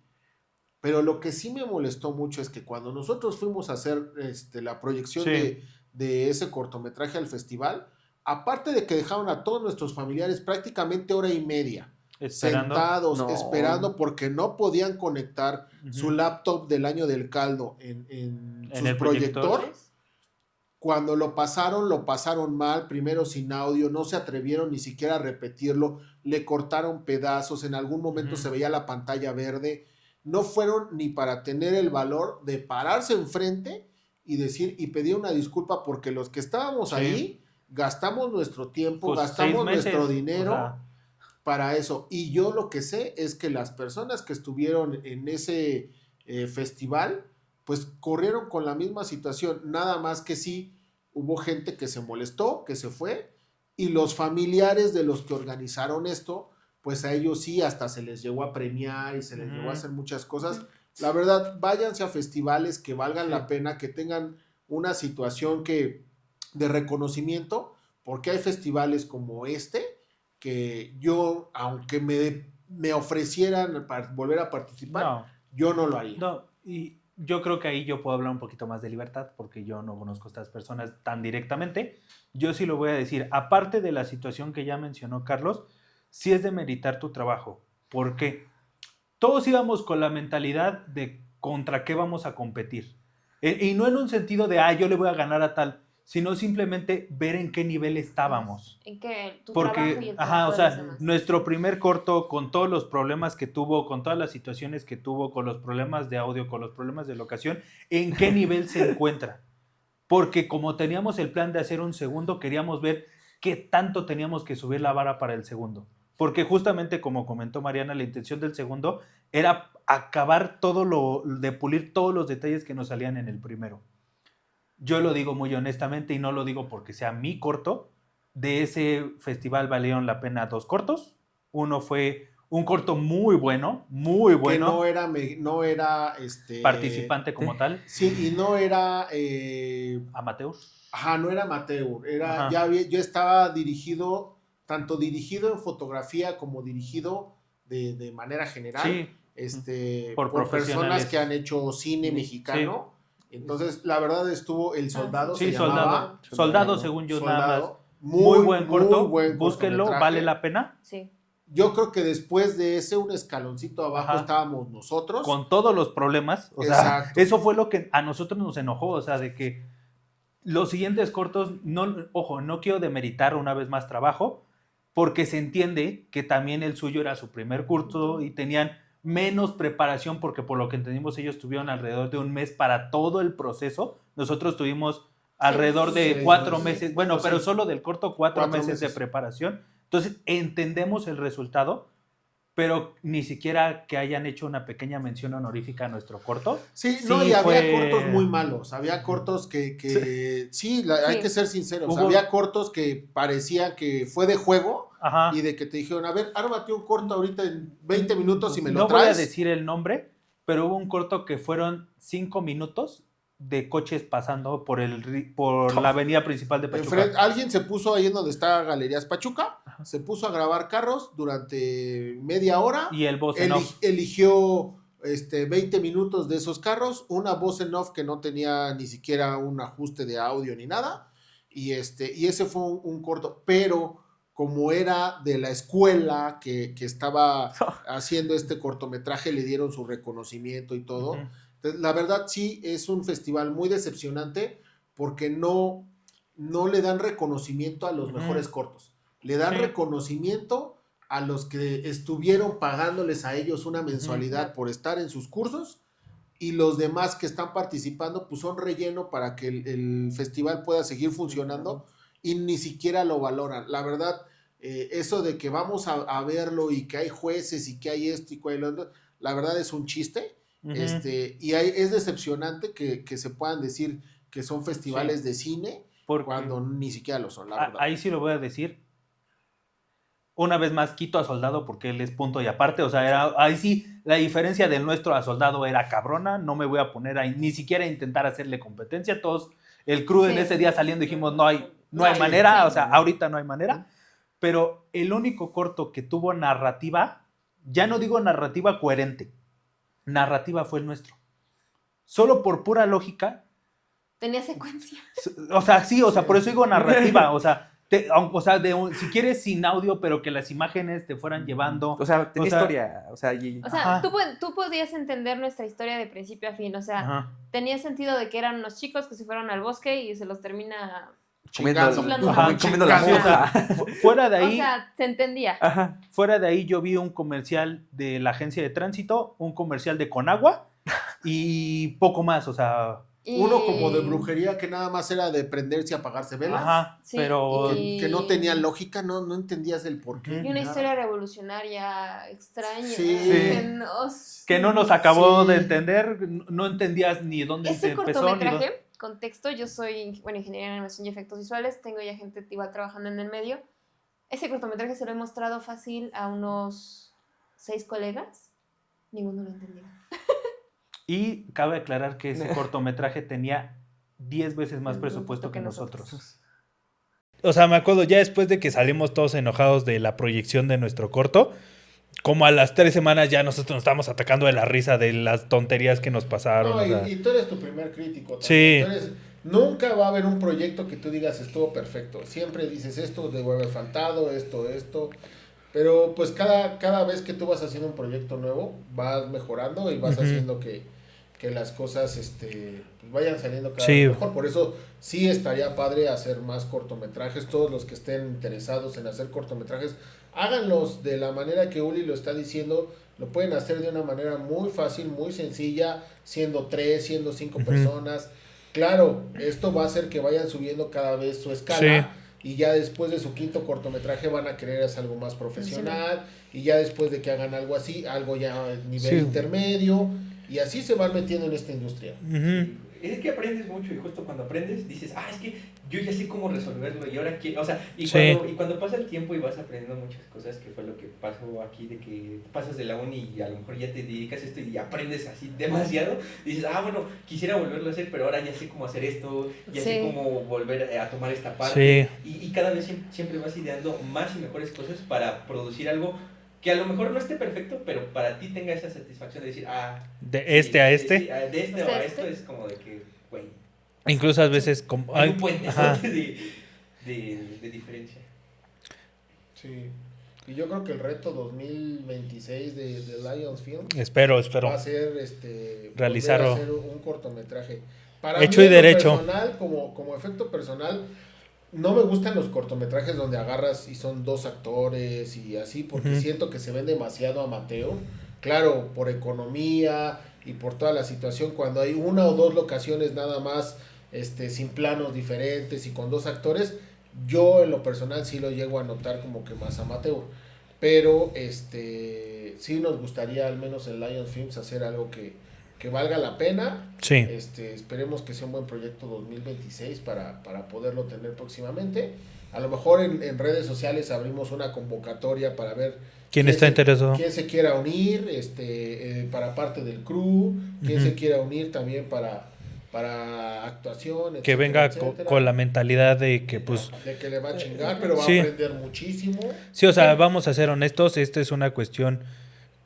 [SPEAKER 2] Pero lo que sí me molestó mucho es que cuando nosotros fuimos a hacer la proyección
[SPEAKER 1] Sí.
[SPEAKER 2] de ese cortometraje al festival, aparte de que dejaron a todos nuestros familiares prácticamente hora y media
[SPEAKER 1] Esperando.
[SPEAKER 2] sentados,
[SPEAKER 4] No.
[SPEAKER 2] esperando porque no podían conectar
[SPEAKER 1] Ujú.
[SPEAKER 2] su laptop del año del caldo en
[SPEAKER 1] En
[SPEAKER 2] sus
[SPEAKER 1] el proyector.
[SPEAKER 2] proyector. Cuando lo pasaron mal, primero sin audio, no se atrevieron ni siquiera a repetirlo, le cortaron pedazos, en algún momento se veía la pantalla verde, no fueron ni para tener el valor de pararse enfrente y decir y pedir una disculpa porque los que estábamos ahí gastamos nuestro tiempo,
[SPEAKER 1] Pues
[SPEAKER 2] gastamos
[SPEAKER 1] 6 meses,
[SPEAKER 2] nuestro dinero
[SPEAKER 1] o sea,
[SPEAKER 2] para eso. Y yo lo que sé es que las personas que estuvieron en ese festival, pues corrieron con la misma situación, nada más que sí hubo gente que se molestó, que se fue, y los familiares de los que organizaron esto, pues a ellos sí hasta se les llegó a premiar y se les llegó a hacer muchas cosas. La verdad, váyanse a festivales que valgan la pena, que tengan una situación de reconocimiento, porque hay festivales como este, que yo, aunque me ofrecieran para volver a participar,
[SPEAKER 1] no.
[SPEAKER 2] yo no lo haría.
[SPEAKER 1] No, y yo creo que ahí yo puedo hablar un poquito más de libertad porque yo no conozco a estas personas tan directamente. Yo sí lo voy a decir, aparte de la situación que ya mencionó Carlos, sí es de meritar tu trabajo. ¿Por qué? Todos íbamos con la mentalidad de contra qué vamos a competir. Y no en un sentido de, yo le voy a ganar a tal, sino simplemente ver en qué nivel estábamos.
[SPEAKER 3] En que tu trabajo y
[SPEAKER 1] Porque,
[SPEAKER 3] el trabajo
[SPEAKER 1] o
[SPEAKER 3] de
[SPEAKER 1] sea,
[SPEAKER 3] los demás.
[SPEAKER 1] nuestro primer corto, con todos los problemas que tuvo, con todas las situaciones que tuvo, con los problemas de audio, con los problemas de locación, ¿en qué nivel se encuentra? Porque como teníamos el plan de hacer un segundo, queríamos ver qué tanto teníamos que subir la vara para el segundo. Porque justamente, como comentó Mariana, la intención del segundo era acabar de pulir todos los detalles que nos salían en el primero. Yo lo digo muy honestamente y no lo digo porque sea mi corto. De ese festival valieron la pena 2 cortos. Uno fue un corto muy bueno,
[SPEAKER 2] Que no era
[SPEAKER 1] participante como tal,
[SPEAKER 2] sí, y no era
[SPEAKER 1] amateur.
[SPEAKER 2] no era amateur,
[SPEAKER 1] Ajá.
[SPEAKER 2] ya estaba dirigido, tanto dirigido en fotografía como dirigido de manera general,
[SPEAKER 1] Sí,
[SPEAKER 2] por
[SPEAKER 1] por
[SPEAKER 2] personas
[SPEAKER 1] profesionales.
[SPEAKER 2] que han hecho cine mexicano. Entonces, la verdad estuvo El Soldado,
[SPEAKER 1] Sí,
[SPEAKER 2] se llamaba.
[SPEAKER 1] Soldado, según yo, nada más.
[SPEAKER 2] Soldado.
[SPEAKER 1] Muy buen corto,
[SPEAKER 2] buen
[SPEAKER 1] búsquenlo,
[SPEAKER 2] cortometraje.
[SPEAKER 1] vale la pena.
[SPEAKER 3] Sí.
[SPEAKER 2] Yo creo que después de ese, un escaloncito abajo
[SPEAKER 1] Ajá.
[SPEAKER 2] estábamos nosotros.
[SPEAKER 1] Con todos los problemas, o sea,
[SPEAKER 2] Exacto.
[SPEAKER 1] eso fue lo que a nosotros nos enojó, o sea, de que los siguientes cortos, ojo, no quiero demeritar una vez más trabajo, porque se entiende que también el suyo era su primer curso y tenían menos preparación, porque por lo que entendimos ellos tuvieron alrededor de un mes para todo el proceso. Nosotros tuvimos alrededor de
[SPEAKER 2] 6
[SPEAKER 1] 4
[SPEAKER 2] meses.
[SPEAKER 1] meses, bueno, pero solo del corto 4
[SPEAKER 2] 4
[SPEAKER 1] meses de
[SPEAKER 2] meses.
[SPEAKER 1] preparación. Entonces entendemos el resultado, pero ni siquiera que hayan hecho una pequeña mención honorífica a nuestro corto.
[SPEAKER 2] Sí,
[SPEAKER 1] Sí,
[SPEAKER 2] no, y había
[SPEAKER 1] fue-
[SPEAKER 2] cortos muy malos, había cortos que hay
[SPEAKER 3] Sí.
[SPEAKER 2] que ser sinceros,
[SPEAKER 1] Hubo-
[SPEAKER 2] había cortos que parecía que fue de juego
[SPEAKER 1] Ajá.
[SPEAKER 2] y de que te dijeron, a ver, ármate un corto ahorita en 20 minutos y me lo
[SPEAKER 1] No voy a
[SPEAKER 2] traes.
[SPEAKER 1] decir el nombre, pero hubo un corto que fueron 5 minutos de coches pasando por la avenida principal de Pachuca.
[SPEAKER 2] Alguien se puso ahí en donde está Galerías Pachuca, se puso a grabar carros durante media hora,
[SPEAKER 1] Y el voz en off.
[SPEAKER 2] eligió 20 minutos de esos carros, una voz en off que no tenía ni siquiera un ajuste de audio ni nada, y ese fue un corto, pero como era de la escuela que estaba haciendo este cortometraje, le dieron su reconocimiento y todo.
[SPEAKER 1] Ujú.
[SPEAKER 2] Entonces, la verdad sí es un festival muy decepcionante porque no le dan reconocimiento a los
[SPEAKER 1] Ujú.
[SPEAKER 2] mejores cortos. Le dan
[SPEAKER 1] Sí.
[SPEAKER 2] reconocimiento a los que estuvieron pagándoles a ellos una mensualidad por estar en sus cursos, y los demás que están participando pues son relleno para que el festival pueda seguir funcionando, y ni siquiera lo valoran. La verdad, eso de que vamos a verlo y que hay jueces y que hay esto y que hay lo otro, la verdad es un chiste.
[SPEAKER 1] Ujú.
[SPEAKER 2] Y es decepcionante que se puedan decir que son festivales de cine
[SPEAKER 1] Porque
[SPEAKER 2] cuando ni siquiera lo son, la verdad.
[SPEAKER 1] ahí sí lo voy a decir. Una vez más quito a Soldado porque él es punto y aparte, o sea, ahí sí la diferencia del nuestro a Soldado era cabrona, no me voy a poner ahí ni siquiera a intentar hacerle competencia. Todos, el crew en
[SPEAKER 3] Sí.
[SPEAKER 1] ese día saliendo dijimos, no hay
[SPEAKER 2] No hay,
[SPEAKER 1] manera,
[SPEAKER 3] sí.
[SPEAKER 1] o sea, ahorita no hay manera. Pero el único corto que tuvo narrativa, ya no digo narrativa coherente, narrativa fue el nuestro. Solo por pura lógica,
[SPEAKER 3] Tenía secuencia.
[SPEAKER 1] o sea, sí, o sea, por eso digo narrativa, o sea, O sea, si quieres sin audio, pero que las imágenes te fueran llevando.
[SPEAKER 4] O sea, tenía
[SPEAKER 1] O sea,
[SPEAKER 4] historia. O sea,
[SPEAKER 3] O sea,
[SPEAKER 1] Ajá.
[SPEAKER 3] tú podías entender nuestra historia de principio a fin. O sea,
[SPEAKER 1] Ajá.
[SPEAKER 3] tenía sentido de que eran unos chicos que se fueron al bosque y se los termina.
[SPEAKER 4] comiendo,
[SPEAKER 2] Chingando.
[SPEAKER 1] Ajá,
[SPEAKER 4] comiendo la
[SPEAKER 1] Sí, o sea,
[SPEAKER 4] moja.
[SPEAKER 1] fuera de
[SPEAKER 3] O
[SPEAKER 1] ahí.
[SPEAKER 3] sea, se entendía.
[SPEAKER 4] Ajá.
[SPEAKER 1] Fuera de ahí yo vi un comercial de la agencia de tránsito, un comercial de Conagua y poco más, o sea,
[SPEAKER 3] Y-
[SPEAKER 2] Uno como de brujería que nada más era de prenderse y apagarse velas.
[SPEAKER 1] ajá,
[SPEAKER 3] Sí,
[SPEAKER 1] pero
[SPEAKER 2] Que no tenía lógica, no entendías el porqué.
[SPEAKER 1] Ujú.
[SPEAKER 3] Y una
[SPEAKER 2] nada.
[SPEAKER 3] historia revolucionaria extraña.
[SPEAKER 2] Sí.
[SPEAKER 3] Que no,
[SPEAKER 1] que no nos acabó
[SPEAKER 2] Sí.
[SPEAKER 1] de entender, no entendías ni dónde
[SPEAKER 3] Ese
[SPEAKER 1] empezó ni
[SPEAKER 3] cortometraje, contexto, yo soy, bueno, ingeniera en animación y efectos visuales, tengo ya gente igual trabajando en el medio. Ese cortometraje se lo he mostrado fácil a unos 6 colegas, ninguno lo entendió.
[SPEAKER 1] Y cabe aclarar que ese cortometraje tenía 10 veces más
[SPEAKER 3] Mm,
[SPEAKER 1] presupuesto que
[SPEAKER 3] nosotros.
[SPEAKER 1] nosotros.
[SPEAKER 5] O sea, me acuerdo ya después de que salimos todos enojados de la proyección de nuestro corto, como a las 3 semanas ya nosotros nos estábamos atacando de la risa de las tonterías que nos pasaron.
[SPEAKER 2] No,
[SPEAKER 5] o sea.
[SPEAKER 2] y tú eres tu primer crítico.
[SPEAKER 5] Sí.
[SPEAKER 2] Nunca va a haber un proyecto que tú digas estuvo perfecto. Siempre dices esto debe haber faltado, esto. Pero pues cada vez que tú vas haciendo un proyecto nuevo, vas mejorando y vas
[SPEAKER 5] Ujú.
[SPEAKER 2] haciendo que las cosas pues vayan saliendo cada
[SPEAKER 5] Sí.
[SPEAKER 2] vez mejor. Por eso sí estaría padre hacer más cortometrajes. Todos los que estén interesados en hacer cortometrajes, háganlos de la manera que Uli lo está diciendo. Lo pueden hacer de una manera muy fácil, muy sencilla, siendo 3, siendo 5
[SPEAKER 5] Ujú.
[SPEAKER 2] personas. Claro, esto va a hacer que vayan subiendo cada vez su escala. Y ya después de su quinto cortometraje van a querer hacer algo más profesional. Y ya después de que hagan algo así, algo ya a nivel
[SPEAKER 5] Sí.
[SPEAKER 2] intermedio. Y así se van metiendo en esta industria.
[SPEAKER 5] Ujú.
[SPEAKER 4] Es que aprendes mucho y justo cuando aprendes dices, es que yo ya sé cómo resolverlo y ahora quiero, o sea,
[SPEAKER 5] Sí.
[SPEAKER 4] cuando pasa el tiempo y vas aprendiendo muchas cosas, que fue lo que pasó aquí, de que pasas de la uni y a lo mejor ya te dedicas a esto y aprendes así demasiado, dices, bueno, quisiera volverlo a hacer, pero ahora ya sé cómo hacer esto, ya sé
[SPEAKER 3] Sí.
[SPEAKER 4] cómo volver a tomar esta parte,
[SPEAKER 5] Sí.
[SPEAKER 4] y cada vez siempre vas ideando más y mejores cosas para producir algo que a lo mejor no esté perfecto, pero para ti tenga esa satisfacción de decir,
[SPEAKER 5] De este a este.
[SPEAKER 4] sí, de este o
[SPEAKER 3] ¿De
[SPEAKER 4] a
[SPEAKER 3] este?
[SPEAKER 4] esto es como de que, güey,
[SPEAKER 5] Incluso a veces como...
[SPEAKER 4] hay un puente
[SPEAKER 5] ajá.
[SPEAKER 4] de diferencia.
[SPEAKER 2] Sí. Y yo creo que el reto 2026 de Lions Film
[SPEAKER 5] Espero.
[SPEAKER 2] va a ser
[SPEAKER 5] Realizar
[SPEAKER 2] volver a hacer un cortometraje. Para
[SPEAKER 5] hecho
[SPEAKER 2] mí,
[SPEAKER 5] y
[SPEAKER 2] en lo
[SPEAKER 5] derecho.
[SPEAKER 2] personal, como efecto personal, no me gustan los cortometrajes donde agarras y son 2 actores y así, porque
[SPEAKER 5] Ujú.
[SPEAKER 2] siento que se ven demasiado amateur. Claro, por economía y por toda la situación, cuando hay 1 o 2 locaciones nada más, sin planos diferentes y con 2 actores, yo en lo personal sí lo llego a notar como que más amateur. Pero sí nos gustaría, al menos en Lions Films, hacer algo que valga la pena.
[SPEAKER 5] Sí.
[SPEAKER 2] Esperemos que sea un buen proyecto 2026 para poderlo tener próximamente. A lo mejor en redes sociales abrimos una convocatoria para ver
[SPEAKER 5] ¿Quién está interesado?
[SPEAKER 2] quién se quiera unir para parte del crew, quién
[SPEAKER 5] Ujú.
[SPEAKER 2] se quiera unir también para actuación,
[SPEAKER 5] Que
[SPEAKER 2] etcétera,
[SPEAKER 5] venga
[SPEAKER 2] etcétera.
[SPEAKER 5] con la mentalidad de que pues...
[SPEAKER 2] De que le va a chingar, pero va
[SPEAKER 5] Sí.
[SPEAKER 2] a aprender muchísimo.
[SPEAKER 5] Sí, o sea, vamos a ser honestos, esta es una cuestión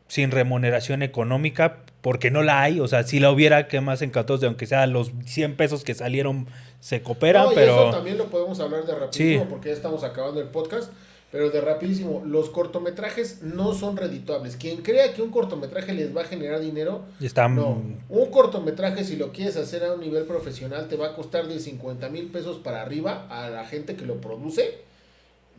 [SPEAKER 5] sin remuneración económica, porque no la hay, o sea, si la hubiera, que más encantados de aunque sea los 100 pesos que salieron se cooperan,
[SPEAKER 2] No, y
[SPEAKER 5] pero...
[SPEAKER 2] eso también lo podemos hablar de rapidísimo,
[SPEAKER 5] Sí.
[SPEAKER 2] porque ya estamos acabando el podcast, pero de rapidísimo, los cortometrajes no son redituables. Quien crea que un cortometraje les va a generar dinero,
[SPEAKER 5] Están...
[SPEAKER 2] no. Un cortometraje, si lo quieres hacer a un nivel profesional, te va a costar de 50,000 pesos para arriba a la gente que lo produce.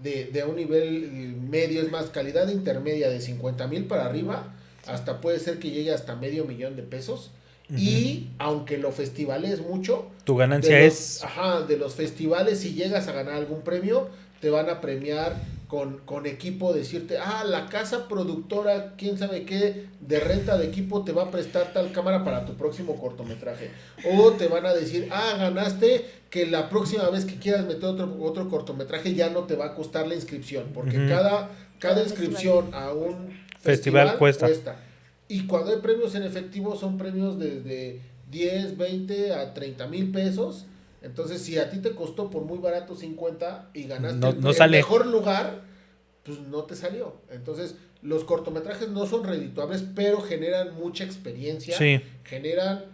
[SPEAKER 2] De un nivel medio, es más, calidad intermedia de 50,000 para arriba, hasta puede ser que llegue hasta $500,000 de pesos.
[SPEAKER 5] Ujú.
[SPEAKER 2] Y aunque lo festivales mucho,
[SPEAKER 5] Tu ganancia
[SPEAKER 2] de los-
[SPEAKER 5] es...
[SPEAKER 2] de los festivales, si llegas a ganar algún premio, te van a premiar con equipo, decirte, la casa productora, quién sabe qué, de renta de equipo te va a prestar tal cámara para tu próximo cortometraje. O te van a decir, ganaste, que la próxima vez que quieras meter otro cortometraje ya no te va a costar la inscripción, porque
[SPEAKER 5] Ujú.
[SPEAKER 2] cada inscripción a un
[SPEAKER 5] Festival cuesta.
[SPEAKER 2] Y cuando hay premios en efectivo son premios desde 10, 20 a 30,000 pesos. Entonces, si a ti te costó por muy barato 50 y ganaste
[SPEAKER 5] No
[SPEAKER 2] el
[SPEAKER 5] sale.
[SPEAKER 2] mejor lugar, pues no te salió. Entonces, los cortometrajes no son redituables, pero generan mucha experiencia,
[SPEAKER 5] Sí.
[SPEAKER 2] generan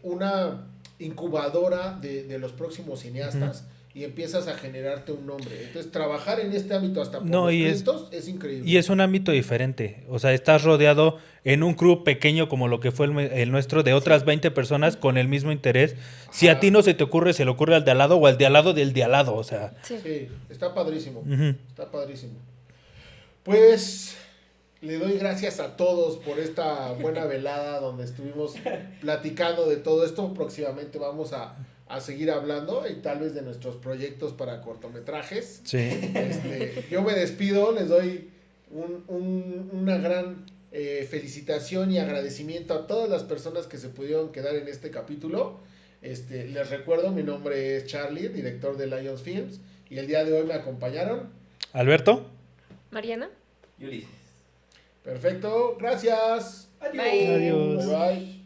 [SPEAKER 2] una incubadora de los próximos cineastas. y empiezas a generarte un nombre. Entonces, trabajar en este ámbito hasta por
[SPEAKER 1] No,
[SPEAKER 2] los
[SPEAKER 1] y es-
[SPEAKER 2] créditos es increíble.
[SPEAKER 1] Y es un ámbito diferente. O sea, estás rodeado en un crew pequeño como lo que fue el nuestro, de otras 20 personas con el mismo interés. Si a
[SPEAKER 2] Ajá.
[SPEAKER 1] ti no se te ocurre, se le ocurre al de al lado o al de al lado del de al lado. O sea,
[SPEAKER 3] Sí.
[SPEAKER 2] Sí, está padrísimo.
[SPEAKER 1] ujú.
[SPEAKER 2] Está padrísimo. Pues le doy gracias a todos por esta buena velada donde estuvimos platicando de todo esto. Próximamente vamos a seguir hablando y tal vez de nuestros proyectos para cortometrajes.
[SPEAKER 1] Sí.
[SPEAKER 2] Yo me despido, les doy una gran felicitación y agradecimiento a todas las personas que se pudieron quedar en este capítulo. Les recuerdo, mi nombre es Charlie, director de Lions Films, y el día de hoy me acompañaron.
[SPEAKER 1] Alberto.
[SPEAKER 3] Mariana.
[SPEAKER 4] Ulises.
[SPEAKER 2] Perfecto, gracias.
[SPEAKER 3] Bye.
[SPEAKER 1] Adiós.
[SPEAKER 2] Bye bye.